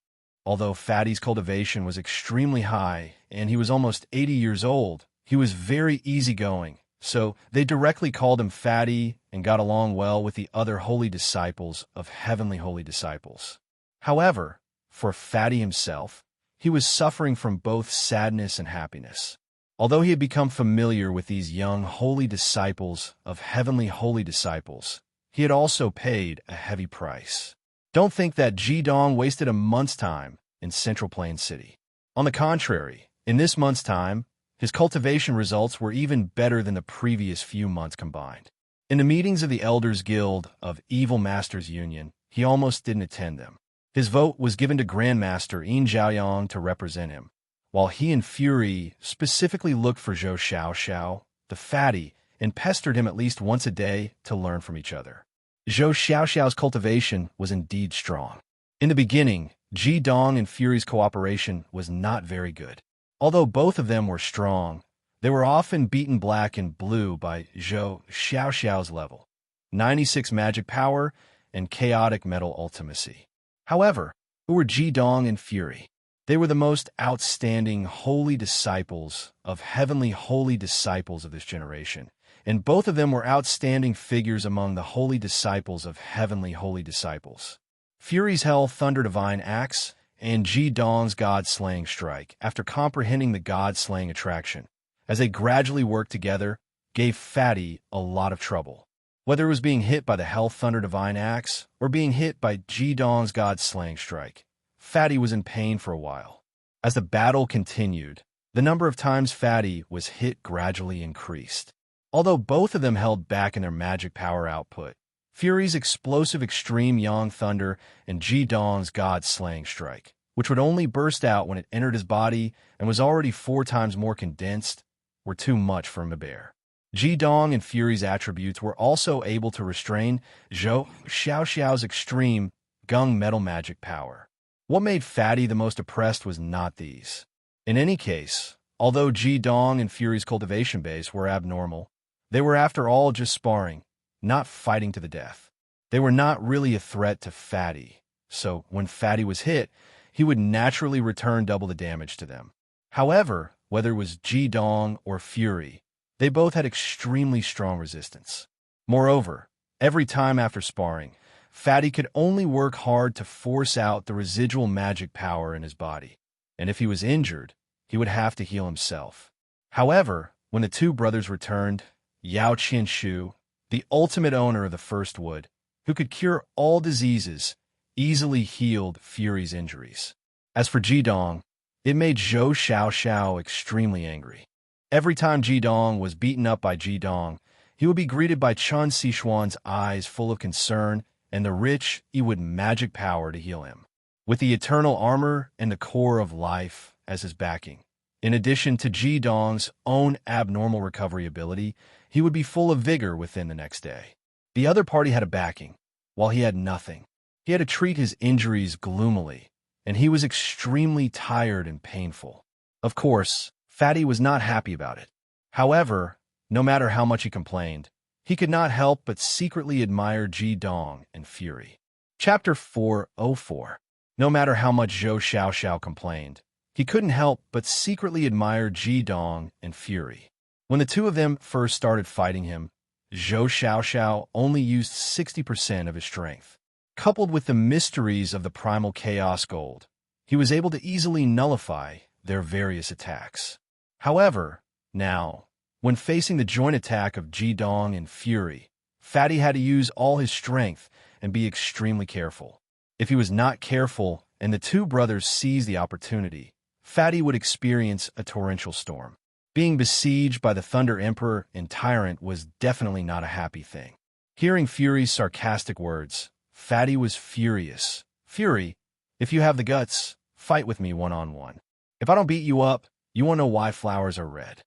Although Fatty's cultivation was extremely high and he was almost 80 years old, he was very easygoing, so they directly called him Fatty and got along well with the other holy disciples of heavenly holy disciples. However, for Fatty himself, he was suffering from both sadness and happiness. Although he had become familiar with these young holy disciples of heavenly holy disciples, he had also paid a heavy price. Don't think that Jidong wasted a month's time in Central Plains City. On the contrary, in this month's time, his cultivation results were even better than the previous few months combined. In the meetings of the Elders Guild of Evil Masters Union, he almost didn't attend them. His vote was given to Grandmaster Yin Zhaoyang to represent him, while he and Fury specifically looked for Zhou Xiaoxiao, the Fatty, and pestered him at least once a day to learn from each other. Zhou Xiaoxiao's cultivation was indeed strong. In the beginning, Jidong and Fury's cooperation was not very good. Although both of them were strong, they were often beaten black and blue by Zhou Xiaoxiao's level, 96 magic power and chaotic metal ultimacy. However, who were Jidong and Fury? They were the most outstanding holy disciples of heavenly holy disciples of this generation, and both of them were outstanding figures among the holy disciples of heavenly holy disciples. Fury's Hell Thunder Divine Axe and Jidong's God-Slaying Strike, after comprehending the God-Slaying attraction, as they gradually worked together, gave Fatty a lot of trouble. Whether it was being hit by the Hell Thunder Divine Axe or being hit by Jidong's God-Slaying Strike, Fatty was in pain for a while. As the battle continued, the number of times Fatty was hit gradually increased. Although both of them held back in their magic power output, Fury's explosive extreme Yang Thunder and Jidong's God-Slaying Strike, which would only burst out when it entered his body and was already 4 times more condensed, were too much for him to bear. Jidong and Fury's attributes were also able to restrain Zhou Xiaoxiao's extreme Gung metal magic power. What made Fatty the most oppressed was not these. In any case, although Jidong and Fury's cultivation base were abnormal, they were after all just sparring, not fighting to the death. They were not really a threat to Fatty, so when Fatty was hit, he would naturally return double the damage to them. However, whether it was Jidong or Fury, They both had extremely strong resistance. Moreover, every time after sparring, Fatty could only work hard to force out the residual magic power in his body, and if he was injured, he would have to heal himself. However, when the two brothers returned, Yao Qianshu, the ultimate owner of the first wood, who could cure all diseases, easily healed Fury's injuries. As for Jidong, it made Zhou Xiaoxiao extremely angry. Every time Jidong was beaten up by Jidong, he would be greeted by Chun Sichuan's eyes full of concern and the rich Yiwood magic power to heal him. With the eternal armor and the core of life as his backing, in addition to Jidong's own abnormal recovery ability, he would be full of vigor within the next day. The other party had a backing, while he had nothing. He had to treat his injuries gloomily, and he was extremely tired and painful. Of course, Fatty was not happy about it. However, no matter how much he complained, he could not help but secretly admire Jidong and Fury. Chapter 404. No matter how much Zhou Xiaoxiao complained, he couldn't help but secretly admire Jidong and Fury. When the two of them first started fighting him, Zhou Xiaoxiao only used 60% of his strength. Coupled with the mysteries of the primal chaos gold, he was able to easily nullify their various attacks. However, now, when facing the joint attack of Jidong and Fury, Fatty had to use all his strength and be extremely careful. If he was not careful and the two brothers seized the opportunity, Fatty would experience a torrential storm. Being besieged by the Thunder Emperor and Tyrant was definitely not a happy thing. Hearing Fury's sarcastic words, Fatty was furious. "Fury, if you have the guts, fight with me one-on-one. If I don't beat you up, you won't know why flowers are red."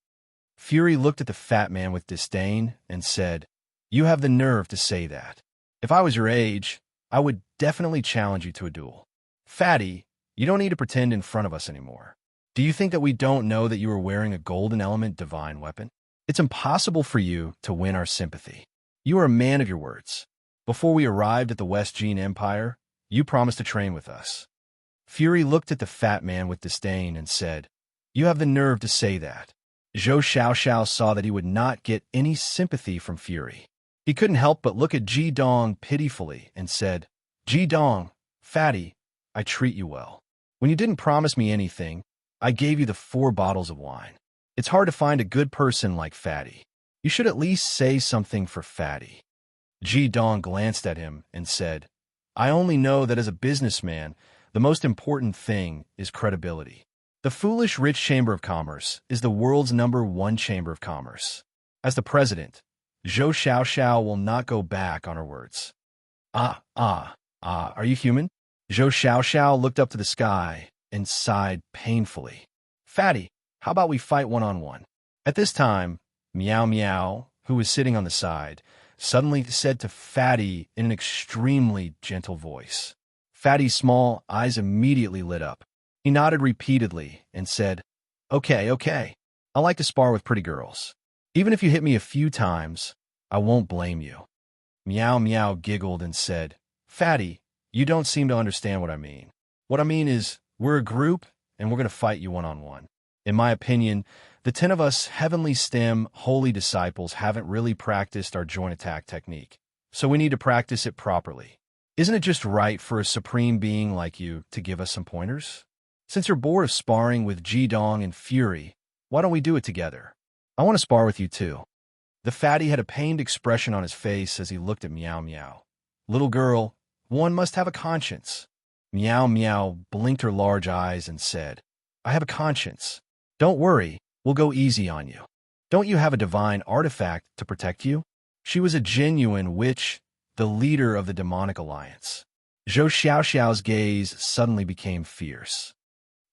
Fury looked at the fat man with disdain and said, "You have the nerve to say that. If I was your age, I would definitely challenge you to a duel. Fatty, you don't need to pretend in front of us anymore. Do you think that we don't know that you are wearing a golden element divine weapon? It's impossible for you to win our sympathy. You are a man of your words. Before we arrived at the West Gene Empire, you promised to train with us." Fury looked at the fat man with disdain and said, "You have the nerve to say that." Zhou Xiaoxiao saw that he would not get any sympathy from Fury. He couldn't help but look at Jidong pitifully and said, "Jidong, Fatty, I treat you well. When you didn't promise me anything, I gave you the 4 bottles of wine. It's hard to find a good person like Fatty. You should at least say something for Fatty." Jidong glanced at him and said, "I only know that as a businessman, the most important thing is credibility. The foolish rich Chamber of Commerce is the world's #1 Chamber of Commerce. As the president, Zhou Xiaoxiao will not go back on her words." Are you human?" Zhou Xiaoxiao looked up to the sky and sighed painfully. "Fatty, how about we fight one-on-one?" At this time, Meow Meow, who was sitting on the side, suddenly said to Fatty in an extremely gentle voice. Fatty's small eyes immediately lit up. He nodded repeatedly and said, Okay. I like to spar with pretty girls. Even if you hit me a few times, I won't blame you." Meow Meow giggled and said, "Fatty, you don't seem to understand what I mean. What I mean is, we're a group, and we're going to fight you one-on-one. In my opinion, the 10 of us Heavenly STEM holy disciples haven't really practiced our joint attack technique, so we need to practice it properly. Isn't it just right for a supreme being like you to give us some pointers? Since you're bored of sparring with Jidong and Fury, why don't we do it together? I want to spar with you too." The fatty had a pained expression on his face as he looked at Meow Meow. "Little girl, one must have a conscience." Meow Meow blinked her large eyes and said, "I have a conscience. Don't worry, we'll go easy on you. Don't you have a divine artifact to protect you?" She was a genuine witch, the leader of the demonic alliance. Zhou Xiaoxiao's gaze suddenly became fierce.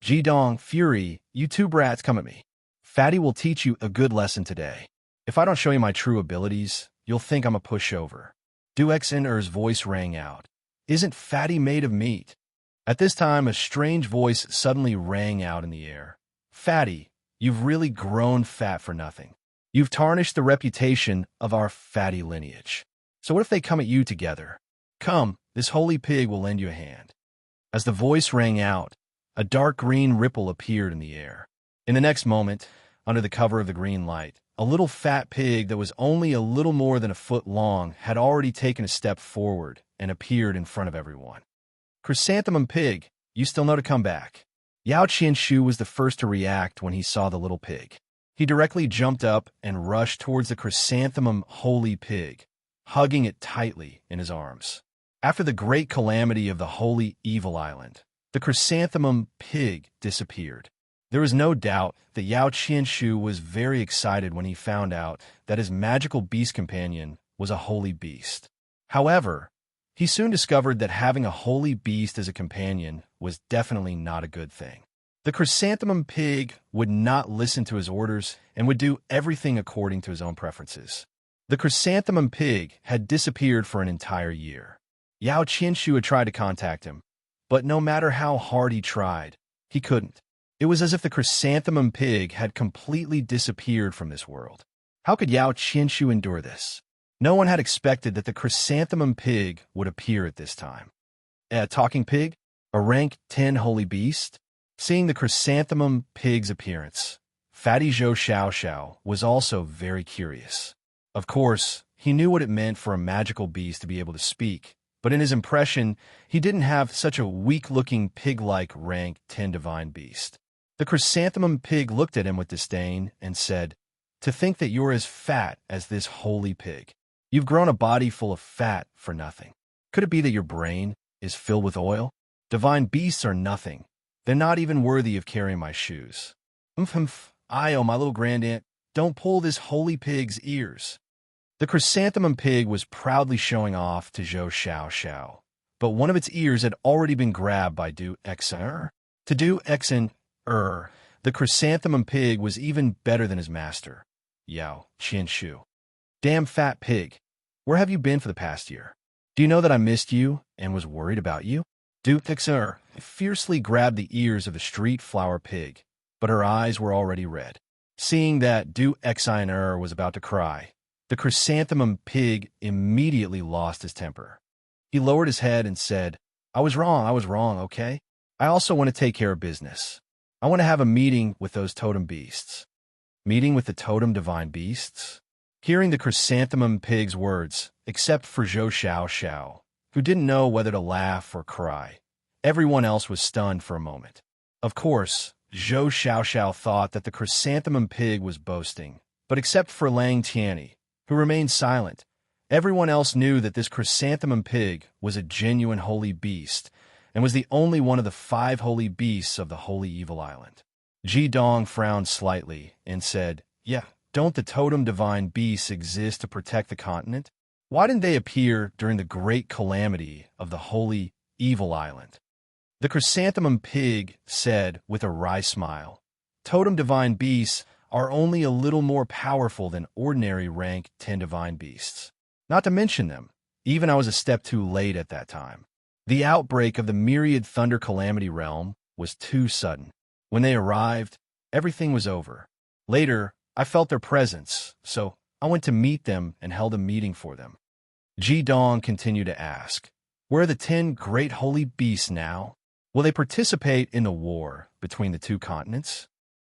"Jidong, Fury, you two brats come at me. Fatty will teach you a good lesson today. If I don't show you my true abilities, you'll think I'm a pushover." Du Xin'er's voice rang out. "Isn't Fatty made of meat?" At this time, a strange voice suddenly rang out in the air. "Fatty, you've really grown fat for nothing. You've tarnished the reputation of our fatty lineage. So what if they come at you together? Come, this holy pig will lend you a hand." As the voice rang out, a dark green ripple appeared in the air. In the next moment, under the cover of the green light, a little fat pig that was only a little more than a foot long had already taken a step forward and appeared in front of everyone. "Chrysanthemum pig, you still know to come back." Yao Qianshu was the first to react when he saw the little pig. He directly jumped up and rushed towards the chrysanthemum holy pig, hugging it tightly in his arms. After the great calamity of the holy evil island, the chrysanthemum pig disappeared. There was no doubt that Yao Qianshu was very excited when he found out that his magical beast companion was a holy beast. However, he soon discovered that having a holy beast as a companion was definitely not a good thing. The chrysanthemum pig would not listen to his orders and would do everything according to his own preferences. The chrysanthemum pig had disappeared for an entire year. Yao Qianshu had tried to contact him, but no matter how hard he tried, he couldn't. It was as if the chrysanthemum pig had completely disappeared from this world. How could Yao Qianshu endure this? No one had expected that the chrysanthemum pig would appear at this time. A talking pig? A rank 10 holy beast? Seeing the chrysanthemum pig's appearance, Fatty Zhou Xiaoxiao was also very curious. Of course, he knew what it meant for a magical beast to be able to speak, but in his impression, he didn't have such a weak-looking pig-like rank 10 divine beast. The chrysanthemum pig looked at him with disdain and said, "To think that you're as fat as this holy pig. You've grown a body full of fat for nothing. Could it be that your brain is filled with oil? Divine beasts are nothing. They're not even worthy of carrying my shoes. I, oh my little grandaunt, don't pull this holy pig's ears." The chrysanthemum pig was proudly showing off to Zhou Xiaoxiao, but one of its ears had already been grabbed by Du Xen. To Du Xen, the chrysanthemum pig was even better than his master, Yao Qianshu. "Damn fat pig, where have you been for the past year? Do you know that I missed you and was worried about you?" Du Xen fiercely grabbed the ears of the street flower pig, but her eyes were already red. Seeing that Du Xen was about to cry, the chrysanthemum pig immediately lost his temper. He lowered his head and said, I was wrong, okay? I also want to take care of business. I want to have a meeting with those totem beasts." Meeting with the totem divine beasts? Hearing the chrysanthemum pig's words, except for Zhou Xiaoxiao, who didn't know whether to laugh or cry, everyone else was stunned for a moment. Of course, Zhou Xiaoxiao thought that the chrysanthemum pig was boasting, but except for Lang Tianyi, who remained silent, everyone else knew that this chrysanthemum pig was a genuine holy beast and was the only one of the 5 holy beasts of the holy evil island. Ji Dong frowned slightly and said, "Yeah, don't the totem divine beasts exist to protect the continent? Why didn't they appear during the great calamity of the holy evil island?" The chrysanthemum pig said with a wry smile, "Totem divine beasts are only a little more powerful than ordinary rank 10 divine beasts. Not to mention them, even I was a step too late at that time. The outbreak of the myriad thunder calamity realm was too sudden. When they arrived, everything was over. Later, I felt their presence, so I went to meet them and held a meeting for them." Ji Dong continued to ask, "Where are the 10 great holy beasts now? Will they participate in the war between the 2 continents?"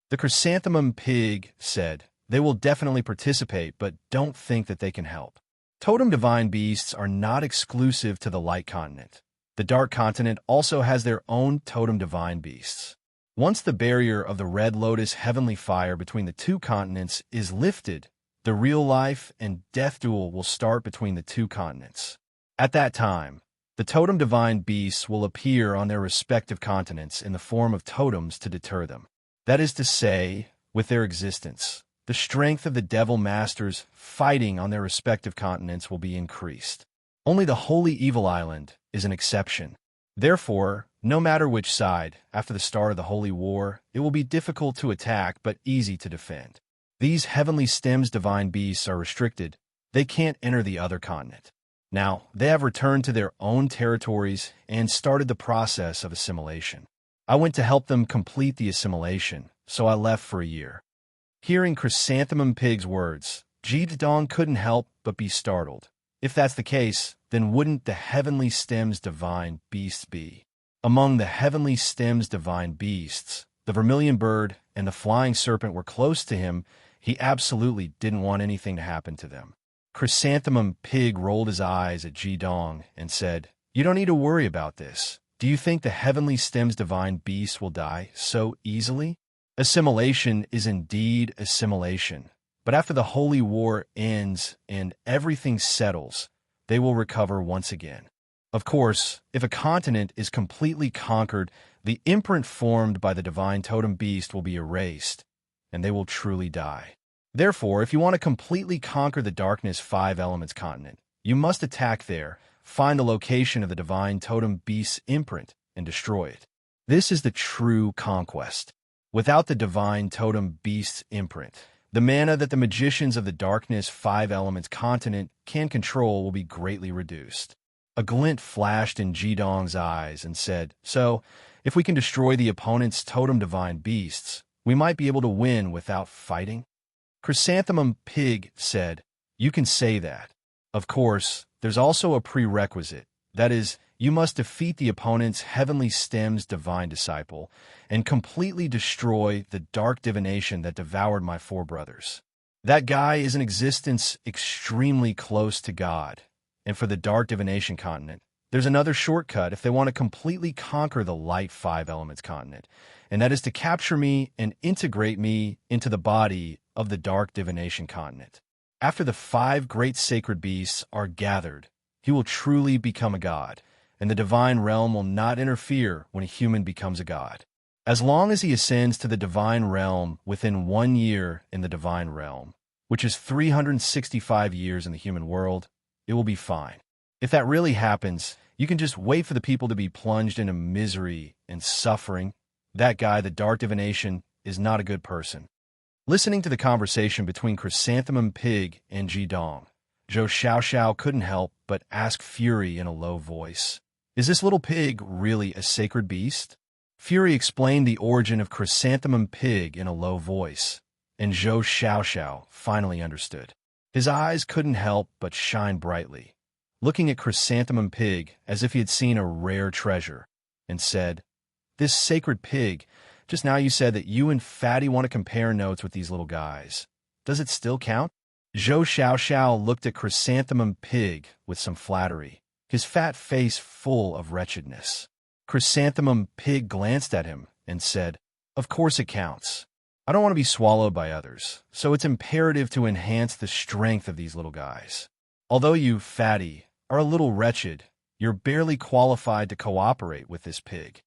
The chrysanthemum pig said, "They will definitely participate, but don't think that they can help. Totem divine beasts are not exclusive to the light continent. The dark continent also has their own totem divine beasts. Once the barrier of the red lotus heavenly fire between the 2 continents is lifted, the real life and death duel will start between the 2 continents. At that time, the totem divine beasts will appear on their respective continents in the form of totems to deter them. That is to say, with their existence, the strength of the devil masters fighting on their respective continents will be increased. Only the holy evil island is an exception. Therefore, no matter which side, after the start of the holy war, it will be difficult to attack but easy to defend. These heavenly stems divine beasts are restricted. They can't enter the other continent. Now, they have returned to their own territories and started the process of assimilation. I went to help them complete the assimilation, so I left for a year." Hearing chrysanthemum pig's words, Ji Dong couldn't help but be startled. If that's the case, then wouldn't the heavenly stems divine beasts be? Among the heavenly stems divine beasts, the vermilion bird and the flying serpent were close to him He absolutely didn't want anything to happen to them. Chrysanthemum Pig rolled his eyes at Ji Dong and said, "You don't need to worry about this. Do you think the heavenly stem's divine beast will die so easily? Assimilation is indeed assimilation. But after the holy war ends and everything settles, they will recover once again. Of course, if a continent is completely conquered, the imprint formed by the divine totem beast will be erased, and they will truly die. Therefore, if you want to completely conquer the darkness 5 elements continent, you must attack there, find the location of the divine totem beast's imprint, and destroy it. This is the true conquest. Without the divine totem beast's imprint, the mana that the magicians of the darkness 5 elements continent can control will be greatly reduced." A glint flashed in Ji Dong's eyes and said, "So, if we can destroy the opponent's totem divine beasts, we might be able to win without fighting?" Chrysanthemum Pig said, "You can say that. Of course, there's also a prerequisite. That is, you must defeat the opponent's heavenly stem's divine disciple and completely destroy the dark divination that devoured my 4 brothers. That guy is an existence extremely close to God. And for the dark divination continent, there's another shortcut if they want to completely conquer the light 5 elements continent, and that is to capture me and integrate me into the body of the dark divination continent. After the 5 great sacred beasts are gathered, he will truly become a god, and the divine realm will not interfere when a human becomes a god. As long as he ascends to the divine realm within 1 year in the divine realm, which is 365 years in the human world, it will be fine. If that really happens, you can just wait for the people to be plunged into misery and suffering. That guy, the dark divination, is not a good person." Listening to the conversation between Chrysanthemum Pig and Ji Dong, Zhou Xiaoxiao couldn't help but ask Fury in a low voice, "Is this little pig really a sacred beast?" Fury explained the origin of Chrysanthemum Pig in a low voice, and Zhou Xiaoxiao finally understood. His eyes couldn't help but shine brightly, looking at Chrysanthemum Pig as if he had seen a rare treasure, and said, "This sacred pig, just now you said that you and Fatty want to compare notes with these little guys. Does it still count?" Zhou Xiaoxiao looked at Chrysanthemum Pig with some flattery, his fat face full of wretchedness. Chrysanthemum Pig glanced at him and said, "Of course it counts. I don't want to be swallowed by others, so it's imperative to enhance the strength of these little guys. Although you, Fatty, are a little wretched, you're barely qualified to cooperate with this pig."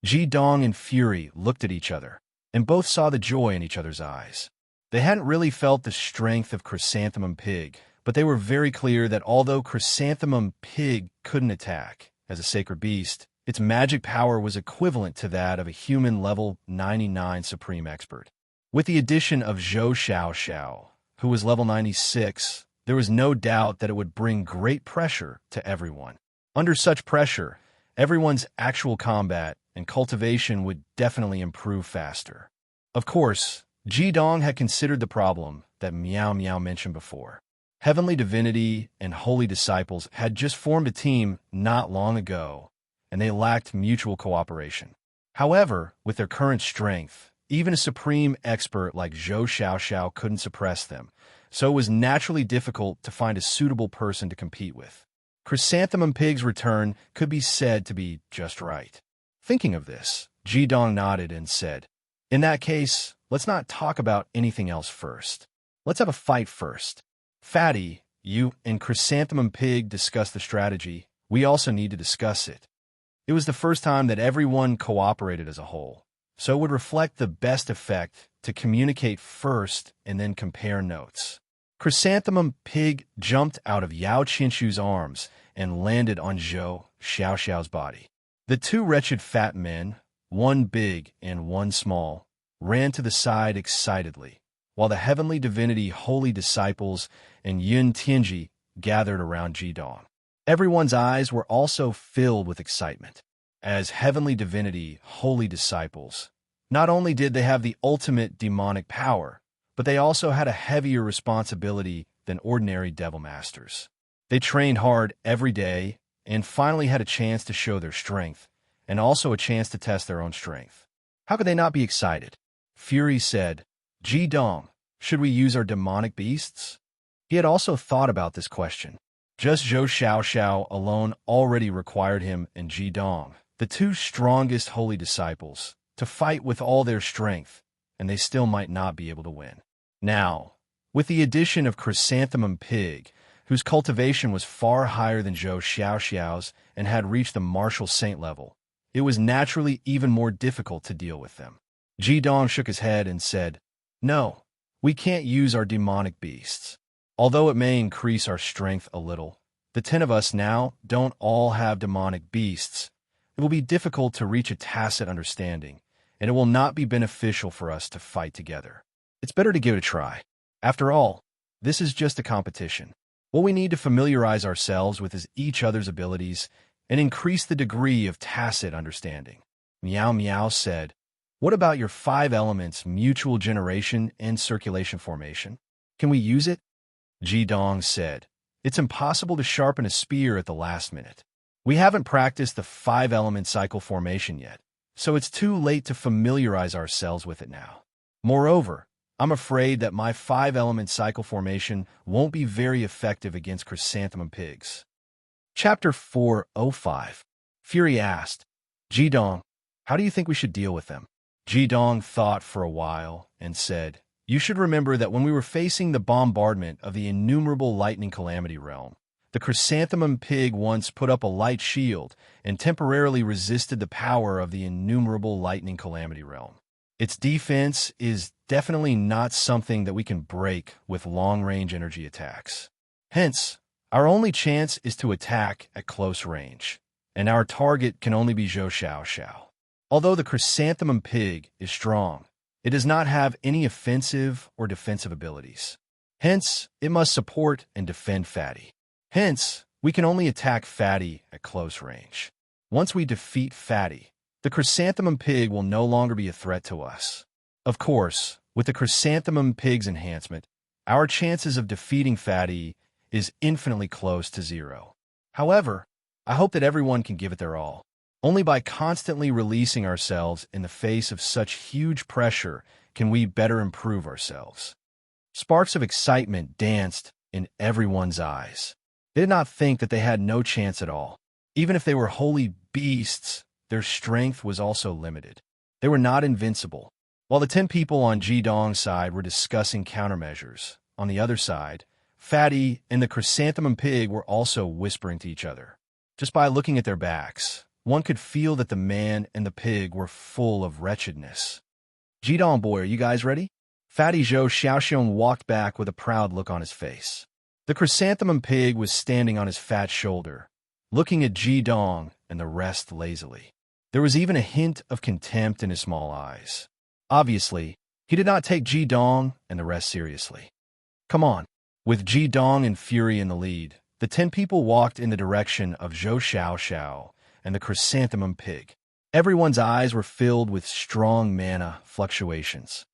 Ji Dong and Fury looked at each other, and both saw the joy in each other's eyes. They hadn't really felt the strength of Chrysanthemum Pig, but they were very clear that although Chrysanthemum Pig couldn't attack, as a sacred beast, its magic power was equivalent to that of a human level 99 supreme expert. With the addition of Zhou Xiaoxiao, who was level 96, there was no doubt that it would bring great pressure to everyone. Under such pressure, everyone's actual combat and cultivation would definitely improve faster. Of course, Ji Dong had considered the problem that Meow Meow mentioned before. Heavenly Divinity and Holy Disciples had just formed a team not long ago, and they lacked mutual cooperation. However, with their current strength, even a supreme expert like Zhou Xiaoxiao couldn't suppress them, so it was naturally difficult to find a suitable person to compete with. Chrysanthemum Pig's return could be said to be just right. Thinking of this, Ji Dong nodded and said, "In that case, let's not talk about anything else first. Let's have a fight first. Fatty, you and Chrysanthemum Pig discussed the strategy. We also need to discuss it." It was the first time that everyone cooperated as a whole, so it would reflect the best effect to communicate first and then compare notes. Chrysanthemum Pig jumped out of Yao Qinshu's arms and landed on Zhou Xiaoxiao's body. The 2 wretched fat men, one big and one small, ran to the side excitedly, while the Heavenly Divinity Holy Disciples and Yun Tianji gathered around Ji Dong. Everyone's eyes were also filled with excitement. As Heavenly Divinity Holy Disciples, not only did they have the ultimate demonic power, but they also had a heavier responsibility than ordinary devil masters. They trained hard every day and finally had a chance to show their strength, and also a chance to test their own strength. How could they not be excited? Fury said, "Ji Dong, Should we use our demonic beasts? He had also thought about this question. Just Zhou Xiaoxiao alone already required him and Ji Dong, the two strongest holy disciples, to fight with all their strength, and they still might not be able to win. Now, with the addition of Chrysanthemum Pig, whose cultivation was far higher than Zhou Xiaoxiao's and had reached the martial saint level, it was naturally even more difficult to deal with them. Ji Dong shook his head and said, "No, we can't use our demonic beasts. Although it may increase our strength a little, the 10 of us now don't all have demonic beasts. It will be difficult to reach a tacit understanding, and it will not be beneficial for us to fight together. It's better to give it a try. After all, this is just a competition. What we need to familiarize ourselves with is each other's abilities and increase the degree of tacit understanding." Meow Meow said, "What about your 5 elements, mutual generation and circulation formation? Can we use it?" Ji Dong said, "It's impossible to sharpen a spear at the last minute. We haven't practiced the 5-element cycle formation yet, so it's too late to familiarize ourselves with it now. Moreover, I'm afraid that my 5-element cycle formation won't be very effective against chrysanthemum pigs." Chapter 405. Fury asked, "Ji Dong, how do you think we should deal with them?" Ji Dong thought for a while and said, "You should remember that when we were facing the bombardment of the innumerable lightning calamity realm, the chrysanthemum pig once put up a light shield and temporarily resisted the power of the innumerable lightning calamity realm. Its defense is definitely not something that we can break with long-range energy attacks. Hence, our only chance is to attack at close range, and our target can only be Zhou Xiaoxiao. Although the chrysanthemum pig is strong, it does not have any offensive or defensive abilities. Hence, it must support and defend Fatty. Hence, we can only attack Fatty at close range. Once we defeat Fatty, the chrysanthemum pig will no longer be a threat to us. Of course, with the chrysanthemum pig's enhancement, our chances of defeating Fatty is infinitely close to 0. However, I hope that everyone can give it their all. Only by constantly releasing ourselves in the face of such huge pressure can we better improve ourselves." Sparks of excitement danced in everyone's eyes. They did not think that they had no chance at all. Even if they were holy beasts, their strength was also limited. They were not invincible. While the 10 people on Ji Dong's side were discussing countermeasures, on the other side, Fatty and the chrysanthemum pig were also whispering to each other. Just by looking at their backs, one could feel that the man and the pig were full of wretchedness. "Ji Dong boy, are you guys ready?" Fatty Zhou Xiaoxiong walked back with a proud look on his face. The chrysanthemum pig was standing on his fat shoulder, looking at Ji Dong and the rest lazily. There was even a hint of contempt in his small eyes. Obviously, he did not take Ji Dong and the rest seriously. "Come on." With Ji Dong and Fury in the lead, the 10 people walked in the direction of Zhou Xiaoxiao and the chrysanthemum pig. Everyone's eyes were filled with strong mana fluctuations.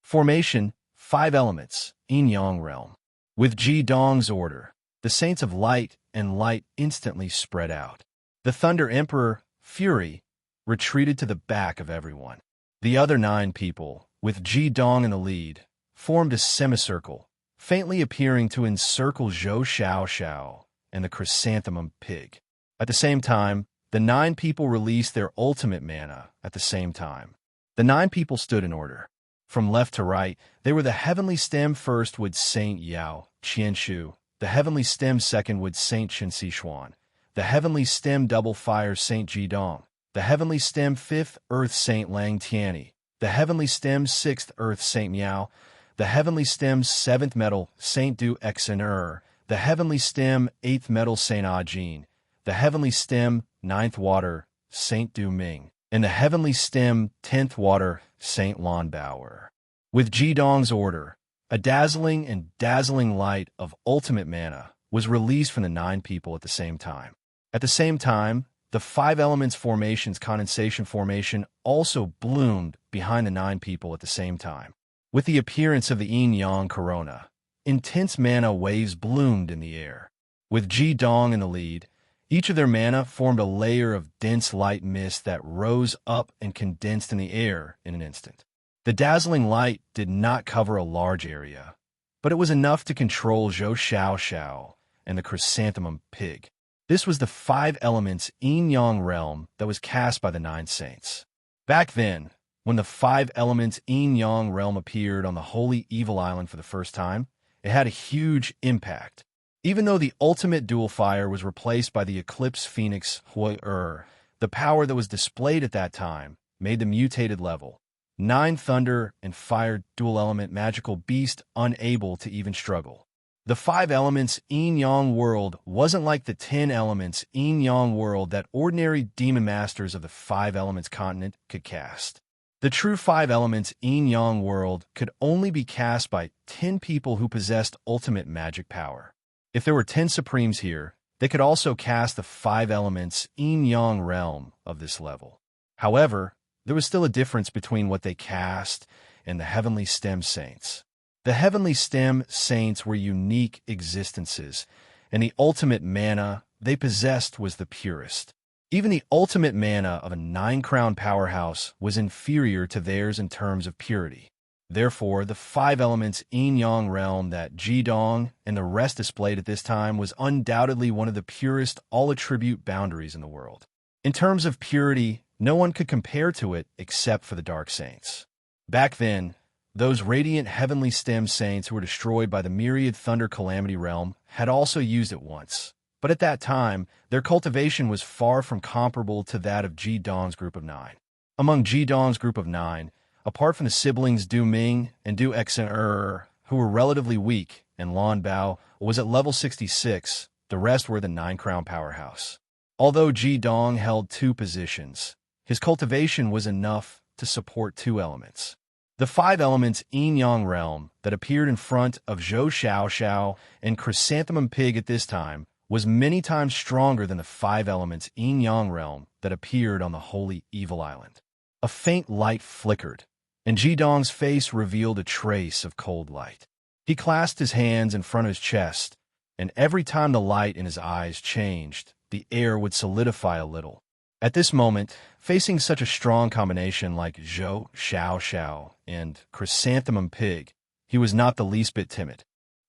Formation, 5 elements, yin-yang realm. With Ji Dong's order, the Saints of Light and Light instantly spread out. The Thunder Emperor, Fury, retreated to the back of everyone. The other 9 people, with Ji Dong in the lead, formed a semicircle, faintly appearing to encircle Zhou Xiaoxiao and the chrysanthemum pig. At the same time, the 9 people released their ultimate mana at the same time. The 9 people stood in order. From left to right, they were the Heavenly Stem first with Saint Yao Qianshu, the Heavenly Stem second with Saint Chen Xishuan, the Heavenly Stem double fire Saint Ji Dong, the Heavenly Stem 5th Earth Saint Lang Tianyi, the Heavenly Stem 6th Earth Saint Miao, the Heavenly Stem 7th Metal Saint Du Xen, the Heavenly Stem 8th Metal Saint Ah Jin, the Heavenly Stem 9th Water Saint Du Ming, and the Heavenly Stem 10th Water Saint Lan Bauer. With Ji Dong's order, a dazzling and dazzling light of ultimate mana was released from the 9 people at the same time. At the same time, the 5 elements formation's condensation formation also bloomed behind the 9 people at the same time. With the appearance of the yin-yang corona, intense mana waves bloomed in the air. With Ji Dong in the lead, each of their mana formed a layer of dense light mist that rose up and condensed in the air in an instant. The dazzling light did not cover a large area, but it was enough to control Zhou Xiaoxiao and the chrysanthemum pig. This was the 5 elements yin-yang realm that was cast by the 9 saints. Back then, when the 5 elements yin-yang realm appeared on the Holy Evil Island for the first time, it had a huge impact. Even though the ultimate dual fire was replaced by the Eclipse Phoenix Hui-Er, the power that was displayed at that time made the mutated level 9 thunder and fire dual element magical beast unable to even struggle. The 5 elements yin-yang world wasn't like the 10 elements yin-yang world that ordinary demon masters of the 5 elements continent could cast. The true 5 elements yin-yang world could only be cast by 10 people who possessed ultimate magic power. If there were 10 supremes here, they could also cast the 5 elements yin-yang realm of this level. However, there was still a difference between what they cast and the Heavenly Stem Saints. The Heavenly Stem Saints were unique existences, and the ultimate mana they possessed was the purest. Even the ultimate mana of a 9-crown powerhouse was inferior to theirs in terms of purity. Therefore, the 5 elements yin-yang realm that Jidong and the rest displayed at this time was undoubtedly one of the purest all-attribute boundaries in the world. In terms of purity, no one could compare to it except for the Dark Saints. Back then, those radiant heavenly stem saints who were destroyed by the myriad thunder calamity realm had also used it once. But at that time, their cultivation was far from comparable to that of Jidong's group of 9. Among Jidong's group of 9, apart from the siblings Du Ming and Du Xen who were relatively weak, and Lan Bao was at level 66, the rest were the 9-crown powerhouse. Although Jidong held 2 positions, his cultivation was enough to support 2 elements. The 5 elements yin-yang realm that appeared in front of Zhou Xiaoxiao and Chrysanthemum Pig at this time was many times stronger than the 5 elements yin-yang realm that appeared on the Holy Evil Island. A faint light flickered, and Jidong's face revealed a trace of cold light. He clasped his hands in front of his chest, and every time the light in his eyes changed, the air would solidify a little. At this moment, facing such a strong combination like Zhou Xiaoxiao and Chrysanthemum Pig, he was not the least bit timid.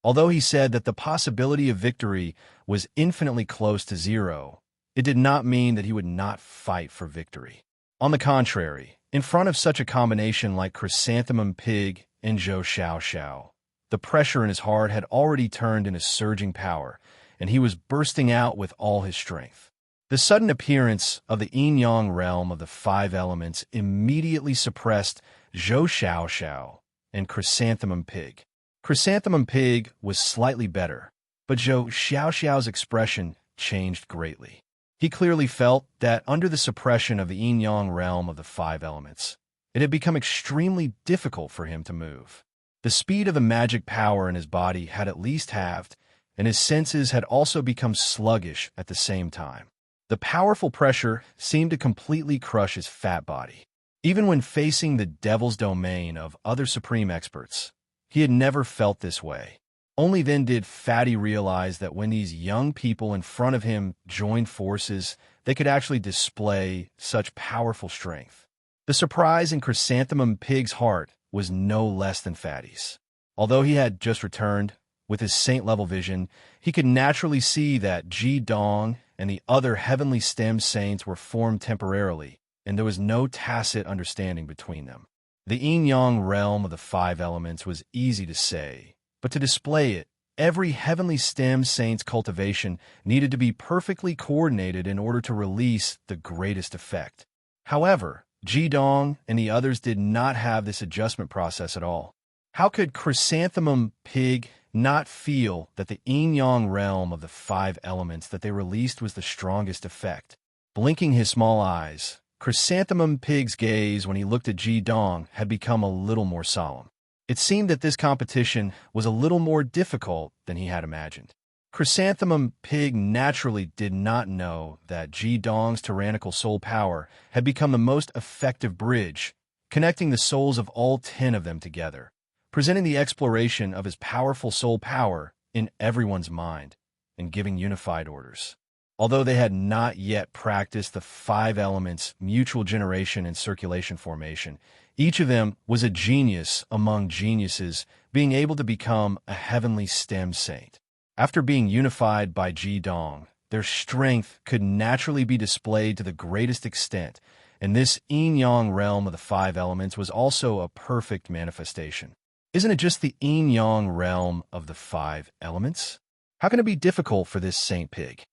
Although he said that the possibility of victory was infinitely close to 0, it did not mean that he would not fight for victory. On the contrary, in front of such a combination like Chrysanthemum Pig and Zhou Xiaoxiao, the pressure in his heart had already turned into surging power, and he was bursting out with all his strength. The sudden appearance of the yin-yang realm of the 5 elements immediately suppressed Zhou Xiaoxiao and Chrysanthemum Pig. Chrysanthemum Pig was slightly better, but Zhou Xiaoxiao's expression changed greatly. He clearly felt that under the suppression of the yin-yang realm of the 5 elements, it had become extremely difficult for him to move. The speed of the magic power in his body had at least halved, and his senses had also become sluggish at the same time. The powerful pressure seemed to completely crush his fat body. Even when facing the devil's domain of other supreme experts, he had never felt this way. Only then did Fatty realize that when these young people in front of him joined forces, they could actually display such powerful strength. The surprise in Chrysanthemum Pig's heart was no less than Fatty's. Although he had just returned, with his saint-level vision, he could naturally see that Jidong and the other heavenly stem saints were formed temporarily, and there was no tacit understanding between them. The yin-yang realm of the 5 elements was easy to say, but to display it, every heavenly stem saint's cultivation needed to be perfectly coordinated in order to release the greatest effect. However, Jidong and the others did not have this adjustment process at all. How could Chrysanthemum Pig not feel that the yin-yang realm of the 5 elements that they released was the strongest effect? Blinking his small eyes, Chrysanthemum Pig's gaze when he looked at Jidong had become a little more solemn. It seemed that this competition was a little more difficult than he had imagined. Chrysanthemum Pig naturally did not know that Jidong's tyrannical soul power had become the most effective bridge, connecting the souls of all 10 of them together, presenting the exploration of his powerful soul power in everyone's mind, and giving unified orders. Although they had not yet practiced the 5 elements mutual generation and circulation formation, each of them was a genius among geniuses, being able to become a heavenly stem saint. After being unified by Ji Dong, their strength could naturally be displayed to the greatest extent, and this yin-yang realm of the 5 elements was also a perfect manifestation. Isn't it just the yin-yang realm of the 5 elements? How can it be difficult for this Saint Pig?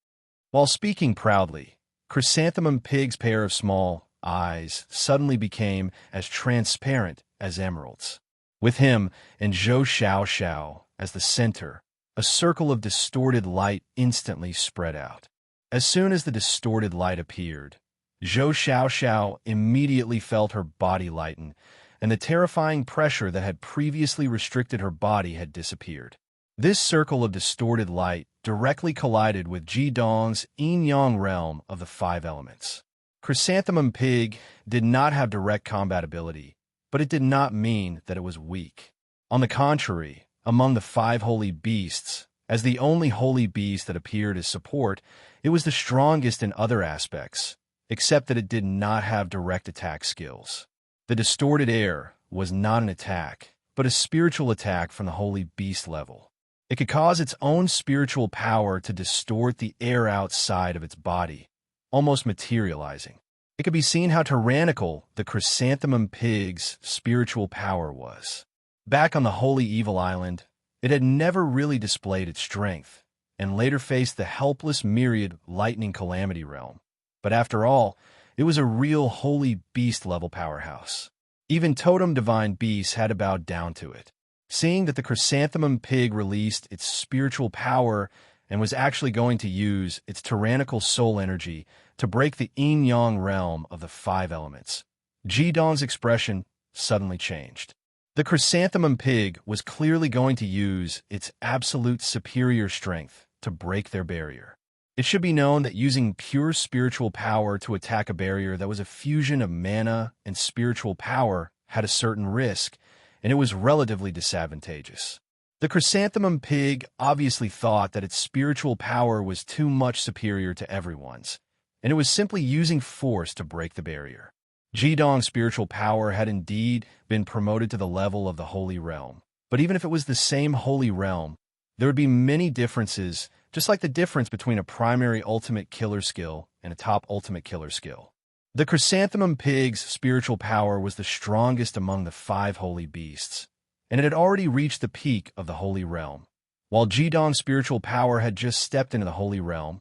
While speaking proudly, Chrysanthemum Pig's pair of small eyes suddenly became as transparent as emeralds. With him and Zhou Xiao as the center, a circle of distorted light instantly spread out. As soon as the distorted light appeared, Zhou Xiao immediately felt her body lighten, and the terrifying pressure that had previously restricted her body had disappeared. This circle of distorted light directly collided with Ji Dong's yin-yang realm of the 5 elements. Chrysanthemum Pig did not have direct combat ability, but it did not mean that it was weak. On the contrary, among the 5 holy beasts, as the only holy beast that appeared as support, it was the strongest in other aspects, except that it did not have direct attack skills. The distorted air was not an attack, but a spiritual attack from the holy beast level. It could cause its own spiritual power to distort the air outside of its body, almost materializing. It could be seen how tyrannical the Chrysanthemum Pig's spiritual power was. Back on the Holy Evil Island, it had never really displayed its strength, and later faced the helpless myriad Lightning Calamity realm. But after all, it was a real holy beast-level powerhouse. Even Totem Divine Beasts had to bow down to it. Seeing that the Chrysanthemum Pig released its spiritual power and was actually going to use its tyrannical soul energy to break the yin-yang realm of the 5 elements, Ji Dong's expression suddenly changed. The Chrysanthemum Pig was clearly going to use its absolute superior strength to break their barrier. It should be known that using pure spiritual power to attack a barrier that was a fusion of mana and spiritual power had a certain risk, and it was relatively disadvantageous. The Chrysanthemum Pig obviously thought that its spiritual power was too much superior to everyone's, and it was simply using force to break the barrier. Ji Dong's spiritual power had indeed been promoted to the level of the Holy Realm, but even if it was the same Holy Realm, there would be many differences, just like the difference between a primary ultimate killer skill and a top ultimate killer skill. The Chrysanthemum Pig's spiritual power was the strongest among the 5 holy beasts, and it had already reached the peak of the Holy Realm, while Ji Dong's spiritual power had just stepped into the Holy Realm,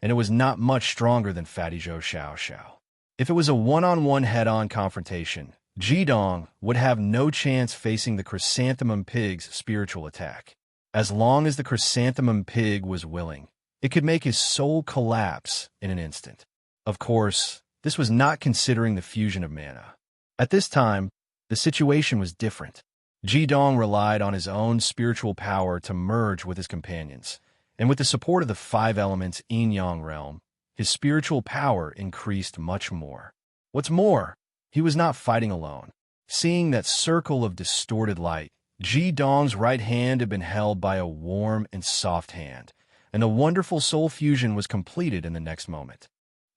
and it was not much stronger than Fatty Zhou Xiao. If it was a one-on-one head-on confrontation, Ji Dong would have no chance facing the Chrysanthemum Pig's spiritual attack. As long as the Chrysanthemum Pig was willing, it could make his soul collapse in an instant. Of course, this was not considering the fusion of mana. At this time, the situation was different. Ji Dong relied on his own spiritual power to merge with his companions, and with the support of the 5 elements yin-yang realm, his spiritual power increased much more. What's more, he was not fighting alone. Seeing that circle of distorted light, Ji Dong's right hand had been held by a warm and soft hand, and the wonderful soul fusion was completed in the next moment.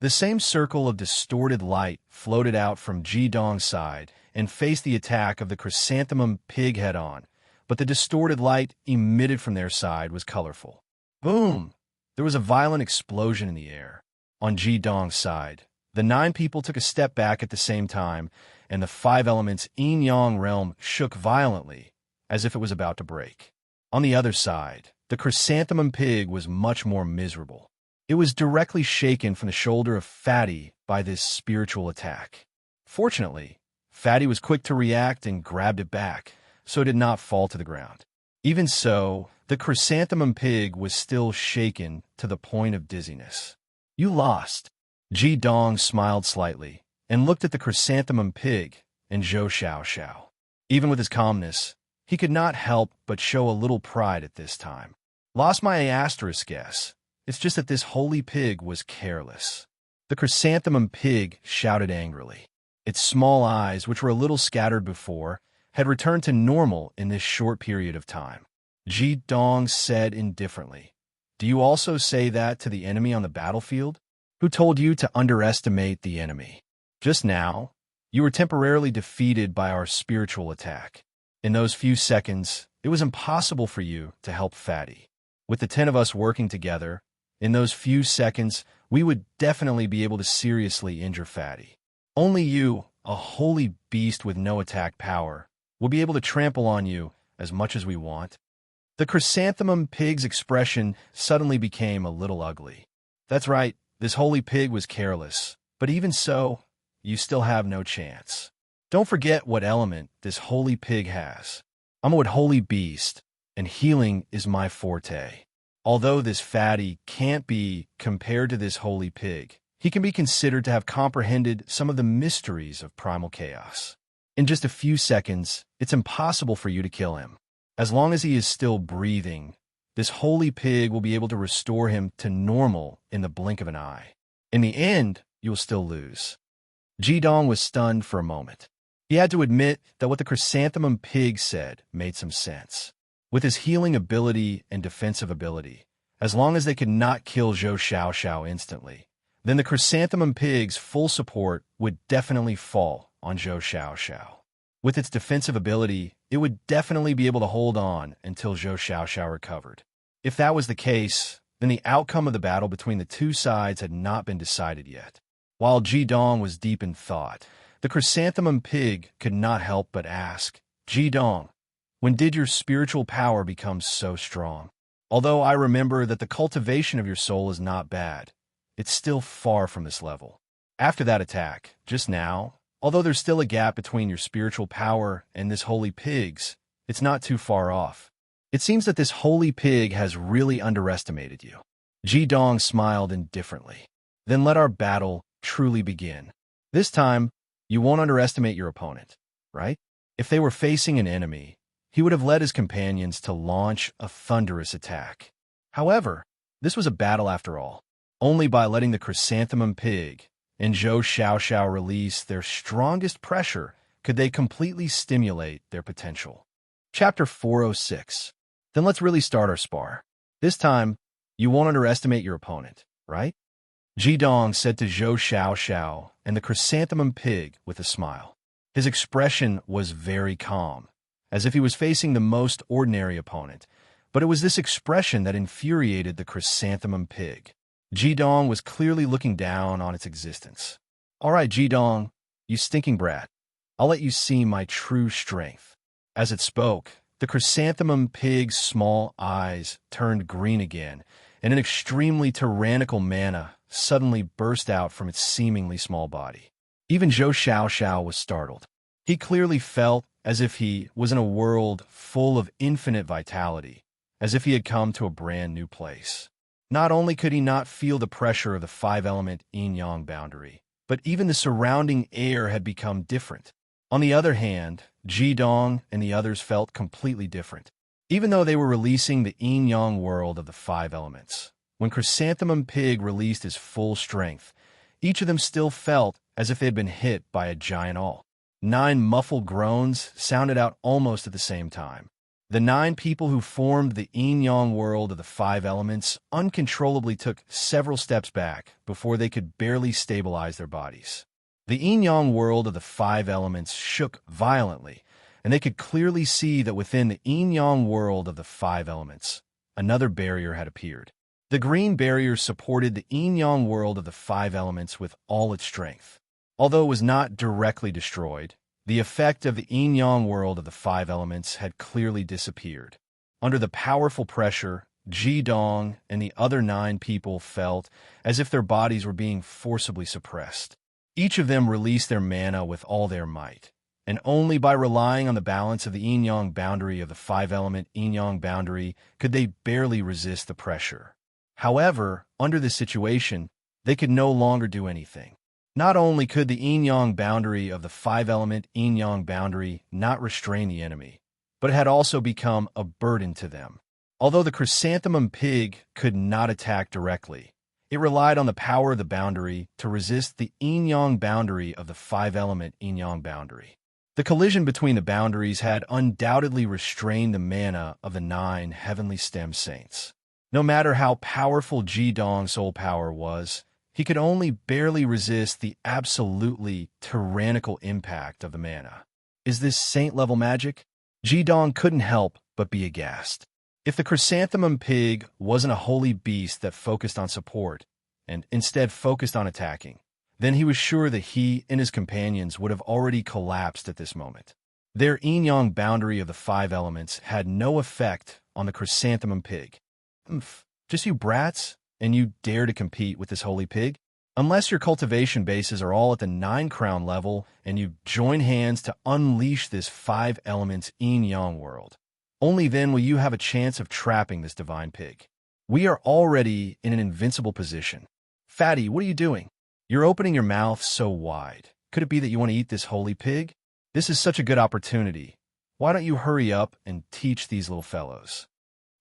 The same circle of distorted light floated out from Ji Dong's side and faced the attack of the Chrysanthemum Pig head-on, but the distorted light emitted from their side was colorful. Boom! There was a violent explosion in the air. On Ji Dong's side, the 9 people took a step back at the same time, and the 5 elements yin-yang realm shook violently, as if it was about to break. On the other side, the Chrysanthemum Pig was much more miserable. It was directly shaken from the shoulder of Fatty by this spiritual attack. Fortunately, Fatty was quick to react and grabbed it back, so it did not fall to the ground. Even so, the Chrysanthemum Pig was still shaken to the point of dizziness. You lost. Ji Dong smiled slightly and looked at the Chrysanthemum Pig and Zhou Xiao. Even with his calmness, he could not help but show a little pride at this time. Lost my asterisk guess. It's just that this holy pig was careless. The Chrysanthemum Pig shouted angrily. Its small eyes, which were a little scattered before, had returned to normal in this short period of time. Ji Dong said indifferently, Do you also say that to the enemy on the battlefield? Who told you to underestimate the enemy? Just now, you were temporarily defeated by our spiritual attack. In those few seconds, it was impossible for you to help Fatty. With the 10 of us working together, in those few seconds, we would definitely be able to seriously injure Fatty. Only you, a holy beast with no attack power, will be able to trample on you as much as we want. The chrysanthemum pig's expression suddenly became a little ugly. That's right, this holy pig was careless, but even so, you still have no chance. Don't forget what element this holy pig has. I'm a holy beast, and healing is my forte. Although this Fatty can't be compared to this holy pig, he can be considered to have comprehended some of the mysteries of primal chaos. In just a few seconds, it's impossible for you to kill him. As long as he is still breathing, this holy pig will be able to restore him to normal in the blink of an eye. In the end, you will still lose. Jidong was stunned for a moment. He had to admit that what the chrysanthemum pig said made some sense. With his healing ability and defensive ability, as long as they could not kill Zhou Xiaoxiao instantly, then the chrysanthemum pig's full support would definitely fall on Zhou Xiaoxiao. With its defensive ability, it would definitely be able to hold on until Zhou Xiaoxiao recovered. If that was the case, then the outcome of the battle between the two sides had not been decided yet. While Jidong was deep in thought, the chrysanthemum pig could not help but ask, Jidong, when did your spiritual power become so strong? Although I remember that the cultivation of your soul is not bad, it's still far from this level. After that attack, just now, although there's still a gap between your spiritual power and this holy pig's, it's not too far off. It seems that this holy pig has really underestimated you. Jidong smiled indifferently. Then let our battle truly begin. This time, you won't underestimate your opponent, right? If they were facing an enemy, he would have led his companions to launch a thunderous attack. However, this was a battle after all. Only by letting the chrysanthemum pig and Zhou Xiaoxiao release their strongest pressure could they completely stimulate their potential. Chapter 406. Then let's really start our spar. This time, you won't underestimate your opponent, right? Jidong said to Zhou Xiaoxiao and the chrysanthemum pig with a smile. His expression was very calm, as if he was facing the most ordinary opponent, but it was this expression that infuriated the chrysanthemum pig. Jidong was clearly looking down on its existence. All right, Jidong, you stinking brat. I'll let you see my true strength. As it spoke, the chrysanthemum pig's small eyes turned green again, and an extremely tyrannical mana suddenly burst out from its seemingly small body. Even Zhou Xiaoxiao was startled. He clearly felt as if he was in a world full of infinite vitality, as if he had come to a brand new place. Not only could he not feel the pressure of the five-element yin-yang boundary, but even the surrounding air had become different. On the other hand, Jidong and the others felt completely different, even though they were releasing the yin-yang world of the five elements. When Chrysanthemum Pig released his full strength, each of them still felt as if they had been hit by a giant awl. 9 muffled groans sounded out almost at the same time. The 9 people who formed the yin-yang world of the 5 elements uncontrollably took several steps back before they could barely stabilize their bodies. The yin-yang world of the 5 elements shook violently, and they could clearly see that within the yin-yang world of the 5 elements, another barrier had appeared. The green barrier supported the yin-yang world of the 5 elements with all its strength. Although it was not directly destroyed, the effect of the yin-yang world of the 5 elements had clearly disappeared. Under the powerful pressure, Jidong and the other 9 people felt as if their bodies were being forcibly suppressed. Each of them released their mana with all their might, and only by relying on the balance of the yin-yang boundary of the 5-element yin-yang boundary could they barely resist the pressure. However, under this situation, they could no longer do anything. Not only could the yin-yang boundary of the 5-element yin-yang boundary not restrain the enemy, but it had also become a burden to them. Although the Chrysanthemum Pig could not attack directly, it relied on the power of the boundary to resist the yin-yang boundary of the 5-element yin-yang boundary. The collision between the boundaries had undoubtedly restrained the mana of the 9 heavenly stem saints. No matter how powerful Ji-dong's soul power was, he could only barely resist the absolutely tyrannical impact of the mana. Is this saint-level magic? Ji-dong couldn't help but be aghast. If the chrysanthemum pig wasn't a holy beast that focused on support, and instead focused on attacking, then he was sure that he and his companions would have already collapsed at this moment. Their yin-yang boundary of the 5 elements had no effect on the chrysanthemum pig. Just you brats, and you dare to compete with this holy pig? Unless your cultivation bases are all at the 9 crown level and you join hands to unleash this 5 elements yin-yang world. Only then will you have a chance of trapping this divine pig. We are already in an invincible position. Fatty, what are you doing? You're opening your mouth so wide. Could it be that you want to eat this holy pig? This is such a good opportunity. Why don't you hurry up and teach these little fellows?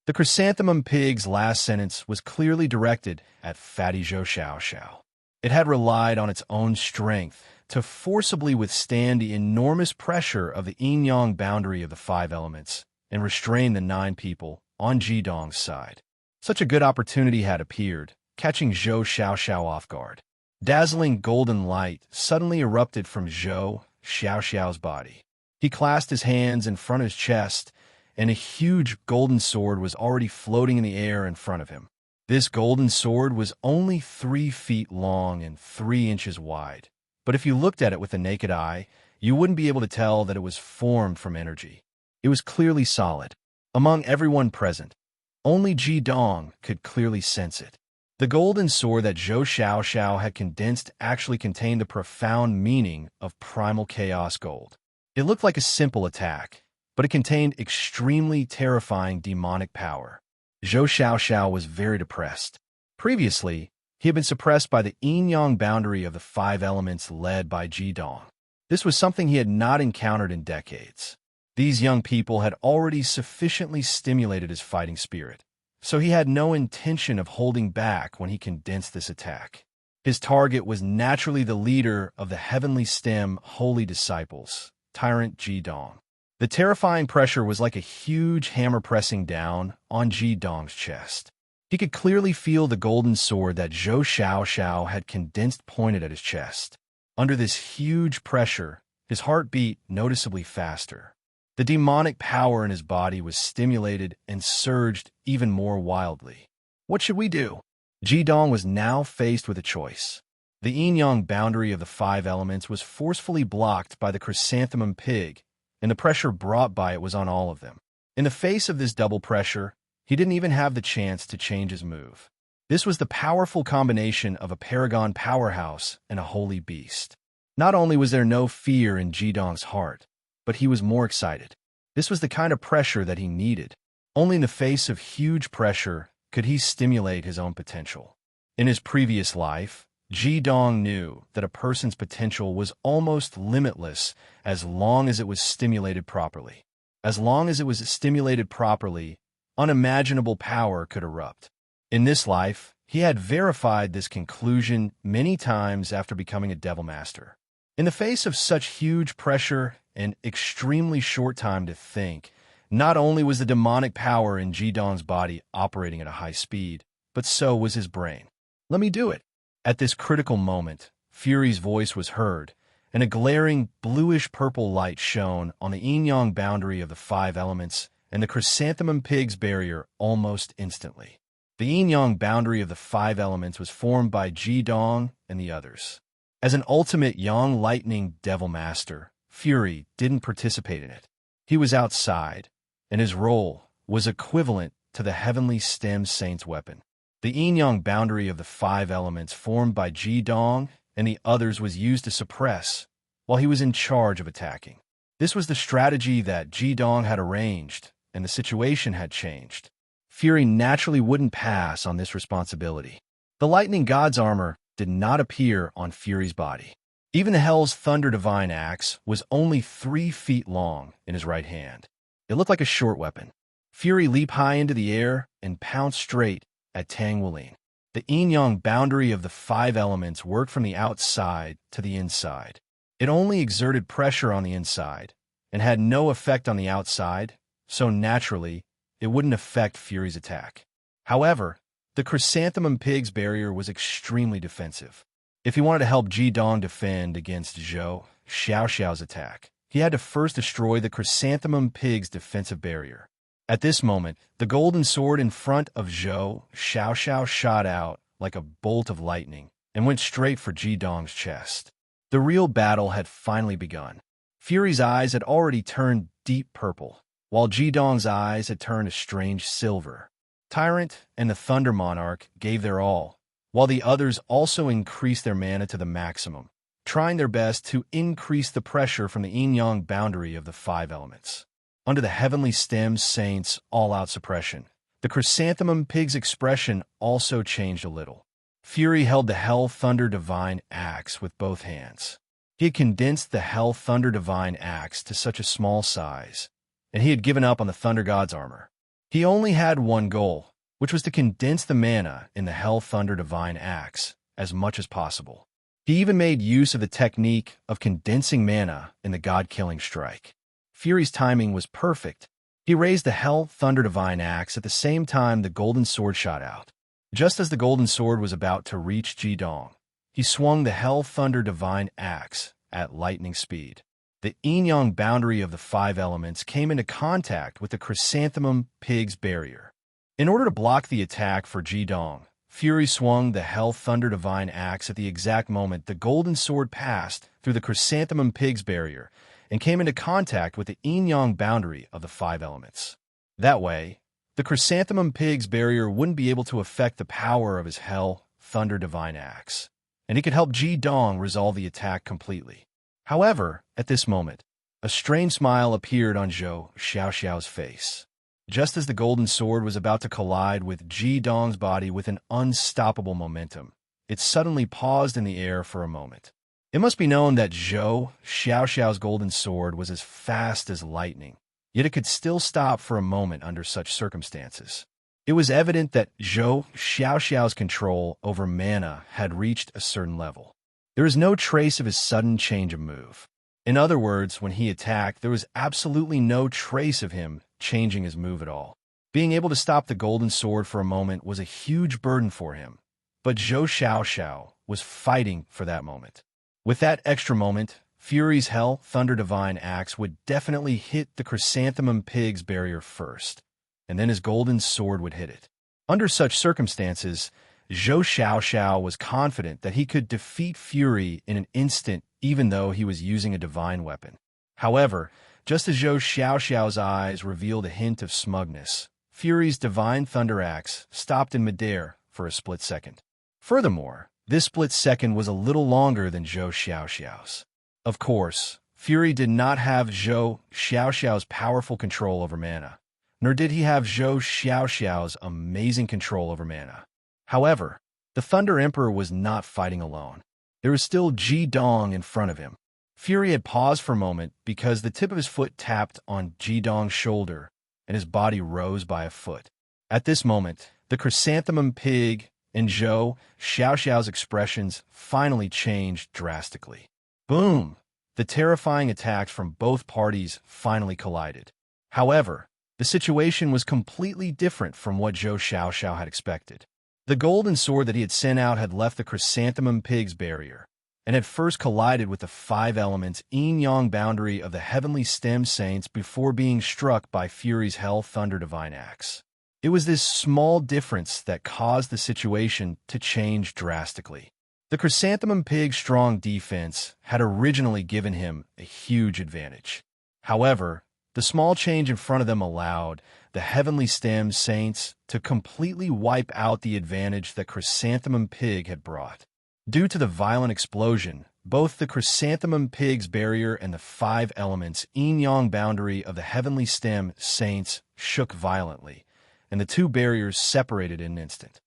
The chrysanthemum pig's last sentence was clearly directed at Fatty Zhou Xiao. It had relied on its own strength to forcibly withstand the enormous pressure of the yin-yang boundary of the 5 elements and restrain the 9 people on Ji-dong's side. Such a good opportunity had appeared, catching Zhou Xiao off guard. Dazzling golden light suddenly erupted from Zhou Xiao's body. He clasped his hands in front of his chest, and a huge golden sword was already floating in the air in front of him. This golden sword was only 3 feet long and 3 inches wide, but if you looked at it with the naked eye, you wouldn't be able to tell that it was formed from energy. It was clearly solid. Among everyone present, only Ji-dong could clearly sense it. The golden sword that Zhou Xiao had condensed actually contained the profound meaning of primal chaos gold. It looked like a simple attack, but it contained extremely terrifying demonic power. Zhou Xiao was very depressed. Previously, he had been suppressed by the yin-yang boundary of the 5 elements led by Ji-dong. This was something he had not encountered in decades. These young people had already sufficiently stimulated his fighting spirit, so he had no intention of holding back when he condensed this attack. His target was naturally the leader of the Heavenly Stem Holy Disciples, Tyrant Ji-dong. The terrifying pressure was like a huge hammer pressing down on Ji-dong's chest. He could clearly feel the golden sword that Zhou Xiao had condensed pointed at his chest. Under this huge pressure, his heart beat noticeably faster. The demonic power in his body was stimulated and surged even more wildly. What should we do? Ji-dong was now faced with a choice. The yin-yang boundary of the 5 elements was forcefully blocked by the chrysanthemum pig, and the pressure brought by it was on all of them. In the face of this double pressure, he didn't even have the chance to change his move. This was the powerful combination of a paragon powerhouse and a holy beast. Not only was there no fear in Ji-dong's heart, but he was more excited. This was the kind of pressure that he needed. Only in the face of huge pressure could he stimulate his own potential. In his previous life, Ji-dong knew that a person's potential was almost limitless as long as it was stimulated properly. As long as it was stimulated properly, unimaginable power could erupt. In this life, he had verified this conclusion many times after becoming a Devil Master. In the face of such huge pressure and extremely short time to think, not only was the demonic power in Ji-dong's body operating at a high speed, but so was his brain. Let me do it. At this critical moment, Fury's voice was heard, and a glaring bluish-purple light shone on the yin-yang boundary of the 5 elements and the chrysanthemum pig's barrier almost instantly. The yin-yang boundary of the 5 elements was formed by Ji-dong and the others. As an ultimate yang lightning devil master, Fury didn't participate in it. He was outside, and his role was equivalent to the Heavenly Stem Saint's weapon. The yin-yang boundary of the 5 elements formed by Ji-dong and the others was used to suppress, while he was in charge of attacking. This was the strategy that Ji-dong had arranged, and the situation had changed. Fury naturally wouldn't pass on this responsibility. The Lightning God's armor did not appear on Fury's body. Even Hell's Thunder Divine Axe was only 3 feet long in his right hand. It looked like a short weapon. Fury leaped high into the air and pounced straight at Tang Wulin. The yin-yang boundary of the 5 elements worked from the outside to the inside. It only exerted pressure on the inside and had no effect on the outside, so naturally, it wouldn't affect Fury's attack. However, the chrysanthemum pig's barrier was extremely defensive. If he wanted to help Ji-dong defend against Zhou Xiaoxiao's attack, he had to first destroy the chrysanthemum pig's defensive barrier. At this moment, the golden sword in front of Zhou Xiaoxiao shot out like a bolt of lightning and went straight for Ji-dong's chest. The real battle had finally begun. Fury's eyes had already turned deep purple, while Ji-dong's eyes had turned a strange silver. Tyrant and the Thunder Monarch gave their all, while the others also increased their mana to the maximum, trying their best to increase the pressure from the yin-yang boundary of the 5 elements. Under the Heavenly Stem Saint's all-out suppression, the chrysanthemum pig's expression also changed a little. Fury held the Hell Thunder Divine Axe with both hands. He had condensed the Hell Thunder Divine Axe to such a small size, and he had given up on the Thunder God's armor. He only had one goal, which was to condense the mana in the Hell Thunder Divine Axe as much as possible. He even made use of the technique of condensing mana in the God-killing strike. Fury's timing was perfect. He raised the Hell Thunder Divine Axe at the same time the golden sword shot out. Just as the golden sword was about to reach Ji-dong, he swung the Hell Thunder Divine Axe at lightning speed. The yin-yang boundary of the 5 elements came into contact with the chrysanthemum pig's barrier. In order to block the attack for Ji-dong, Fury swung the Hell Thunder Divine Axe at the exact moment the golden sword passed through the chrysanthemum pig's barrier and came into contact with the yin-yang boundary of the 5 elements. That way, the chrysanthemum pig's barrier wouldn't be able to affect the power of his Hell Thunder Divine Axe, and he could help Ji-dong resolve the attack completely. However, at this moment, a strange smile appeared on Zhou Xiaoxiao's face. Just as the golden sword was about to collide with Ji-dong's body with an unstoppable momentum, it suddenly paused in the air for a moment. It must be known that Zhou Xiaoxiao's golden sword was as fast as lightning, yet it could still stop for a moment under such circumstances. It was evident that Zhou Xiaoxiao's control over mana had reached a certain level. There is no trace of his sudden change of move. In other words, when he attacked, there was absolutely no trace of him changing his move at all. Being able to stop the golden sword for a moment was a huge burden for him, but Zhou Xiaoxiao was fighting for that moment. With that extra moment, Fury's Hell Thunder Divine Axe would definitely hit the chrysanthemum pig's barrier first, and then his golden sword would hit it. Under such circumstances, Zhou Xiaoxiao was confident that he could defeat Fury in an instant even though he was using a divine weapon. However, just as Zhou Xiaoxiao's eyes revealed a hint of smugness, Fury's Divine Thunder Axe stopped in midair for a split second. Furthermore, this split second was a little longer than Zhou Xiaoxiao's. Of course, Fury did not have Zhou Xiaoxiao's powerful control over mana, nor did he have Zhou Xiaoxiao's amazing control over mana. However, the Thunder Emperor was not fighting alone. There was still Ji-dong in front of him. Fury had paused for a moment because the tip of his foot tapped on Ji-dong's shoulder and his body rose by a foot. At this moment, the chrysanthemum pig and Zhou Xiaoxiao's expressions finally changed drastically. Boom! The terrifying attacks from both parties finally collided. However, the situation was completely different from what Zhou Xiaoxiao had expected. The golden sword that he had sent out had left the chrysanthemum pig's barrier, and had first collided with the 5 elements yin-yang boundary of the Heavenly Stem Saints before being struck by Fury's Hell Thunder Divine Axe. It was this small difference that caused the situation to change drastically. The chrysanthemum pig's strong defense had originally given him a huge advantage. However, the small change in front of them allowed the Heavenly Stem Saints to completely wipe out the advantage that Chrysanthemum Pig had brought. Due to the violent explosion, both the Chrysanthemum Pig's barrier and the 5 elements yin-yang boundary of the Heavenly Stem Saints shook violently, and the 2 barriers separated in an instant.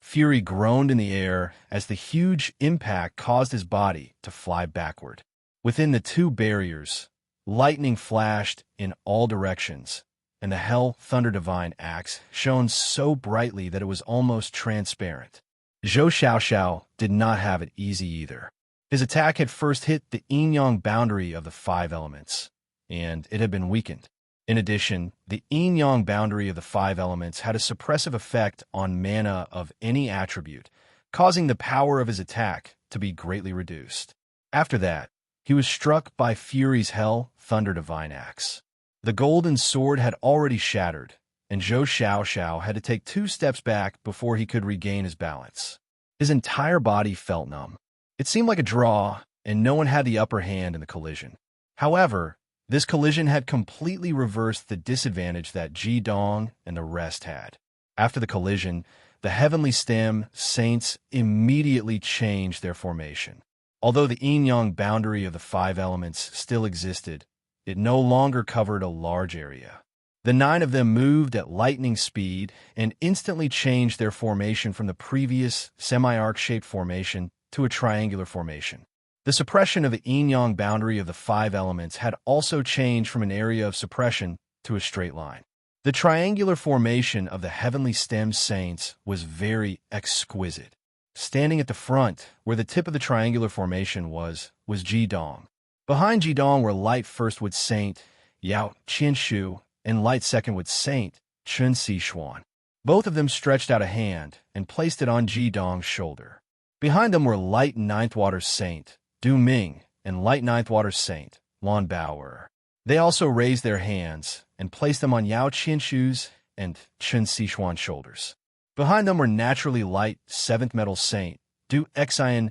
Fury groaned in the air as the huge impact caused his body to fly backward. Within the 2 barriers, lightning flashed in all directions, and the Hell Thunder Divine Axe shone so brightly that it was almost transparent. Zhou Xiaoxiao did not have it easy either. His attack had first hit the yin-yang boundary of the 5 elements, and it had been weakened. In addition, the yin-yang boundary of the five elements had a suppressive effect on mana of any attribute, causing the power of his attack to be greatly reduced. After that, he was struck by Fury's Hell Thunder Divine Axe. The golden sword had already shattered, and Zhou Xiaoxiao had to take 2 steps back before he could regain his balance. His entire body felt numb. It seemed like a draw, and no one had the upper hand in the collision. However, this collision had completely reversed the disadvantage that Ji Dong and the rest had. After the collision, the Heavenly Stem Saints immediately changed their formation. Although the yin-yang boundary of the five elements still existed, it no longer covered a large area. The 9 of them moved at lightning speed and instantly changed their formation from the previous semi-arc-shaped formation to a triangular formation. The suppression of the yin-yang boundary of the five elements had also changed from an area of suppression to a straight line. The triangular formation of the Heavenly Stem Saints was very exquisite. Standing at the front, where the tip of the triangular formation was Ji Dong. Behind Ji Dong were Light Firstwood Saint Yao Qianshu and Light Secondwood Saint Chun Sixuan. Both of them stretched out a hand and placed it on Ji Dong's shoulder. Behind them were Light Ninth Water Saint Du Ming and Light Ninth Water Saint Lon Baoer. They also raised their hands and placed them on Yao Qianshu's and Chun Sixuan's shoulders. Behind them were naturally Light Seventh Metal Saint Du Xian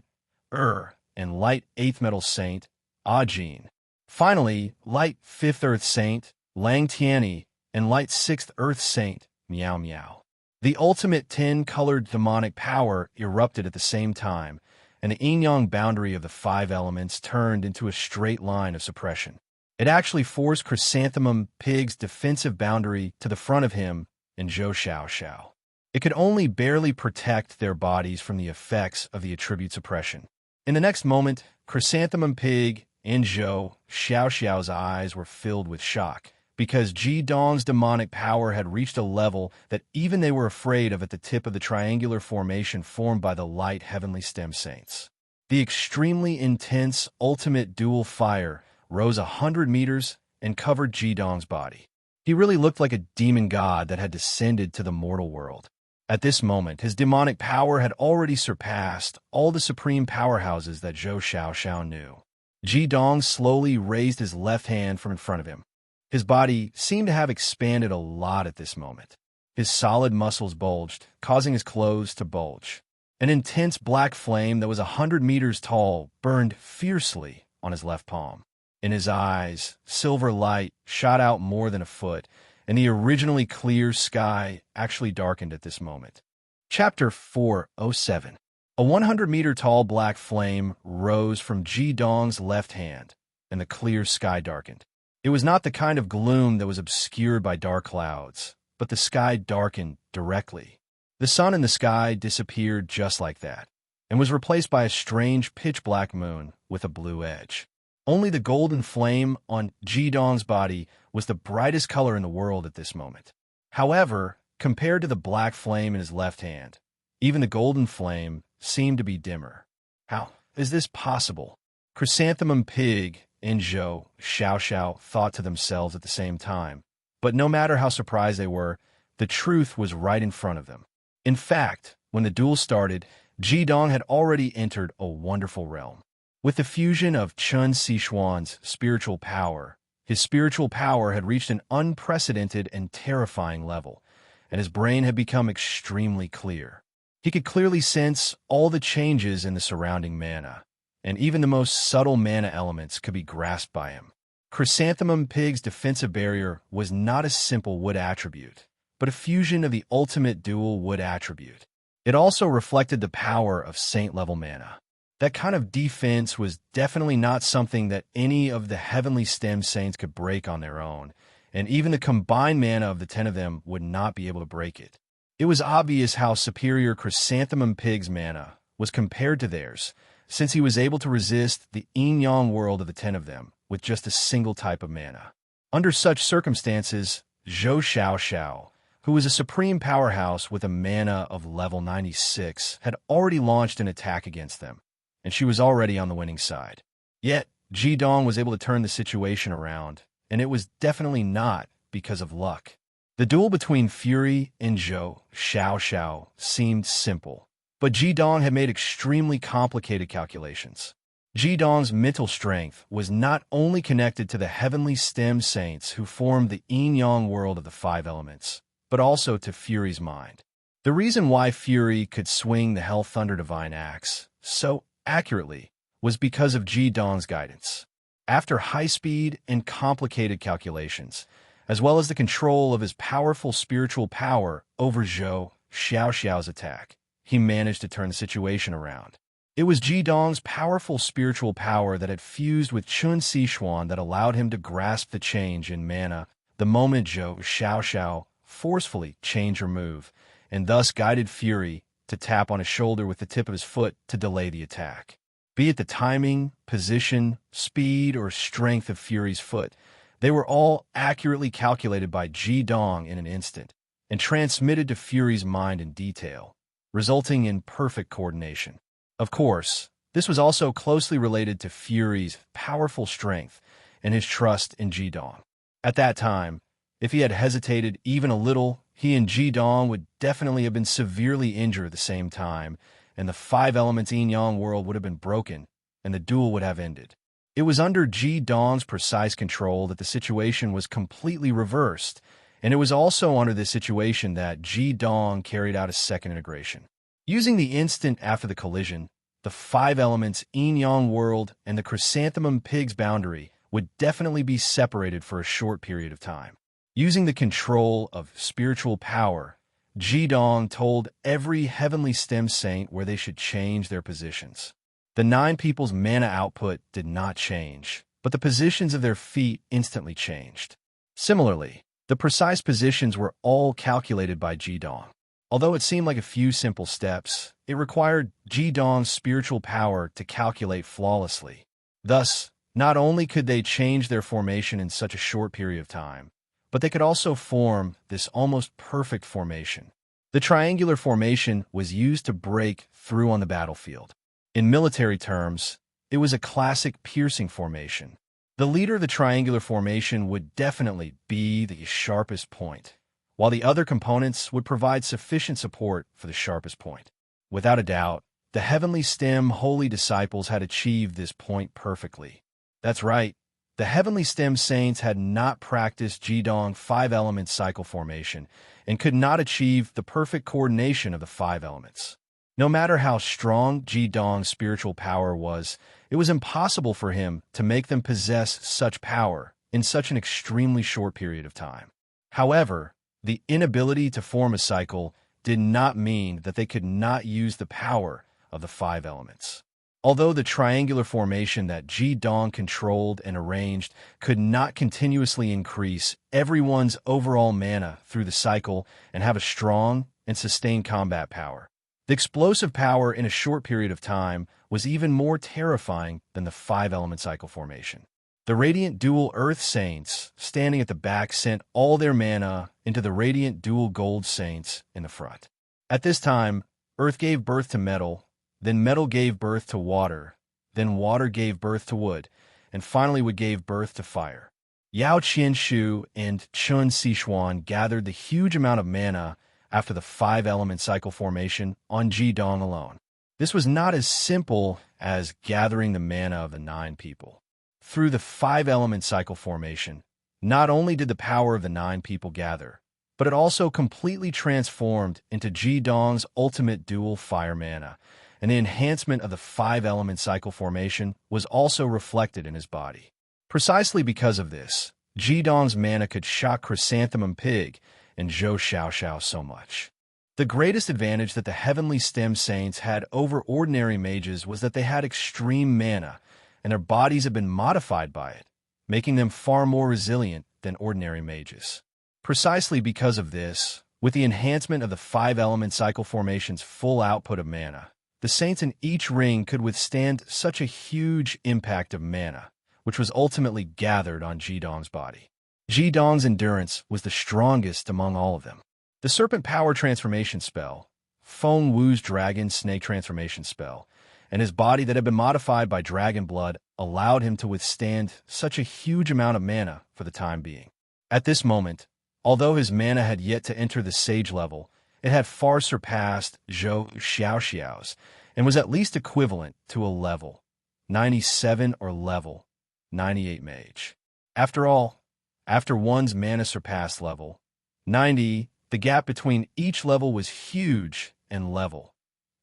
and Light Eighth Metal Saint Ah Jin. Finally, Light Fifth Earth Saint Lang Tianyi and Light Sixth Earth Saint Miao Miao. The ultimate 10-colored demonic power erupted at the same time, and the yin-yang boundary of the five elements turned into a straight line of suppression. It actually forced Chrysanthemum Pig's defensive boundary to the front of him and Zhou Xiaoxiao. It could only barely protect their bodies from the effects of the attribute suppression. In the next moment, Chrysanthemum Pig and Zhou Xiaoxiao's eyes were filled with shock, because Ji Dong's demonic power had reached a level that even they were afraid of at the tip of the triangular formation formed by the Light Heavenly Stem Saints. The extremely intense ultimate dual fire rose 100 meters and covered Ji Dong's body. He really looked like a demon god that had descended to the mortal world. At this moment, his demonic power had already surpassed all the supreme powerhouses that Zhou Xiaoxiao knew. Ji Dong slowly raised his left hand from in front of him. His body seemed to have expanded a lot at this moment. His solid muscles bulged, causing his clothes to bulge. An intense black flame that was 100 meters tall burned fiercely on his left palm. In his eyes, silver light shot out more than a foot, and the originally clear sky actually darkened at this moment. Chapter 407. A 100-meter-tall black flame rose from Ji Dong's left hand, and the clear sky darkened. It was not the kind of gloom that was obscured by dark clouds, but the sky darkened directly. The sun in the sky disappeared just like that, and was replaced by a strange pitch-black moon with a blue edge. Only the golden flame on Ji Dong's body was the brightest color in the world at this moment. However, compared to the black flame in his left hand, even the golden flame seemed to be dimmer. How is this possible? Chrysanthemum Pig and Zhou Xiaoxiao thought to themselves at the same time, but no matter how surprised they were, the truth was right in front of them. In fact, when the duel started, Ji Dong had already entered a wonderful realm. With the fusion of Chun Sixuan's spiritual power, his spiritual power had reached an unprecedented and terrifying level, and his brain had become extremely clear. He could clearly sense all the changes in the surrounding mana, and even the most subtle mana elements could be grasped by him. Chrysanthemum Pig's defensive barrier was not a simple wood attribute, but a fusion of the ultimate dual wood attribute. It also reflected the power of saint-level mana. That kind of defense was definitely not something that any of the Heavenly Stem Saints could break on their own, and even the combined mana of the 10 of them would not be able to break it. It was obvious how superior Chrysanthemum Pig's mana was compared to theirs, since he was able to resist the yin-yang world of the 10 of them with just a single type of mana. Under such circumstances, Zhou Xiaoxiao, who was a supreme powerhouse with a mana of level 96, had already launched an attack against them, and she was already on the winning side. Yet, Ji Dong was able to turn the situation around, and it was definitely not because of luck. The duel between Fury and Zhou Xiaoxiao seemed simple, but Jidong had made extremely complicated calculations. Jidong's mental strength was not only connected to the heavenly stem saints who formed the yin-yang world of the five elements, but also to Fury's mind. The reason why Fury could swing the Hell Thunder Divine Axe so accurately was because of Jidong's guidance. After high-speed and complicated calculations, as well as the control of his powerful spiritual power over Zhou Xiaoxiao's attack, he managed to turn the situation around. It was Jidong's powerful spiritual power that had fused with Chun Sichuan that allowed him to grasp the change in mana the moment Zhou Xiaoxiao forcefully changed her move, and thus guided Fury to tap on his shoulder with the tip of his foot to delay the attack. Be it the timing, position, speed, or strength of Fury's foot, they were all accurately calculated by Jidong in an instant and transmitted to Fury's mind in detail, resulting in perfect coordination. Of course, this was also closely related to Fury's powerful strength and his trust in Jidong. At that time, if he had hesitated even a little, he and Jidong would definitely have been severely injured at the same time, and the five elements yin-yang world would have been broken, and the duel would have ended. It was under Jidong's precise control that the situation was completely reversed, and it was also under this situation that Jidong carried out a second integration. Using the instant after the collision, the five elements yin-yang world and the chrysanthemum pig's boundary would definitely be separated for a short period of time. Using the control of spiritual power, Jidong told every heavenly stem saint where they should change their positions. The 9 people's mana output did not change, but the positions of their feet instantly changed. Similarly, the precise positions were all calculated by Jidong. Although it seemed like a few simple steps, it required Jidong's spiritual power to calculate flawlessly. Thus, not only could they change their formation in such a short period of time, but they could also form this almost perfect formation. The triangular formation was used to break through on the battlefield. In military terms, it was a classic piercing formation. The leader of the triangular formation would definitely be the sharpest point, while the other components would provide sufficient support for the sharpest point. Without a doubt, the Heavenly Stem Holy Disciples had achieved this point perfectly. That's right, the Heavenly Stem Saints had not practiced Jidong 5-element cycle formation and could not achieve the perfect coordination of the 5 elements. No matter how strong Jidong's spiritual power was, it was impossible for him to make them possess such power in such an extremely short period of time. However, the inability to form a cycle did not mean that they could not use the power of the 5 elements. Although the triangular formation that Jidong controlled and arranged could not continuously increase everyone's overall mana through the cycle and have a strong and sustained combat power, the explosive power in a short period of time was even more terrifying than the 5-element cycle formation. The Radiant Dual Earth Saints, standing at the back, sent all their mana into the Radiant Dual Gold Saints in the front. At this time, Earth gave birth to metal, then metal gave birth to water, then water gave birth to wood, and finally wood gave birth to fire. Yao Qianshu and Chun Sichuan gathered the huge amount of mana after the 5-element cycle formation on Jidong alone. This was not as simple as gathering the mana of the 9 people. Through the 5-element cycle formation, not only did the power of the 9 people gather, but it also completely transformed into Jidong's ultimate dual fire mana, and the enhancement of the 5-element cycle formation was also reflected in his body. Precisely because of this, Jidong's mana could shock Chrysanthemum Pig and Zhou Xiaoxiao so much. The greatest advantage that the Heavenly Stem Saints had over ordinary mages was that they had extreme mana, and their bodies had been modified by it, making them far more resilient than ordinary mages. Precisely because of this, with the enhancement of the 5-element cycle formation's full output of mana, the saints in each ring could withstand such a huge impact of mana, which was ultimately gathered on Jidong's body. Jidong's endurance was the strongest among all of them. The Serpent Power Transformation spell, Feng Wu's Dragon Snake Transformation spell, and his body that had been modified by dragon blood allowed him to withstand such a huge amount of mana for the time being. At this moment, although his mana had yet to enter the sage level, it had far surpassed Zhou Xiaoxiao's and was at least equivalent to a level 97 or level 98 mage. After all, after one's mana surpassed level 90, the gap between each level was huge, and level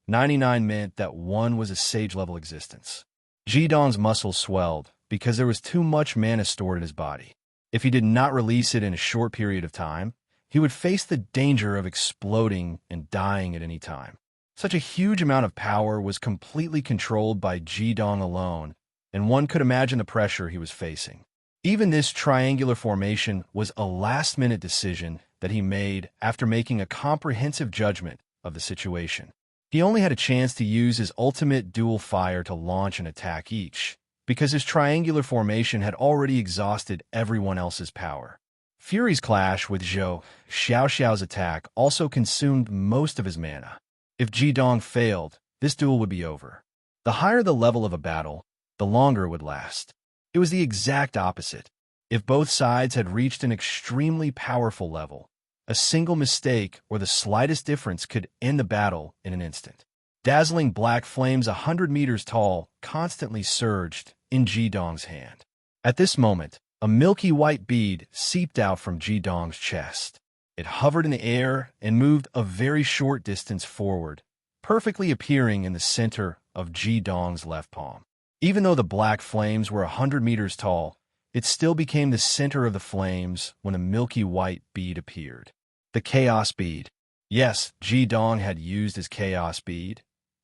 99 meant that one was a sage-level existence. Zhidong's muscles swelled because there was too much mana stored in his body. If he did not release it in a short period of time, he would face the danger of exploding and dying at any time. Such a huge amount of power was completely controlled by Zhidong alone, and one could imagine the pressure he was facing. Even this triangular formation was a last-minute decision that he made after making a comprehensive judgment of the situation. He only had a chance to use his ultimate dual fire to launch an attack each, because his triangular formation had already exhausted everyone else's power. Fury's clash with Zhou Xiaoxiao's attack also consumed most of his mana. If Zhidong failed, this duel would be over. The higher the level of a battle, the longer it would last. It was the exact opposite. If both sides had reached an extremely powerful level, a single mistake or the slightest difference could end the battle in an instant. Dazzling black flames 100 meters tall constantly surged in Zhidong's hand. At this moment, a milky white bead seeped out from Zhidong's chest. It hovered in the air and moved a very short distance forward, perfectly appearing in the center of Zhidong's left palm. Even though the black flames were 100 meters tall, it still became the center of the flames when a milky white bead appeared. The Chaos Bead. Yes, Zhidong had used his Chaos Bead,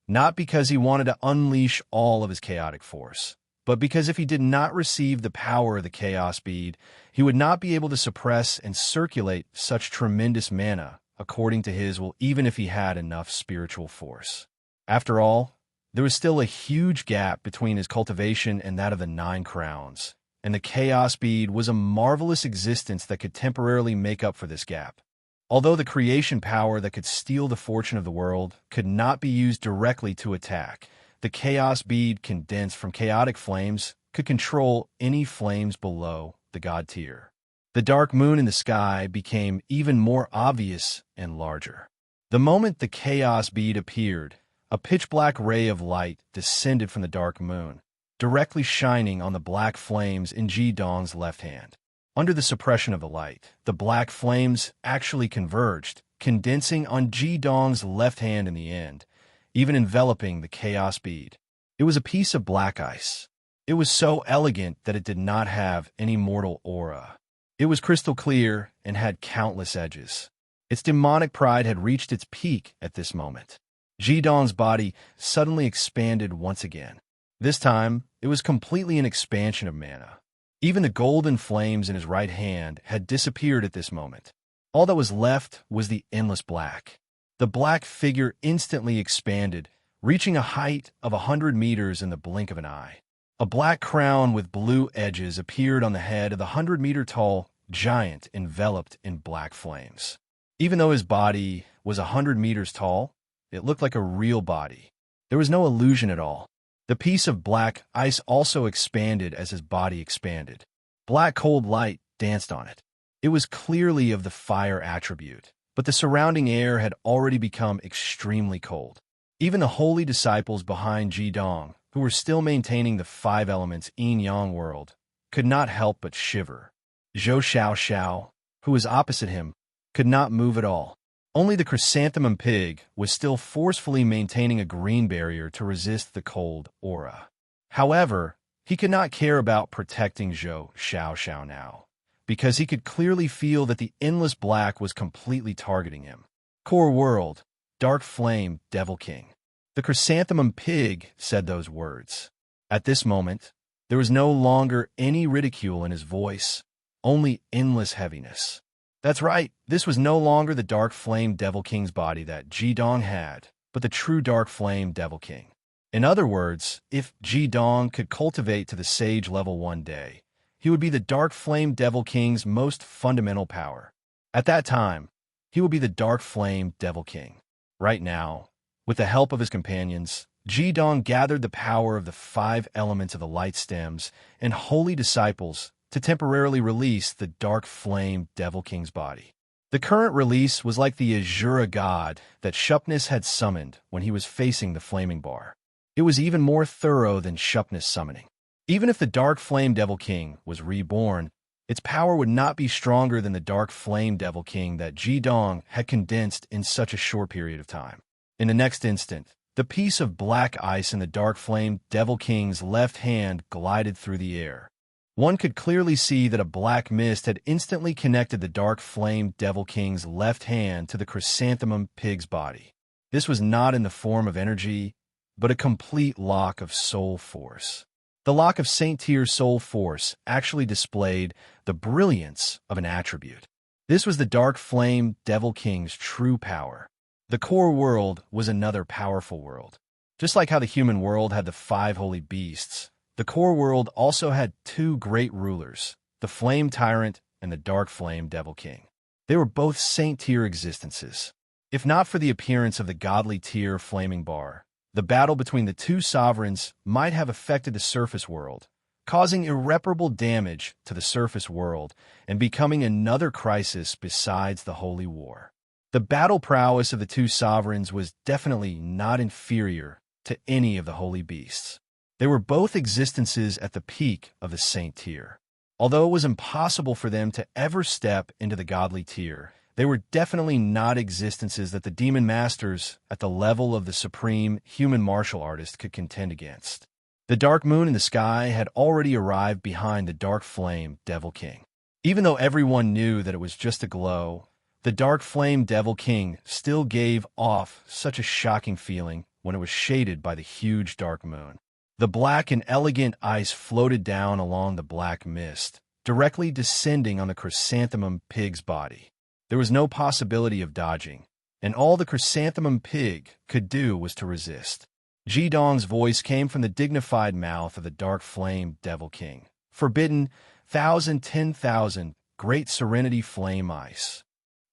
not because he wanted to unleash all of his chaotic force, but because if he did not receive the power of the Chaos Bead, he would not be able to suppress and circulate such tremendous mana, according to his will, even if he had enough spiritual force. After all, there was still a huge gap between his cultivation and that of the 9 crowns, and the Chaos Bead was a marvelous existence that could temporarily make up for this gap. Although the creation power that could steal the fortune of the world could not be used directly to attack, the Chaos Bead condensed from chaotic flames could control any flames below the god tier. The dark moon in the sky became even more obvious and larger. The moment the Chaos Bead appeared, a pitch-black ray of light descended from the dark moon, directly shining on the black flames in Zhidong's left hand. Under the suppression of the light, the black flames actually converged, condensing on Zhidong's left hand in the end, even enveloping the Chaos Bead. It was a piece of black ice. It was so elegant that it did not have any mortal aura. It was crystal clear and had countless edges. Its demonic pride had reached its peak at this moment. Zhidong's body suddenly expanded once again. This time, it was completely an expansion of mana. Even the golden flames in his right hand had disappeared at this moment. All that was left was the endless black. The black figure instantly expanded, reaching a height of 100 meters in the blink of an eye. A black crown with blue edges appeared on the head of the 100-meter-tall giant enveloped in black flames. Even though his body was 100 meters tall, it looked like a real body. There was no illusion at all. The piece of black ice also expanded as his body expanded. Black cold light danced on it. It was clearly of the fire attribute, but the surrounding air had already become extremely cold. Even the holy disciples behind Zhidong, who were still maintaining the 5 elements yin-yang world, could not help but shiver. Zhou Xiaoxiao, who was opposite him, could not move at all. Only the chrysanthemum pig was still forcefully maintaining a green barrier to resist the cold aura. However, he could not care about protecting Zhou Xiaoxiao now, because he could clearly feel that the endless black was completely targeting him. Core world, dark flame, devil king. The chrysanthemum pig said those words. At this moment, there was no longer any ridicule in his voice, only endless heaviness. That's right, this was no longer the Dark Flame Devil King's body that Zhidong had, but the true Dark Flame Devil King. In other words, if Zhidong could cultivate to the Sage level one day, he would be the Dark Flame Devil King's most fundamental power. At that time, he would be the Dark Flame Devil King. Right now, with the help of his companions, Zhidong gathered the power of the 5 elements of the light stems and holy disciples to temporarily release the dark flame Devil King's body. The current release was like the Azura god that Shupness had summoned when he was facing the flaming bar. It was even more thorough than Shupness summoning. Even if the Dark Flame Devil King was reborn, its power would not be stronger than the Dark Flame Devil King that Ji-dong had condensed in such a short period of time. In the next instant, the piece of black ice in the Dark Flame Devil King's left hand glided through the air. One could clearly see that a black mist had instantly connected the Dark Flame Devil King's left hand to the chrysanthemum pig's body. This was not in the form of energy, but a complete lock of soul force. The lock of Saint Tyr's soul force actually displayed the brilliance of an attribute. This was the Dark Flame Devil King's true power. The core world was another powerful world. Just like how the human world had the 5 holy beasts, the core world also had 2 great rulers, the Flame Tyrant and the Dark Flame Devil King. They were both Saint Tyr existences. If not for the appearance of the godly Tyr flaming bar, the battle between the 2 sovereigns might have affected the surface world, causing irreparable damage to the surface world and becoming another crisis besides the Holy War. The battle prowess of the 2 sovereigns was definitely not inferior to any of the holy beasts. They were both existences at the peak of the Saint Tyr. Although it was impossible for them to ever step into the godly Tyr, they were definitely not existences that the demon masters at the level of the supreme human martial artist could contend against. The dark moon in the sky had already arrived behind the Dark Flame Devil King. Even though everyone knew that it was just a glow, the Dark Flame Devil King still gave off such a shocking feeling when it was shaded by the huge dark moon. The black and elegant ice floated down along the black mist, directly descending on the chrysanthemum pig's body. There was no possibility of dodging, and all the chrysanthemum pig could do was to resist. Ji-dong's voice came from the dignified mouth of the Dark Flame Devil King. Forbidden, 10,000 Great Serenity Flame Ice.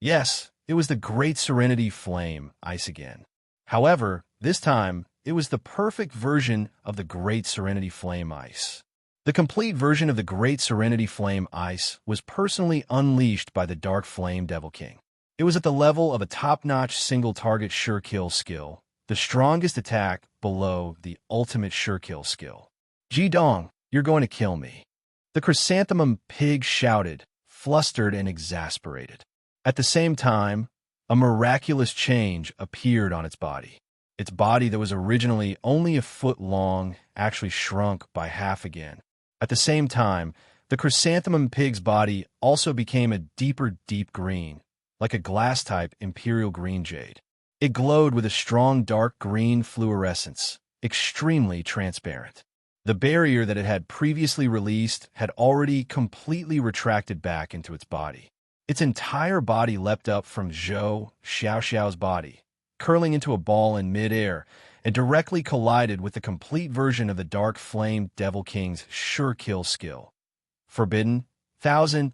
Yes, it was the Great Serenity Flame Ice again. However, this time, it was the perfect version of the Great Serenity Flame Ice. The complete version of the Great Serenity Flame Ice was personally unleashed by the Dark Flame Devil King. It was at the level of a top-notch single-target sure-kill skill, the strongest attack below the ultimate sure-kill skill. Ji-dong, you're going to kill me. The chrysanthemum pig shouted, flustered and exasperated. At the same time, a miraculous change appeared on its body. Its body that was originally only a foot long actually shrunk by half again. At the same time, the chrysanthemum pig's body also became a deeper deep green, like a glass-type imperial green jade. It glowed with a strong dark green fluorescence, extremely transparent. The barrier that it had previously released had already completely retracted back into its body. Its entire body leapt up from Zhou Xiaoxiao's body, curling into a ball in midair, and directly collided with the complete version of the Dark Flame Devil King's sure-kill skill. Forbidden, 10,000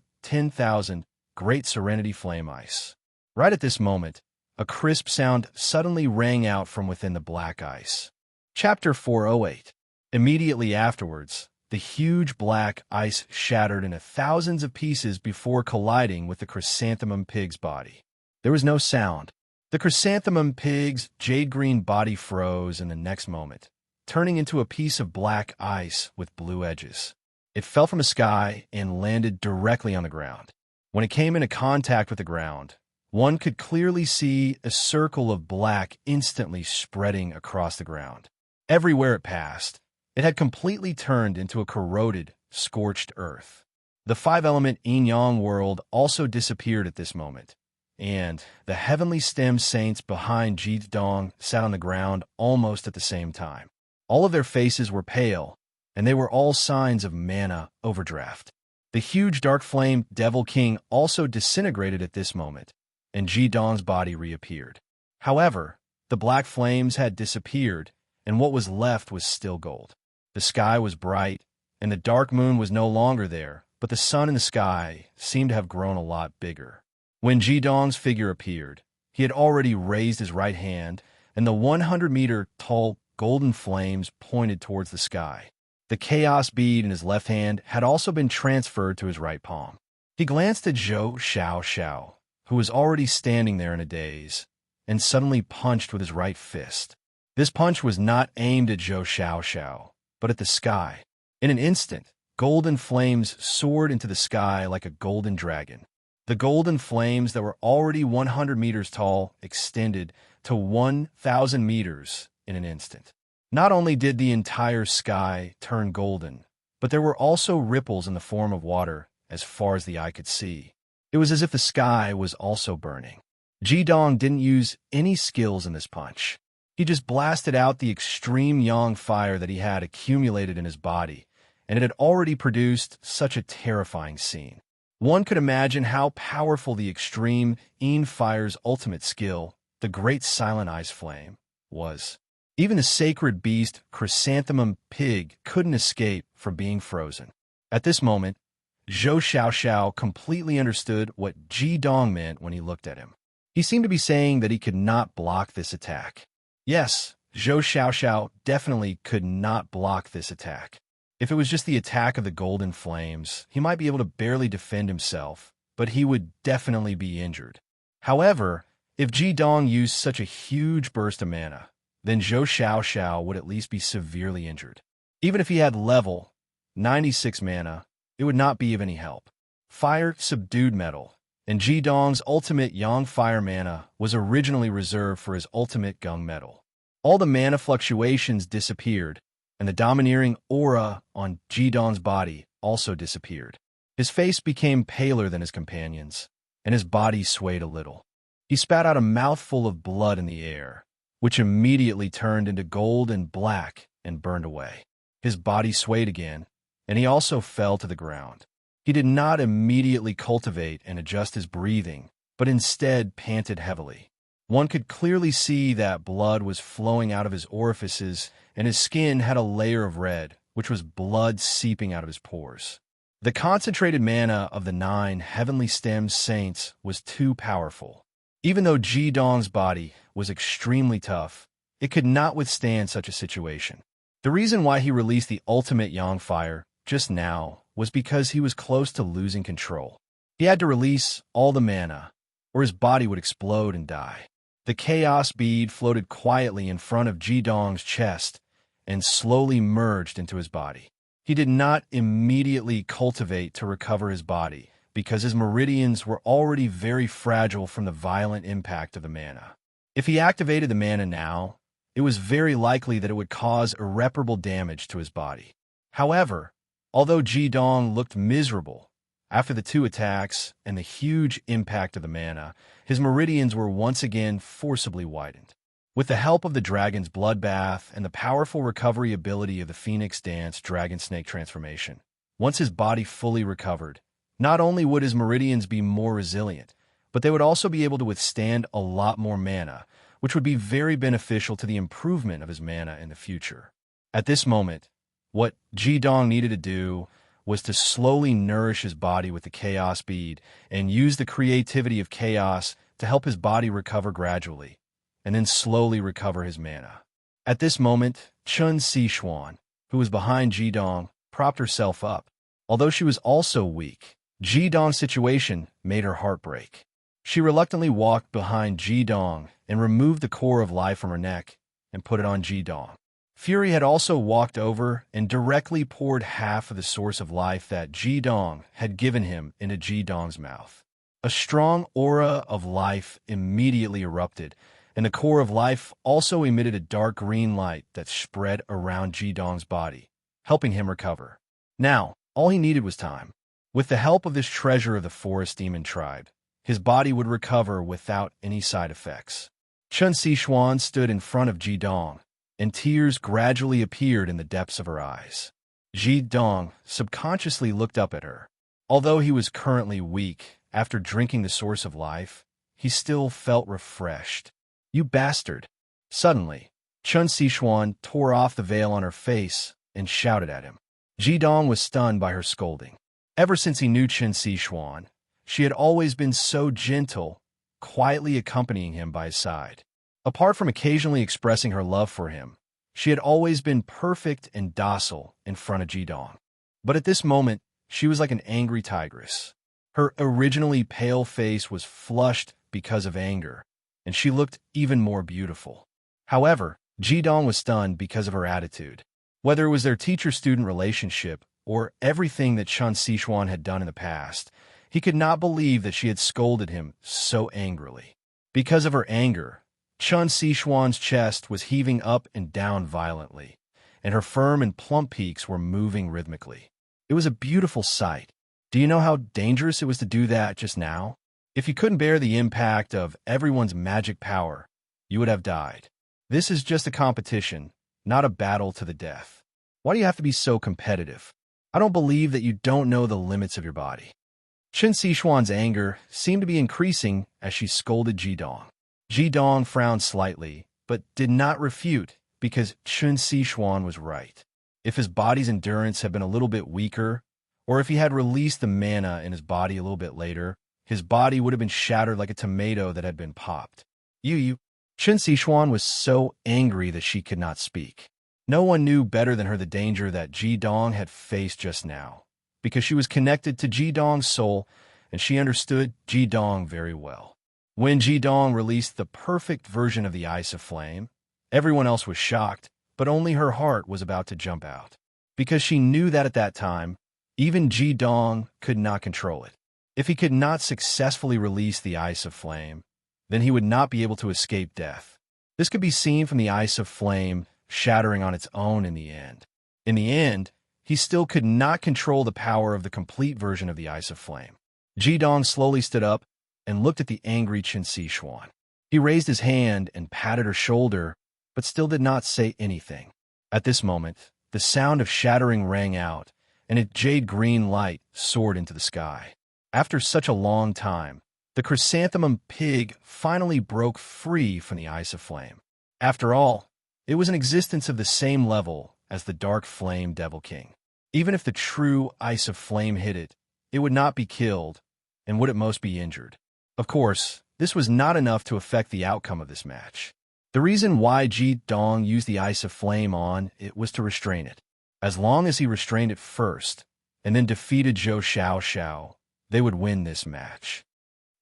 Great Serenity Flame Ice. Right at this moment, a crisp sound suddenly rang out from within the black ice. Chapter 408. Immediately afterwards, the huge black ice shattered into thousands of pieces before colliding with the chrysanthemum pig's body. There was no sound. The chrysanthemum pig's jade-green body froze in the next moment, turning into a piece of black ice with blue edges. It fell from the sky and landed directly on the ground. When it came into contact with the ground, one could clearly see a circle of black instantly spreading across the ground. Everywhere it passed, it had completely turned into a corroded, scorched earth. The 5-element yin-yang world also disappeared at this moment, and the heavenly stem saints behind Ji-dong sat on the ground almost at the same time. All of their faces were pale, and they were all signs of mana overdraft. The huge dark flame Devil King also disintegrated at this moment, and Ji-dong's body reappeared. However, the black flames had disappeared, and what was left was still gold. The sky was bright, and the dark moon was no longer there, but the sun in the sky seemed to have grown a lot bigger. When Ji-dong's figure appeared, he had already raised his right hand, and the 100-meter tall golden flames pointed towards the sky. The chaos bead in his left hand had also been transferred to his right palm. He glanced at Zhou Xiao, who was already standing there in a daze, and suddenly punched with his right fist. This punch was not aimed at Zhou Xiao, but at the sky. In an instant, golden flames soared into the sky like a golden dragon. The golden flames that were already 100 meters tall extended to 1,000 meters in an instant. Not only did the entire sky turn golden, but there were also ripples in the form of water as far as the eye could see. It was as if the sky was also burning. Jidong didn't use any skills in this punch. He just blasted out the extreme yang fire that he had accumulated in his body, and it had already produced such a terrifying scene. One could imagine how powerful the extreme Yin fire's ultimate skill, the great silent ice flame, was. Even the sacred beast chrysanthemum pig couldn't escape from being frozen. At this moment, Zhou Xiao completely understood what Jidong meant when he looked at him. He seemed to be saying that he could not block this attack. Yes, Zhou Xiao definitely could not block this attack. If it was just the attack of the golden flames, he might be able to barely defend himself, but he would definitely be injured. However, if Jidong used such a huge burst of mana, then Zhou Xiao would at least be severely injured. Even if he had level 96 mana, it would not be of any help. Fire subdued metal, and Jidong's ultimate Yang Fire mana was originally reserved for his ultimate Gung metal. All the mana fluctuations disappeared, and the domineering aura on Jidong's body also disappeared. His face became paler than his companions, and his body swayed a little. He spat out a mouthful of blood in the air, which immediately turned into gold and black and burned away. His body swayed again, and he also fell to the ground. He did not immediately cultivate and adjust his breathing, but instead panted heavily. One could clearly see that blood was flowing out of his orifices, and his skin had a layer of red, which was blood seeping out of his pores. The concentrated mana of the 9 heavenly stem saints was too powerful. Even though Jidong's body was extremely tough, it could not withstand such a situation. The reason why he released the ultimate Yang Fire just now was because he was close to losing control. He had to release all the mana, or his body would explode and die. The chaos bead floated quietly in front of Jidong's chest and slowly merged into his body. He did not immediately cultivate to recover his body, because his meridians were already very fragile from the violent impact of the mana. If he activated the mana now, it was very likely that it would cause irreparable damage to his body. However, although Jidong looked miserable after the 2 attacks and the huge impact of the mana, his meridians were once again forcibly widened. With the help of the dragon's bloodbath and the powerful recovery ability of the Phoenix Dance Dragon Snake transformation, once his body fully recovered, not only would his meridians be more resilient, but they would also be able to withstand a lot more mana, which would be very beneficial to the improvement of his mana in the future. At this moment, what Jidong needed to do was to slowly nourish his body with the chaos bead and use the creativity of chaos to help his body recover gradually, and then slowly recover his mana. At this moment, Chun Sichuan, who was behind Jidong, propped herself up. Although she was also weak, Jidong's situation made her heart break. She reluctantly walked behind Jidong and removed the core of life from her neck and put it on Jidong. Fury had also walked over and directly poured half of the source of life that Jidong had given him into Jidong's mouth. A strong aura of life immediately erupted, and the core of life also emitted a dark green light that spread around Jidong's body, helping him recover. Now, all he needed was time. With the help of this treasure of the forest demon tribe, his body would recover without any side effects. Chun Sichuan stood in front of Jidong, and tears gradually appeared in the depths of her eyes. Jidong subconsciously looked up at her. Although he was currently weak after drinking the source of life, he still felt refreshed. "You bastard!" Suddenly, Chun Sichuan tore off the veil on her face and shouted at him. Jidong was stunned by her scolding. Ever since he knew Chun Sichuan, she had always been so gentle, quietly accompanying him by his side. Apart from occasionally expressing her love for him, She had always been perfect and docile in front of Jidong. But at this moment, she was like an angry tigress. Her originally pale face was flushed because of anger, and she looked even more beautiful. However, Jidong was stunned because of her attitude. Whether it was their teacher-student relationship or everything that Chun Sichuan had done in the past, he could not believe that she had scolded him so angrily. Because of her anger, Chun Sichuan's chest was heaving up and down violently, and her firm and plump peaks were moving rhythmically. It was a beautiful sight. Do you know how dangerous it was to do that just now? If you couldn't bear the impact of everyone's magic power, you would have died. This is just a competition, not a battle to the death. Why do you have to be so competitive? I don't believe that you don't know the limits of your body. Chun Sichuan's anger seemed to be increasing as she scolded Jidong. Jidong frowned slightly, but did not refute because Chun Sichuan was right. If his body's endurance had been a little bit weaker, or if he had released the mana in his body a little bit later, his body would have been shattered like a tomato that had been popped. Chun Sichuan was so angry that she could not speak. No one knew better than her the danger that Jidong had faced just now, because she was connected to Jidong's soul, and she understood Jidong very well. When Jidong released the perfect version of the Ice of Flame, everyone else was shocked, but only her heart was about to jump out, because she knew that at that time, even Jidong could not control it. If he could not successfully release the Ice of Flame, then he would not be able to escape death. This could be seen from the Ice of Flame shattering on its own in the end. In the end, he still could not control the power of the complete version of the Ice of Flame. Jidong slowly stood up and looked at the angry Chun Sichuan. He raised his hand and patted her shoulder, but still did not say anything. At this moment, the sound of shattering rang out, and a jade-green light soared into the sky. After such a long time, the chrysanthemum pig finally broke free from the Ice of Flame. After all, it was an existence of the same level as the Dark Flame Devil King. Even if the true Ice of Flame hit it, it would not be killed, and would at most be injured. Of course, this was not enough to affect the outcome of this match. The reason why Jidong used the Ice of Flame on it was to restrain it. As long as he restrained it first, and then defeated Zhou Xiao, they would win this match.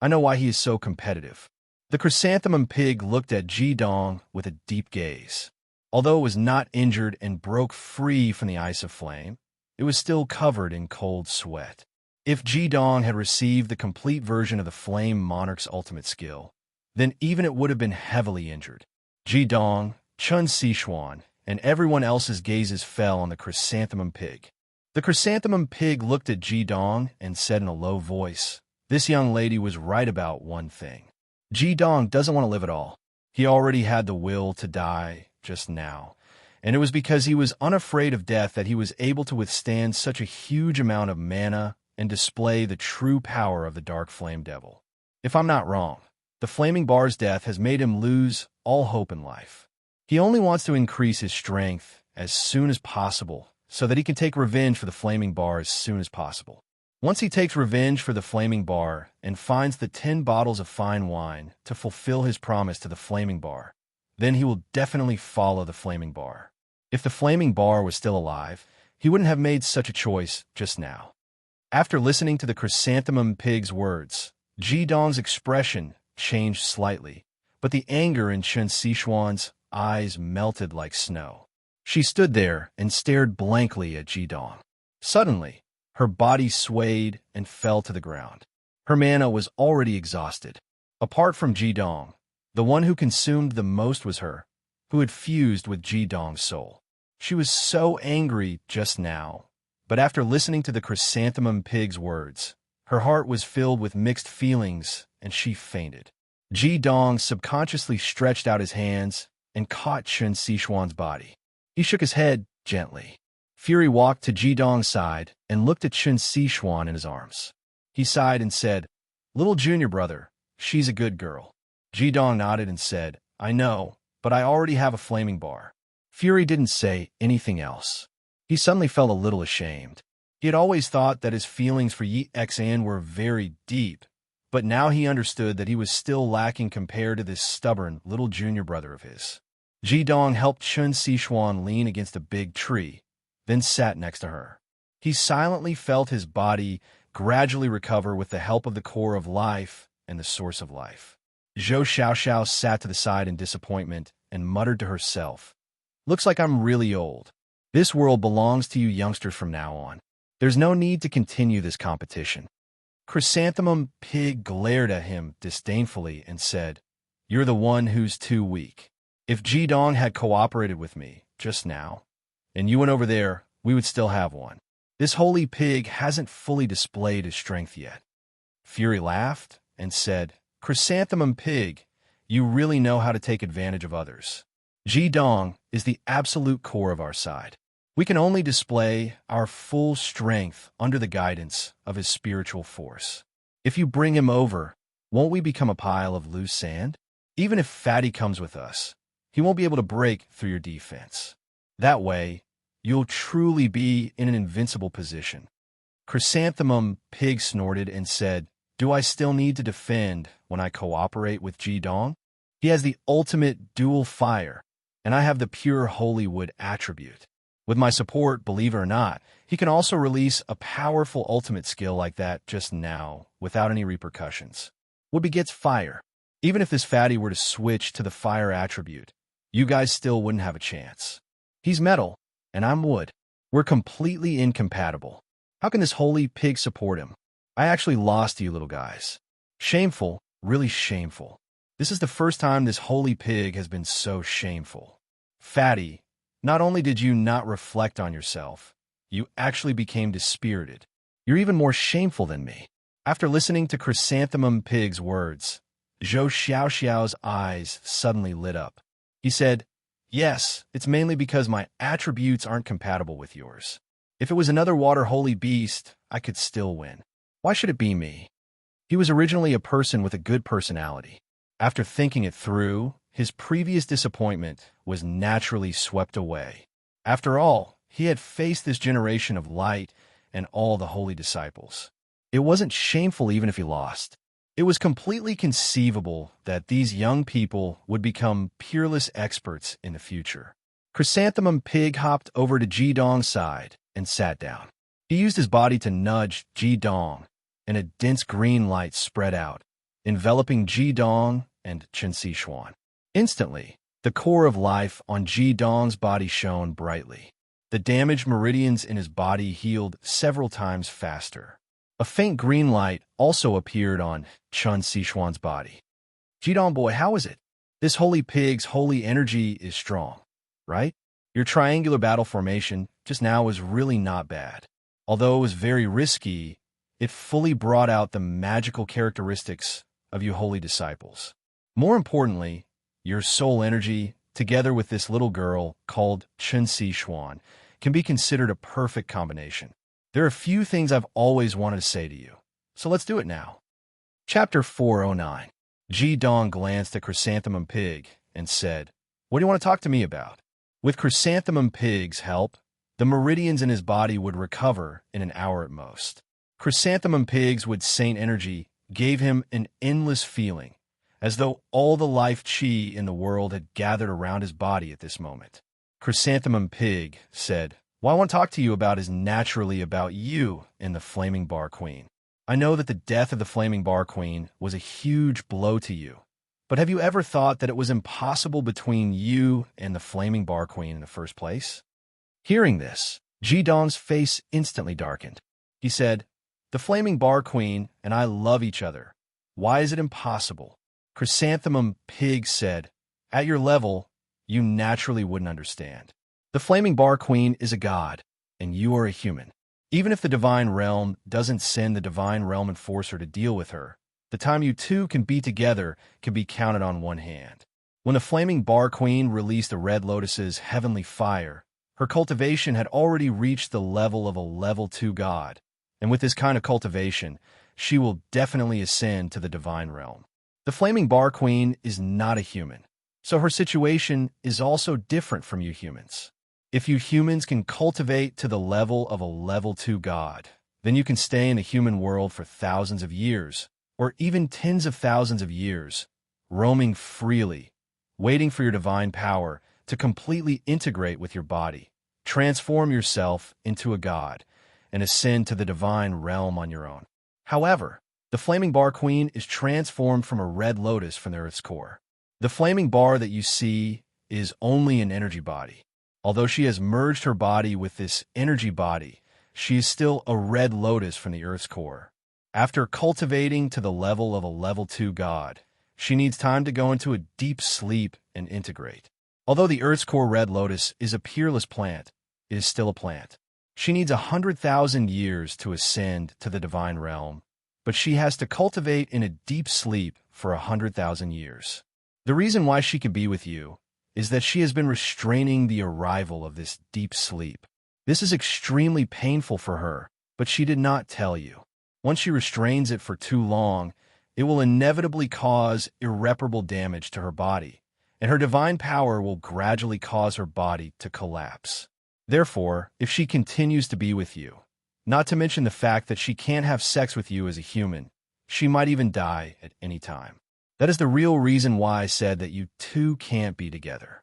I know why he is so competitive. The chrysanthemum pig looked at Jidong with a deep gaze. Although it was not injured and broke free from the Ice of Flame, it was still covered in cold sweat. If Jidong had received the complete version of the Flame Monarch's ultimate skill, then even it would have been heavily injured. Jidong, Chun Sichuan, and everyone else's gazes fell on the chrysanthemum pig. The chrysanthemum pig looked at Jidong and said in a low voice, "This young lady was right about one thing. Jidong doesn't want to live at all. He already had the will to die just now, and it was because he was unafraid of death that he was able to withstand such a huge amount of mana and display the true power of the Dark Flame Devil. If I'm not wrong, the Flaming Bar's death has made him lose all hope in life. He only wants to increase his strength as soon as possible so that he can take revenge for the Flaming Bar as soon as possible. Once he takes revenge for the Flaming Bar and finds the 10 bottles of fine wine to fulfill his promise to the Flaming Bar, then he will definitely follow the Flaming Bar. If the Flaming Bar was still alive, he wouldn't have made such a choice just now." After listening to the chrysanthemum pig's words, Jidong's expression changed slightly, but the anger in Chun Sichuan's eyes melted like snow. She stood there and stared blankly at Jidong. Suddenly, her body swayed and fell to the ground. Her mana was already exhausted. Apart from Jidong, the one who consumed the most was her, who had fused with Jidong's soul. She was so angry just now, but after listening to the chrysanthemum pig's words, her heart was filled with mixed feelings and she fainted. Jidong subconsciously stretched out his hands and caught Chun Sichuan's body. He shook his head gently. Fury walked to Jidong's side and looked at Chun Sichuan in his arms. He sighed and said, "Little junior brother, she's a good girl." Jidong nodded and said, "I know, but I already have a Flaming Bar." Fury didn't say anything else. He suddenly felt a little ashamed. He had always thought that his feelings for Yi Xan were very deep, but now he understood that he was still lacking compared to this stubborn little junior brother of his. Jidong helped Chun Sichuan lean against a big tree, then sat next to her. He silently felt his body gradually recover with the help of the core of life and the source of life. Zhou Xiaoxiao sat to the side in disappointment and muttered to herself, "Looks like I'm really old. This world belongs to you youngsters from now on. There's no need to continue this competition." Chrysanthemum Pig glared at him disdainfully and said, "You're the one who's too weak. If Jidong had cooperated with me just now, and you went over there, we would still have one. This holy pig hasn't fully displayed his strength yet." Fury laughed and said, "Chrysanthemum Pig, you really know how to take advantage of others. Jidong is the absolute core of our side. We can only display our full strength under the guidance of his spiritual force. If you bring him over, won't we become a pile of loose sand? Even if Fatty comes with us, he won't be able to break through your defense. That way, you'll truly be in an invincible position." Chrysanthemum Pig snorted and said, "Do I still need to defend when I cooperate with Jidong? He has the ultimate dual fire, and I have the pure holy wood attribute. With my support, believe it or not, he can also release a powerful ultimate skill like that just now, without any repercussions. Wood begets fire. Even if this fatty were to switch to the fire attribute, you guys still wouldn't have a chance. He's metal, and I'm wood. We're completely incompatible. How can this holy pig support him? I actually lost to you little guys. Shameful, really shameful. This is the first time this holy pig has been so shameful. Fatty, not only did you not reflect on yourself, you actually became dispirited. You're even more shameful than me." After listening to Chrysanthemum Pig's words, Zhou Xiaoxiao's eyes suddenly lit up. He said, "Yes, it's mainly because my attributes aren't compatible with yours. If it was another water holy beast, I could still win. Why should it be me?" He was originally a person with a good personality. After thinking it through, his previous disappointment was naturally swept away. After all, he had faced this generation of light and all the holy disciples. It wasn't shameful even if he lost. It was completely conceivable that these young people would become peerless experts in the future. Chrysanthemum Pig hopped over to Jidong's side and sat down. He used his body to nudge Jidong, and a dense green light spread out, enveloping Jidong and Chen Sichuan. Instantly, the core of life on Jidong's body shone brightly. The damaged meridians in his body healed several times faster. A faint green light also appeared on Chun Sichuan's body. "Jidong boy, how is it? This holy pig's holy energy is strong, right? Your triangular battle formation just now was really not bad. Although it was very risky, it fully brought out the magical characteristics of you holy disciples. More importantly, your soul energy, together with this little girl called Chen Sichuan, can be considered a perfect combination. There are a few things I've always wanted to say to you, so let's do it now." Chapter 409. Jidong glanced at Chrysanthemum Pig and said, "What do you want to talk to me about?" With Chrysanthemum Pig's help, the meridians in his body would recover in an hour at most. Chrysanthemum Pig's wood saint energy gave him an endless feeling, as though all the life chi in the world had gathered around his body at this moment. Chrysanthemum Pig said, "What I want to talk to you about is naturally about you and the Flaming Bar Queen. I know that the death of the Flaming Bar Queen was a huge blow to you, but have you ever thought that it was impossible between you and the Flaming Bar Queen in the first place?" Hearing this, Jidong's face instantly darkened. He said, "The Flaming Bar Queen and I love each other. Why is it impossible?" Chrysanthemum Pig said, "At your level, you naturally wouldn't understand. The Flaming Bar Queen is a god, and you are a human. Even if the Divine Realm doesn't send the Divine Realm Enforcer to deal with her, the time you two can be together can be counted on one hand. When the Flaming Bar Queen released the Red Lotus's heavenly fire, her cultivation had already reached the level of a level 2 god, and with this kind of cultivation, she will definitely ascend to the Divine Realm. The Flaming Bar Queen is not a human, so her situation is also different from you humans. If you humans can cultivate to the level of a level 2 god, then you can stay in the human world for thousands of years, or even tens of thousands of years, roaming freely, waiting for your divine power to completely integrate with your body, transform yourself into a god, and ascend to the divine realm on your own. However, the flaming bar queen is transformed from a red lotus from the Earth's core. The flaming bar that you see is only an energy body. Although she has merged her body with this energy body, she is still a red lotus from the Earth's core. After cultivating to the level of a level 2 god, she needs time to go into a deep sleep and integrate. Although the Earth's core red lotus is a peerless plant, it is still a plant. She needs 100,000 years to ascend to the divine realm, but she has to cultivate in a deep sleep for 100,000 years. The reason why she can be with you is that she has been restraining the arrival of this deep sleep. This is extremely painful for her, but she did not tell you. Once she restrains it for too long, it will inevitably cause irreparable damage to her body, and her divine power will gradually cause her body to collapse. Therefore, if she continues to be with you, not to mention the fact that she can't have sex with you as a human, she might even die at any time. That is the real reason why I said that you two can't be together.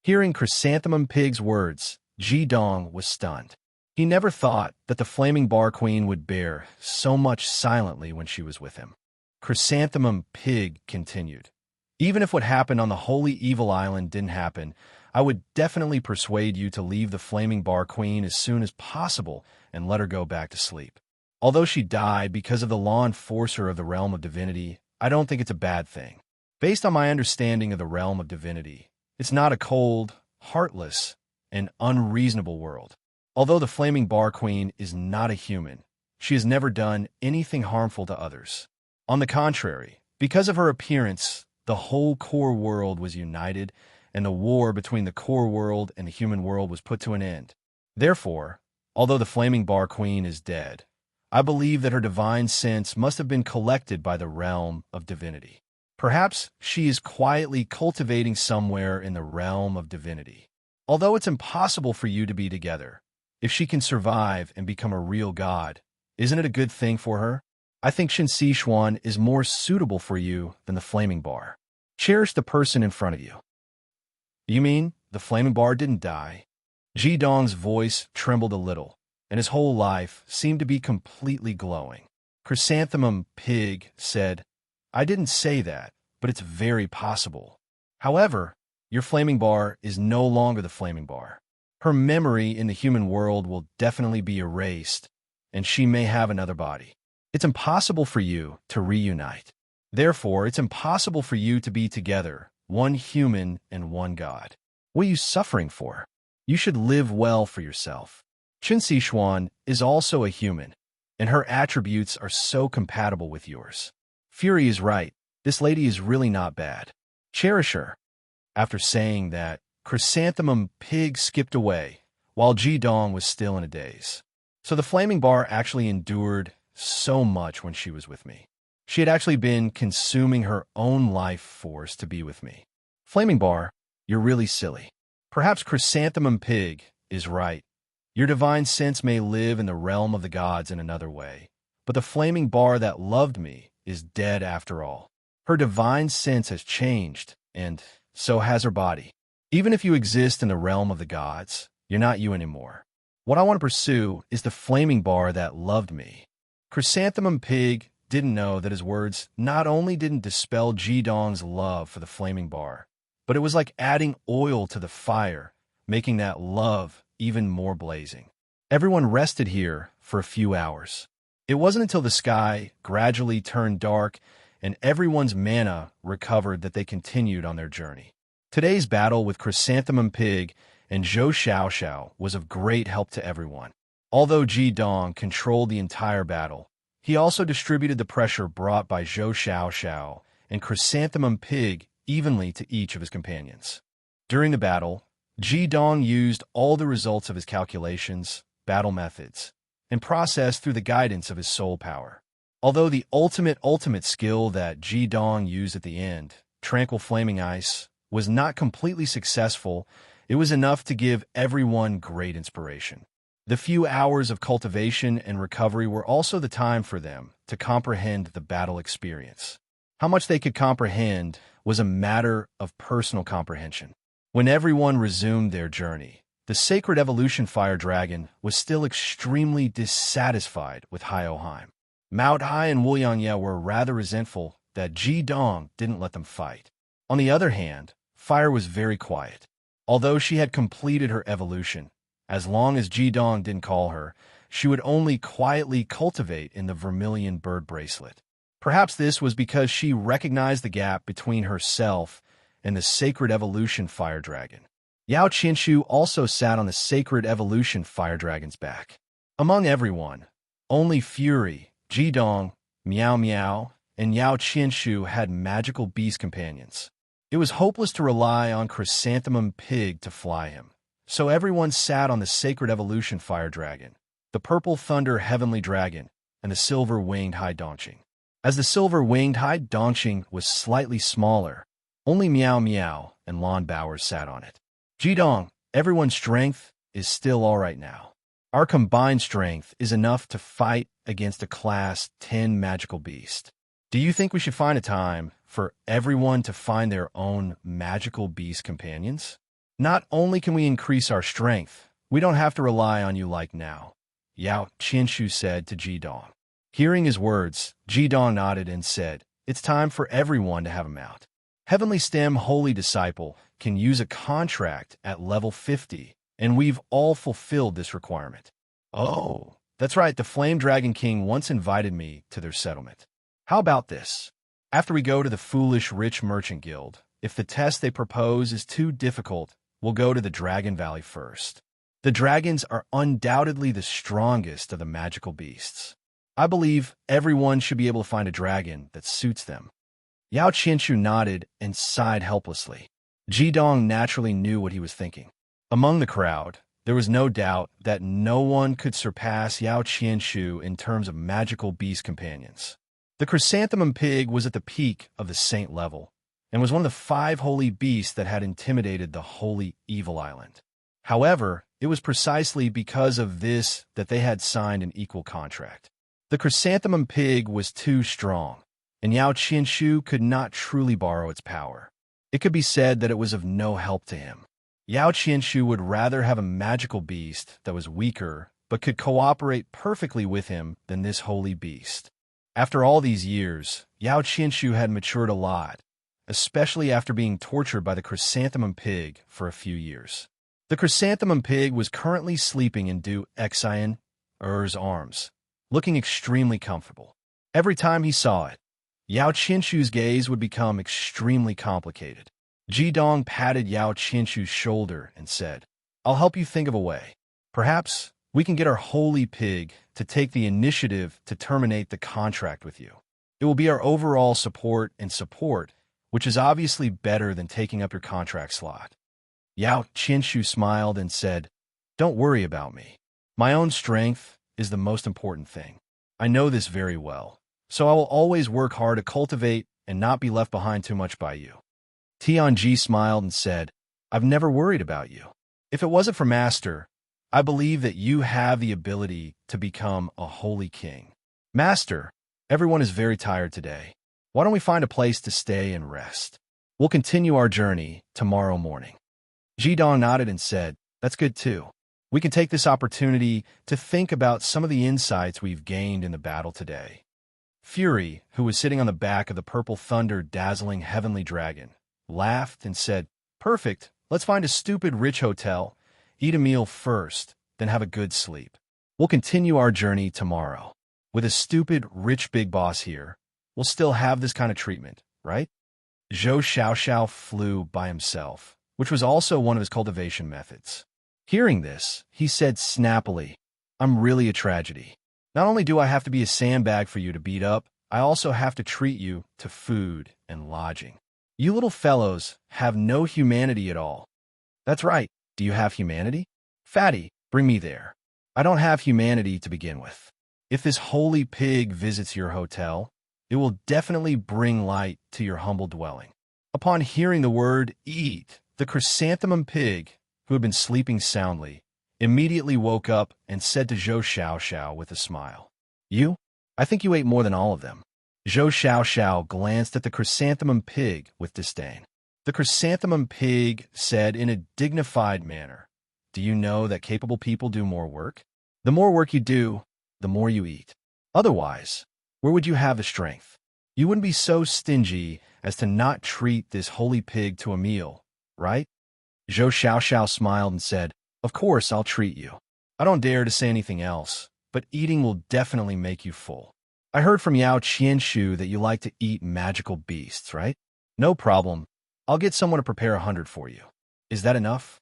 Hearing Chrysanthemum Pig's words, Ji Dong was stunned. He never thought that the flaming bar queen would bear so much silently when she was with him. Chrysanthemum Pig continued, "Even if what happened on the Holy Evil Island didn't happen, I would definitely persuade you to leave the flaming bar queen as soon as possible and let her go back to sleep. Although she died because of the law enforcer of the realm of divinity, I don't think it's a bad thing. Based on my understanding of the realm of divinity, it's not a cold, heartless, and unreasonable world. Although the flaming bar queen is not a human, she has never done anything harmful to others. On the contrary, because of her appearance, the whole core world was united, and the war between the core world and the human world was put to an end. Therefore, although the flaming bar queen is dead, I believe that her divine sense must have been collected by the realm of divinity. Perhaps she is quietly cultivating somewhere in the realm of divinity. Although it's impossible for you to be together, if she can survive and become a real god, isn't it a good thing for her? I think Shin Sichuan is more suitable for you than the flaming bar. Cherish the person in front of you." "You mean the flaming bar didn't die?" Ji Dong's voice trembled a little, and his whole life seemed to be completely glowing. Chrysanthemum Pig said, "I didn't say that, but it's very possible. However, your flaming bar is no longer the flaming bar. Her memory in the human world will definitely be erased, and she may have another body. It's impossible for you to reunite. Therefore, it's impossible for you to be together, one human and one god. What are you suffering for? You should live well for yourself." Qin Sichuan is also a human, and her attributes are so compatible with yours. Fury is right. This lady is really not bad. Cherish her. After saying that, Chrysanthemum Pig skipped away, while Ji Dong was still in a daze. So the flaming bar actually endured so much when she was with me. She had actually been consuming her own life force to be with me. Flaming bar, you're really silly. Perhaps Chrysanthemum Pig is right. Your divine sense may live in the realm of the gods in another way, but the flaming bar that loved me is dead after all. Her divine sense has changed, and so has her body. Even if you exist in the realm of the gods, you're not you anymore. What I want to pursue is the flaming bar that loved me." Chrysanthemum Pig didn't know that his words not only didn't dispel Ji Dong's love for the flaming bar, but it was like adding oil to the fire, making that love even more blazing. Everyone rested here for a few hours. It wasn't until the sky gradually turned dark and everyone's mana recovered that they continued on their journey. Today's battle with Chrysanthemum Pig and Zhou Xiaoxiao was of great help to everyone. Although Ji Dong controlled the entire battle, he also distributed the pressure brought by Zhou Xiaoxiao and Chrysanthemum Pig evenly to each of his companions. During the battle, Ji Dong used all the results of his calculations, battle methods, and processed through the guidance of his soul power. Although the ultimate skill that Ji Dong used at the end, Tranquil Flaming Ice, was not completely successful, it was enough to give everyone great inspiration. The few hours of cultivation and recovery were also the time for them to comprehend the battle experience. How much they could comprehend was a matter of personal comprehension. When everyone resumed their journey, the sacred evolution fire dragon was still extremely dissatisfied with Hyoheim. Mount Hai and Wuliangye were rather resentful that Ji Dong didn't let them fight. On the other hand, Fire was very quiet. Although she had completed her evolution, as long as Ji Dong didn't call her, she would only quietly cultivate in the vermilion bird bracelet. Perhaps this was because she recognized the gap between herself and the sacred evolution fire dragon. Yao Qinshu also sat on the sacred evolution fire dragon's back. Among everyone, only Fury, Ji Dong, Miao Miao, and Yao Qinshu had magical beast companions. It was hopeless to rely on Chrysanthemum Pig to fly him, so everyone sat on the sacred evolution fire dragon, the purple thunder heavenly dragon, and the silver-winged Hai Dongqing. As the silver-winged Hai Dongqing was slightly smaller, only Miao Miao and Lon Bowers sat on it. Ji Dong, everyone's strength is still all right now. Our combined strength is enough to fight against a Class 10 magical beast. Do you think we should find a time for everyone to find their own magical beast companions? Not only can we increase our strength, we don't have to rely on you like now, Yao Qinshu said to Ji Dong. Hearing his words, Ji Dong nodded and said, it's time for everyone to have a mount. Heavenly STEM Holy Disciple can use a contract at level 50, and we've all fulfilled this requirement. Oh, that's right, the Flame Dragon King once invited me to their settlement. How about this? After we go to the Foolish Rich Merchant Guild, if the test they propose is too difficult, we'll go to the Dragon Valley first. The dragons are undoubtedly the strongest of the magical beasts. I believe everyone should be able to find a dragon that suits them. Yao Qinshu nodded and sighed helplessly. Ji Dong naturally knew what he was thinking. Among the crowd, there was no doubt that no one could surpass Yao Qinshu in terms of magical beast companions. The Chrysanthemum Pig was at the peak of the saint level, and was one of the 5 holy beasts that had intimidated the Holy Evil Island. However, it was precisely because of this that they had signed an equal contract. The Chrysanthemum Pig was too strong, and Yao Qinshu could not truly borrow its power. It could be said that it was of no help to him. Yao Qinshu would rather have a magical beast that was weaker but could cooperate perfectly with him than this holy beast. After all these years, Yao Qinshu had matured a lot, especially after being tortured by the Chrysanthemum Pig for a few years. The Chrysanthemum Pig was currently sleeping in Du Xian Er's arms, looking extremely comfortable. Every time he saw it, Yao Qinshu's gaze would become extremely complicated. Ji Dong patted Yao Qinshu's shoulder and said, I'll help you think of a way. Perhaps we can get our holy pig to take the initiative to terminate the contract with you. It will be our overall support, which is obviously better than taking up your contract slot. Yao Qinshu smiled and said, Don't worry about me. My own strength is the most important thing. I know this very well, so I will always work hard to cultivate and not be left behind too much by you. Tianji smiled and said, I've never worried about you. If it wasn't for Master, I believe that you have the ability to become a holy king. Master, everyone is very tired today. Why don't we find a place to stay and rest? We'll continue our journey tomorrow morning. Ji Dong nodded and said, That's good too. We can take this opportunity to think about some of the insights we've gained in the battle today. Fury, who was sitting on the back of the purple thunder dazzling heavenly dragon, laughed and said, Perfect, let's find a stupid rich hotel, eat a meal first, then have a good sleep. We'll continue our journey tomorrow. With a stupid rich big boss here, we'll still have this kind of treatment, right? Zhou Xiaoxiao flew by himself, which was also one of his cultivation methods. Hearing this, he said snappily, I'm really a tragedy. Not only do I have to be a sandbag for you to beat up, I also have to treat you to food and lodging. You little fellows have no humanity at all. That's right. Do you have humanity? Fatty, bring me there. I don't have humanity to begin with. If this holy pig visits your hotel, it will definitely bring light to your humble dwelling. Upon hearing the word eat, the Chrysanthemum Pig, who had been sleeping soundly, immediately woke up and said to Zhou Xiaoxiao with a smile, You? I think you ate more than all of them. Zhou Xiaoxiao glanced at the chrysanthemum pig with disdain. The chrysanthemum pig said in a dignified manner, "Do you know that capable people do more work? The more work you do, the more you eat. Otherwise, where would you have the strength? You wouldn't be so stingy as to not treat this holy pig to a meal, right?" Zhou Xiaoxiao smiled and said, "Of course I'll treat you. I don't dare to say anything else, but eating will definitely make you full. I heard from Yao Qianshu that you like to eat magical beasts, right? No problem. I'll get someone to prepare 100 for you. Is that enough?"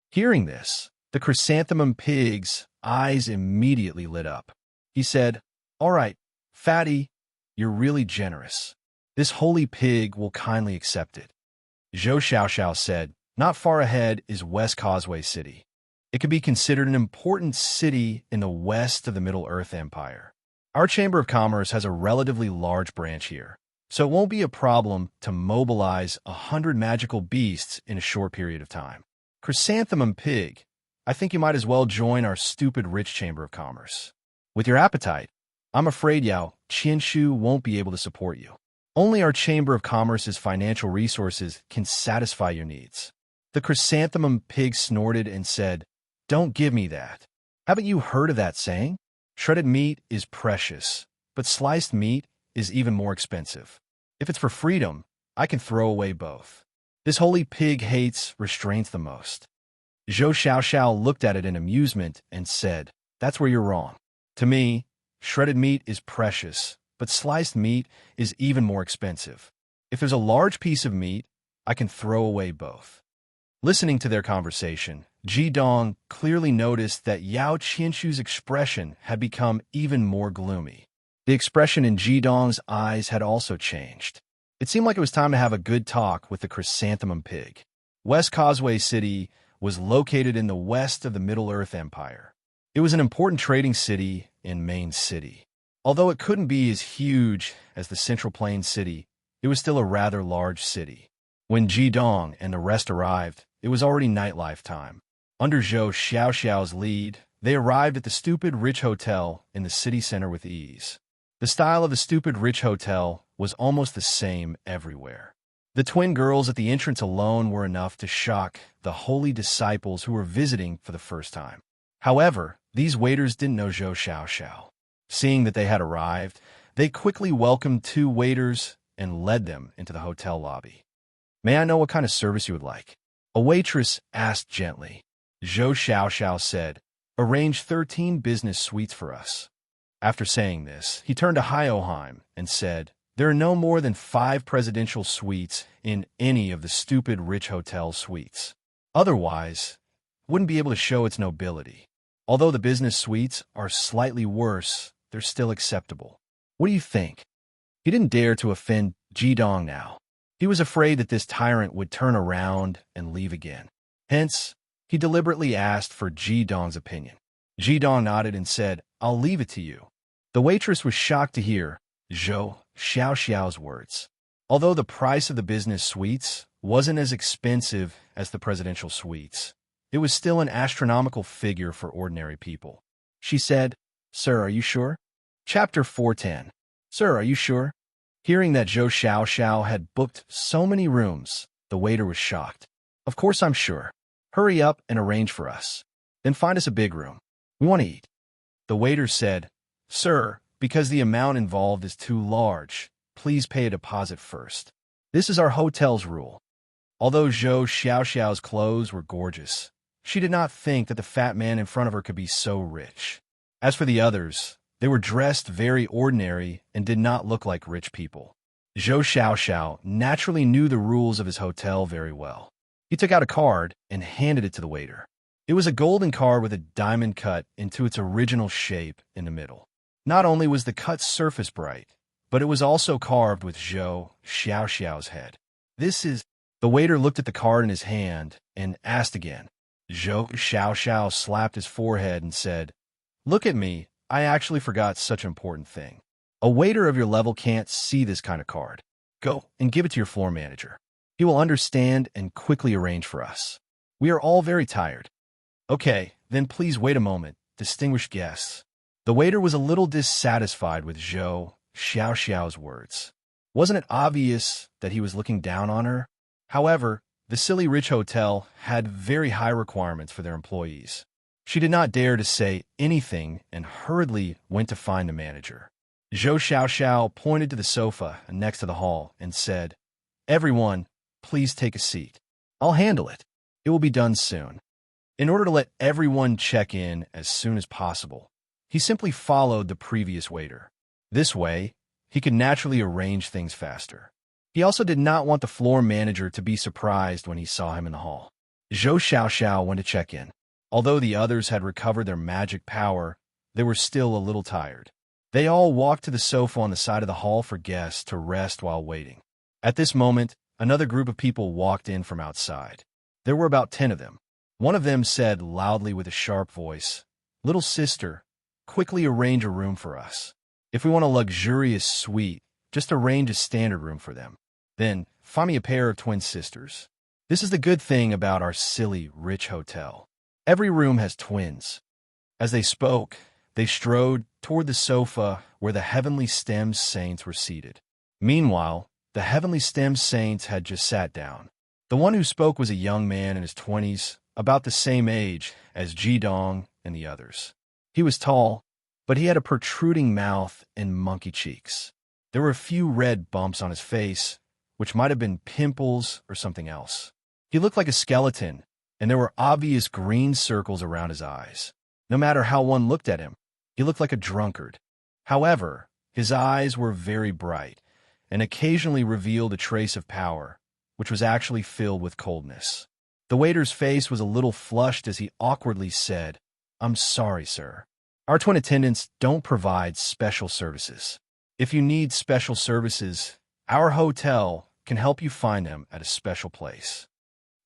Hearing this, the chrysanthemum pig's eyes immediately lit up. He said, "All right, Fatty, you're really generous. This holy pig will kindly accept it." Zhou Xiaoxiao said, "Not far ahead is West Causeway City. It could be considered an important city in the west of the Middle-earth Empire. Our Chamber of Commerce has a relatively large branch here, so it won't be a problem to mobilize 100 magical beasts in a short period of time. Chrysanthemum Pig, I think you might as well join our stupid rich Chamber of Commerce. With your appetite, I'm afraid Yao Qianshu won't be able to support you. Only our Chamber of Commerce's financial resources can satisfy your needs." The chrysanthemum pig snorted and said, "Don't give me that. Haven't you heard of that saying? Shredded meat is precious, but sliced meat is even more expensive. If it's for freedom, I can throw away both. This holy pig hates restraints the most." Zhou Xiaoxiao looked at it in amusement and said, "That's where you're wrong. To me, shredded meat is precious, but sliced meat is even more expensive. If there's a large piece of meat, I can throw away both." Listening to their conversation, Ji Dong clearly noticed that Yao Qianshu's expression had become even more gloomy. The expression in Ji Dong's eyes had also changed. It seemed like it was time to have a good talk with the chrysanthemum pig. West Causeway City was located in the west of the Middle-earth Empire. It was an important trading city in Main City. Although it couldn't be as huge as the Central Plains City, it was still a rather large city. When Ji Dong and the rest arrived, it was already nightlife time. Under Zhou Xiaoxiao's lead, they arrived at the Stupid Rich Hotel in the city center with ease. The style of the Stupid Rich Hotel was almost the same everywhere. The twin girls at the entrance alone were enough to shock the holy disciples who were visiting for the first time. However, these waiters didn't know Zhou Xiaoxiao. Seeing that they had arrived, they quickly welcomed two waiters and led them into the hotel lobby. "May I know what kind of service you would like?" a waitress asked gently. Zhou Xiaoxiao said, "Arrange 13 business suites for us." After saying this, he turned to Hyoheim and said, "There are no more than 5 presidential suites in any of the Stupid Rich Hotel suites. Otherwise, it wouldn't be able to show its nobility. Although the business suites are slightly worse, they're still acceptable. What do you think?" He didn't dare to offend Ji Dong now. He was afraid that this tyrant would turn around and leave again. Hence, he deliberately asked for Ji Dong's opinion. Ji Dong nodded and said, "I'll leave it to you." The waitress was shocked to hear Zhou Xiaoxiao's words. Although the price of the business suites wasn't as expensive as the presidential suites, it was still an astronomical figure for ordinary people. She said, "Sir, are you sure?" Chapter 410. "Sir, are you sure?" Hearing that Zhou Xiaoxiao had booked so many rooms, the waiter was shocked. "Of course I'm sure. Hurry up and arrange for us. Then find us a big room. We want to eat." The waiter said, "Sir, because the amount involved is too large, please pay a deposit first. This is our hotel's rule." Although Zhou Xiaoxiao's clothes were gorgeous, she did not think that the fat man in front of her could be so rich. As for the others, they were dressed very ordinary and did not look like rich people. Zhou Xiaoxiao naturally knew the rules of his hotel very well. He took out a card and handed it to the waiter. It was a golden card with a diamond cut into its original shape in the middle. Not only was the cut surface bright, but it was also carved with Zhou Xiaoxiao's head. "This is..." The waiter looked at the card in his hand and asked again. Zhou Xiaoxiao slapped his forehead and said, "Look at me, I actually forgot such an important thing. A waiter of your level can't see this kind of card. Go and give it to your floor manager. He will understand and quickly arrange for us. We are all very tired." "Okay, then please wait a moment, distinguished guests." The waiter was a little dissatisfied with Zhou Xiao Xiao's words. Wasn't it obvious that he was looking down on her? However, the silly rich hotel had very high requirements for their employees. She did not dare to say anything and hurriedly went to find the manager. Zhou Xiaoxiao pointed to the sofa next to the hall and said, "Everyone, please take a seat. I'll handle it. It will be done soon." In order to let everyone check in as soon as possible, he simply followed the previous waiter. This way, he could naturally arrange things faster. He also did not want the floor manager to be surprised when he saw him in the hall. Zhou Xiaoxiao went to check in. Although the others had recovered their magic power, they were still a little tired. They all walked to the sofa on the side of the hall for guests to rest while waiting. At this moment, another group of people walked in from outside. There were about 10 of them. One of them said loudly with a sharp voice, "Little sister, quickly arrange a room for us. If we want a luxurious suite, just arrange a standard room for them. Then, find me a pair of twin sisters. This is the good thing about our silly, rich hotel. Every room has twins." As they spoke, they strode toward the sofa where the heavenly stem saints were seated. Meanwhile, the heavenly stem saints had just sat down. The one who spoke was a young man in his 20s, about the same age as Jidong and the others. He was tall, but he had a protruding mouth and monkey cheeks. There were a few red bumps on his face, which might have been pimples or something else. He looked like a skeleton, and there were obvious green circles around his eyes. No matter how one looked at him, he looked like a drunkard. However, his eyes were very bright and occasionally revealed a trace of power, which was actually filled with coldness. The waiter's face was a little flushed as he awkwardly said, "I'm sorry, sir. Our twin attendants don't provide special services. If you need special services, our hotel can help you find them at a special place."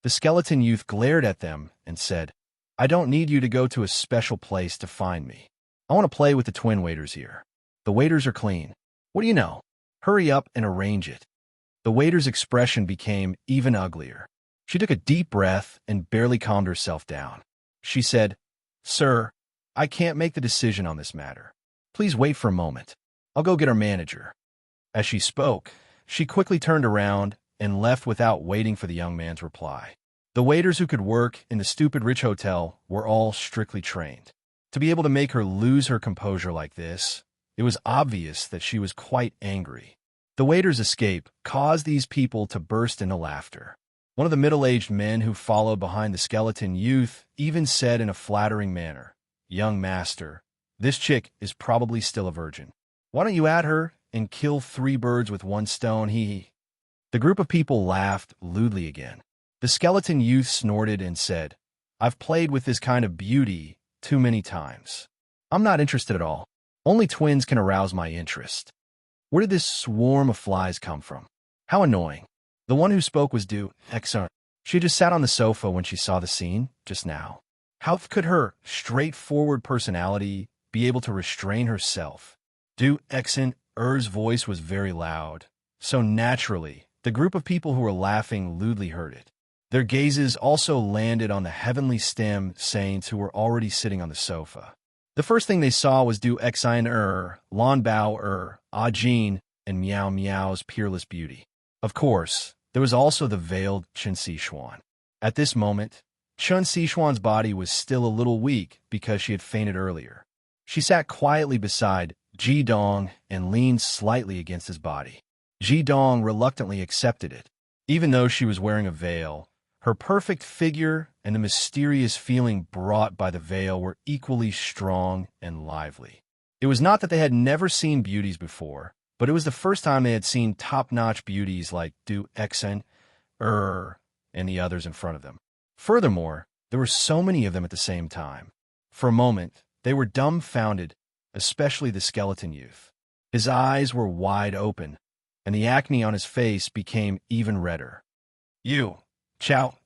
The skeleton youth glared at them and said, "I don't need you to go to a special place to find me. I want to play with the twin waiters here. The waiters are clean. What do you know? Hurry up and arrange it." The waiter's expression became even uglier. She took a deep breath and barely calmed herself down. She said, "Sir, I can't make the decision on this matter. Please wait for a moment. I'll go get our manager." As she spoke, she quickly turned around and left without waiting for the young man's reply. The waiters who could work in the stupid rich hotel were all strictly trained. To be able to make her lose her composure like this, it was obvious that she was quite angry. The waiter's escape caused these people to burst into laughter. One of the middle-aged men who followed behind the skeleton youth even said in a flattering manner, "Young master, this chick is probably still a virgin. Why don't you add her and kill 3 birds with 1 stone, hee." The group of people laughed lewdly again. The skeleton youth snorted and said, "I've played with this kind of beauty too many times. I'm not interested at all. Only twins can arouse my interest. Where did this swarm of flies come from? How annoying." The one who spoke was Du Exun. She just sat on the sofa when she saw the scene just now. How could her straightforward personality be able to restrain herself? Du Exun-er's voice was very loud, so naturally, the group of people who were laughing lewdly heard it. Their gazes also landed on the heavenly stem saints who were already sitting on the sofa. The first thing they saw was Du Exun-er, Lan Bao-er, Ah Jin, and Miao Miao's peerless beauty. Of course, there was also the veiled Chen Xishuan. At this moment, Chen Xishuan's body was still a little weak because she had fainted earlier. She sat quietly beside Ji Dong and leaned slightly against his body. Ji Dong reluctantly accepted it. Even though she was wearing a veil, her perfect figure and the mysterious feeling brought by the veil were equally strong and lively. It was not that they had never seen beauties before, but it was the first time they had seen top-notch beauties like Du Exun-er and the others in front of them. Furthermore, there were so many of them at the same time. For a moment, they were dumbfounded, especially the skeleton youth. His eyes were wide open, and the acne on his face became even redder. "You, Chow,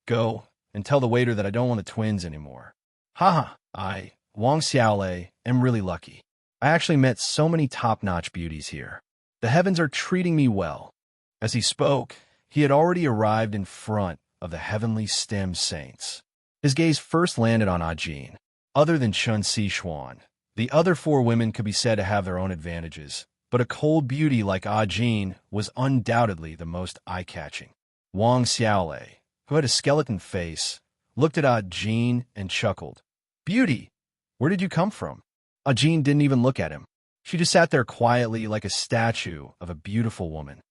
go and tell the waiter that I don't want the twins anymore. Haha, I, Wang Xiaolei, am really lucky. I actually met so many top-notch beauties here. The heavens are treating me well." As he spoke, he had already arrived in front of the heavenly stem saints. His gaze first landed on Ajin. Other than Chen Xishuan, the other 4 women could be said to have their own advantages, but a cold beauty like Ah Jin was undoubtedly the most eye-catching. Wang Xiaolei, who had a skeleton face, looked at Ah Jin and chuckled. "Beauty, where did you come from?" Ah Jin didn't even look at him. She just sat there quietly like a statue of a beautiful woman.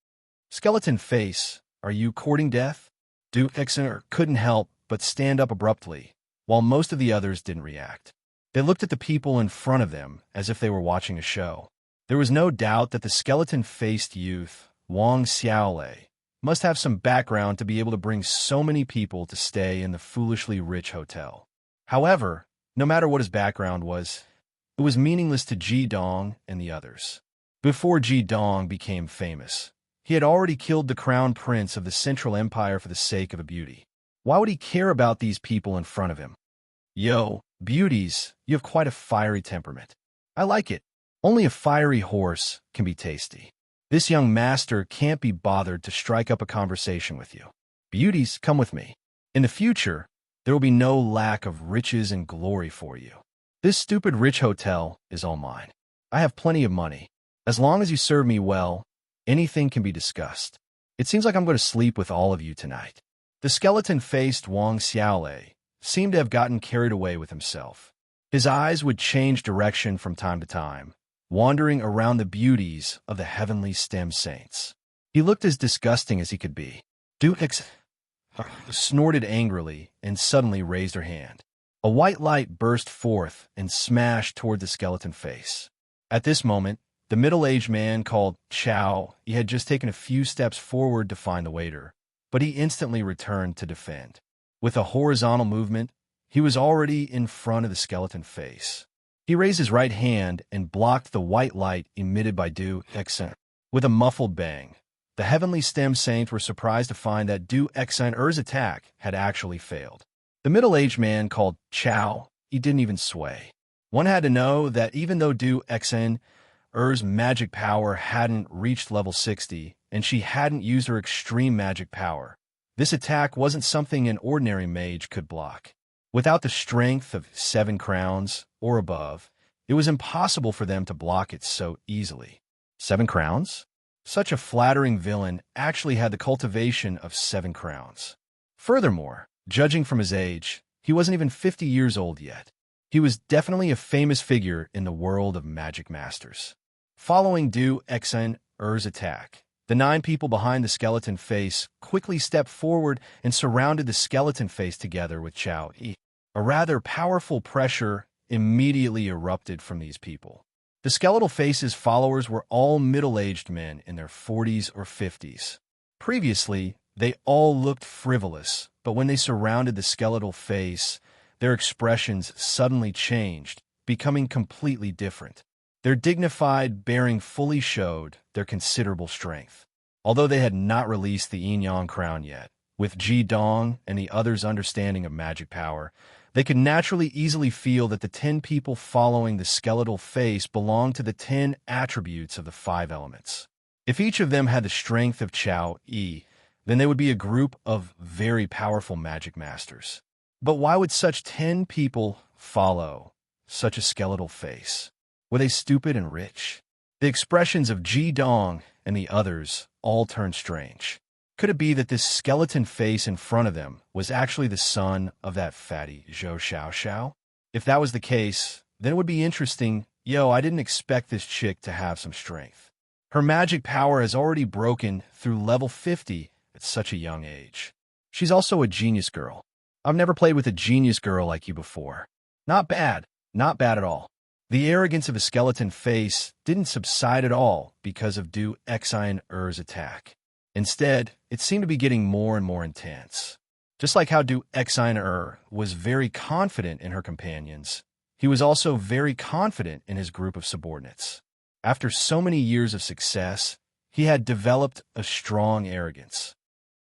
"Skeleton face, are you courting death?" Du Exeter couldn't help but stand up abruptly, while most of the others didn't react. They looked at the people in front of them as if they were watching a show. There was no doubt that the skeleton-faced youth, Wang Xiaolei, must have some background to be able to bring so many people to stay in the foolishly rich hotel. However, no matter what his background was, it was meaningless to Ji Dong and the others. Before Ji Dong became famous, he had already killed the crown prince of the Central Empire for the sake of a beauty. Why would he care about these people in front of him? "Yo, beauties, you have quite a fiery temperament. I like it. Only a fiery horse can be tasty. This young master can't be bothered to strike up a conversation with you. Beauties, come with me. In the future, there will be no lack of riches and glory for you. This stupid rich hotel is all mine. I have plenty of money. As long as you serve me well, anything can be discussed. It seems like I'm going to sleep with all of you tonight." The skeleton-faced Wang Xiaolei seemed to have gotten carried away with himself. His eyes would change direction from time to time, wandering around the beauties of the heavenly stem saints. He looked as disgusting as he could be. Dukex snorted angrily and suddenly raised her hand. A white light burst forth and smashed toward the skeleton face. At this moment, the middle-aged man called Chow, he had just taken a few steps forward to find the waiter, but he instantly returned to defend. With a horizontal movement, he was already in front of the skeleton face. He raised his right hand and blocked the white light emitted by Du Exen. With a muffled bang, the heavenly stem saints were surprised to find that Du Exen-er's attack had actually failed. The middle-aged man called Chow, he didn't even sway. One had to know that even though Du Exen-er's magic power hadn't reached level 60, and she hadn't used her extreme magic power, this attack wasn't something an ordinary mage could block. Without the strength of 7 crowns or above, it was impossible for them to block it so easily. 7 crowns? Such a flattering villain actually had the cultivation of 7 crowns. Furthermore, judging from his age, he wasn't even 50 years old yet. He was definitely a famous figure in the world of magic masters. Following Du Exen-er's attack, the 9 people behind the skeleton face quickly stepped forward and surrounded the skeleton face together with Chow Yi. A rather powerful pressure immediately erupted from these people. The skeletal face's followers were all middle-aged men in their 40s or 50s. Previously, they all looked frivolous, but when they surrounded the skeletal face, their expressions suddenly changed, becoming completely different. Their dignified bearing fully showed their considerable strength. Although they had not released the Yin-Yang crown yet, with Ji Dong and the others' understanding of magic power, they could naturally easily feel that the 10 people following the skeletal face belonged to the 10 attributes of the 5 elements. If each of them had the strength of Chow Yi, then they would be a group of very powerful magic masters. But why would such 10 people follow such a skeletal face? Were they stupid and rich? The expressions of Ji Dong and the others all turned strange. Could it be that this skeleton face in front of them was actually the son of that fatty Zhou Xiaoxiao? If that was the case, then it would be interesting. I didn't expect this chick to have some strength. Her magic power has already broken through level 50 at such a young age. She's also a genius girl. I've never played with a genius girl like you before. Not bad. Not bad at all. The arrogance of a skeleton face didn't subside at all because of Du Exen-er's attack. Instead, it seemed to be getting more and more intense. Just like how Du Exen-er was very confident in her companions, he was also very confident in his group of subordinates. After so many years of success, he had developed a strong arrogance.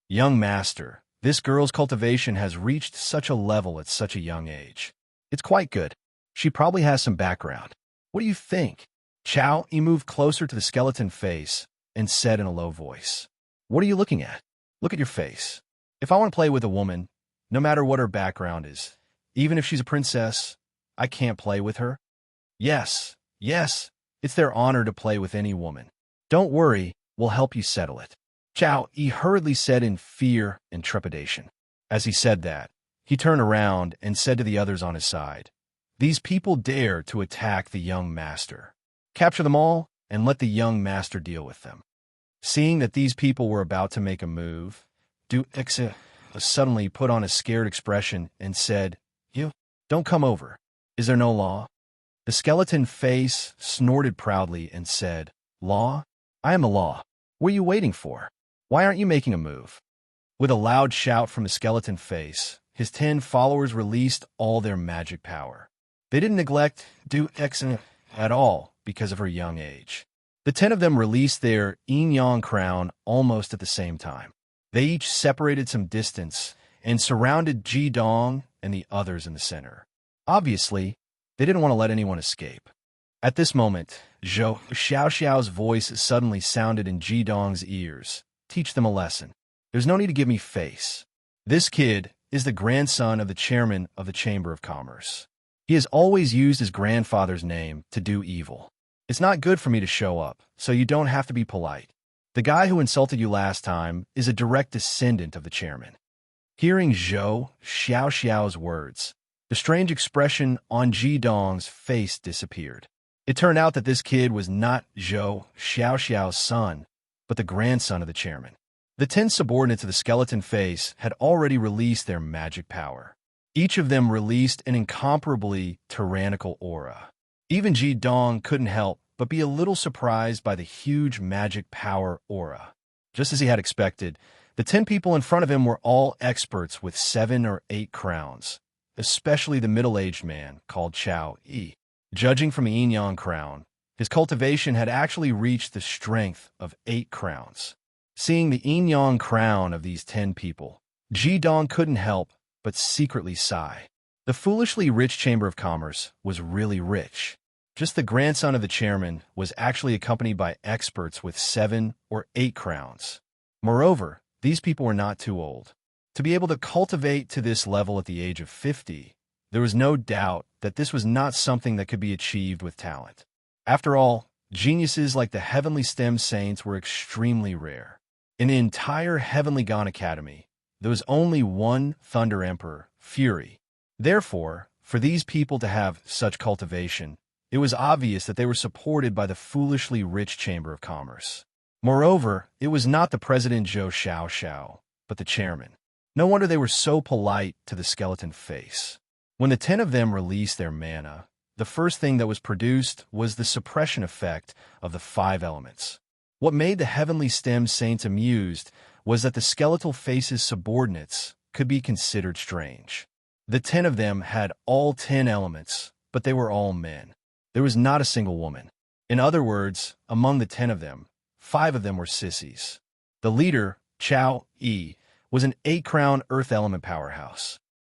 Young master, this girl's cultivation has reached such a level at such a young age. It's quite good. She probably has some background. What do you think? Chow, he moved closer to the skeleton face and said in a low voice, "What are you looking at? Look at your face. If I want to play with a woman, no matter what her background is, even if she's a princess, I can't play with her." Yes, It's their honor to play with any woman. Don't worry, we'll help you settle it. Chow Yi hurriedly said in fear and trepidation. As he said that, he turned around and said to the others on his side, "These people dare to attack the young master. Capture them all and let the young master deal with them." Seeing that these people were about to make a move, Du Exe suddenly put on a scared expression and said, "You, don't come over. Is there no law?" The skeleton face snorted proudly and said, "Law? I am the law. What are you waiting for? Why aren't you making a move?" With a loud shout from the skeleton face, his 10 followers released all their magic power. They didn't neglect Du Exe at all because of her young age. The 10 of them released their yin-yang crown almost at the same time. They each separated some distance and surrounded Ji Dong and the others in the center. Obviously, they didn't want to let anyone escape. At this moment, Zhou Xiaoxiao's voice suddenly sounded in Ji Dong's ears. "Teach them a lesson. There's no need to give me face. This kid is the grandson of the chairman of the Chamber of Commerce. He has always used his grandfather's name to do evil. It's not good for me to show up, so you don't have to be polite. The guy who insulted you last time is a direct descendant of the chairman." Hearing Zhou Xiaoxiao's words, the strange expression on Ji Dong's face disappeared. It turned out that this kid was not Zhou Xiaoxiao's son, but the grandson of the chairman. The 10 subordinates of the skeleton face had already released their magic power. Each of them released an incomparably tyrannical aura. Even Ji Dong couldn't help but be a little surprised by the huge magic power aura. Just as he had expected, the 10 people in front of him were all experts with 7 or 8 crowns, especially the middle-aged man called Chow Yi. Judging from the yin-yang crown, his cultivation had actually reached the strength of 8 crowns. Seeing the yin-yang crown of these 10 people, Ji Dong couldn't help but secretly sigh. The foolishly rich Chamber of Commerce was really rich. Just the grandson of the chairman was actually accompanied by experts with 7 or 8 crowns. Moreover, these people were not too old. To be able to cultivate to this level at the age of 50, there was no doubt that this was not something that could be achieved with talent. After all, geniuses like the Heavenly STEM Saints were extremely rare. In the entire Heavenly Gone Academy, there was only one Thunder Emperor, Fury. Therefore, for these people to have such cultivation, it was obvious that they were supported by the foolishly rich Chamber of Commerce. Moreover, it was not the President Zhou Xiaoxiao, but the chairman. No wonder they were so polite to the skeleton face. When the 10 of them released their mana, the first thing that was produced was the suppression effect of the 5 elements. What made the Heavenly STEM Saints amused was that the skeletal face's subordinates could be considered strange. The 10 of them had all 10 elements, but they were all men. There was not a single woman. In other words, among the 10 of them, 5 of them were sissies. The leader, Chow Yi, was an 8-crown earth element powerhouse.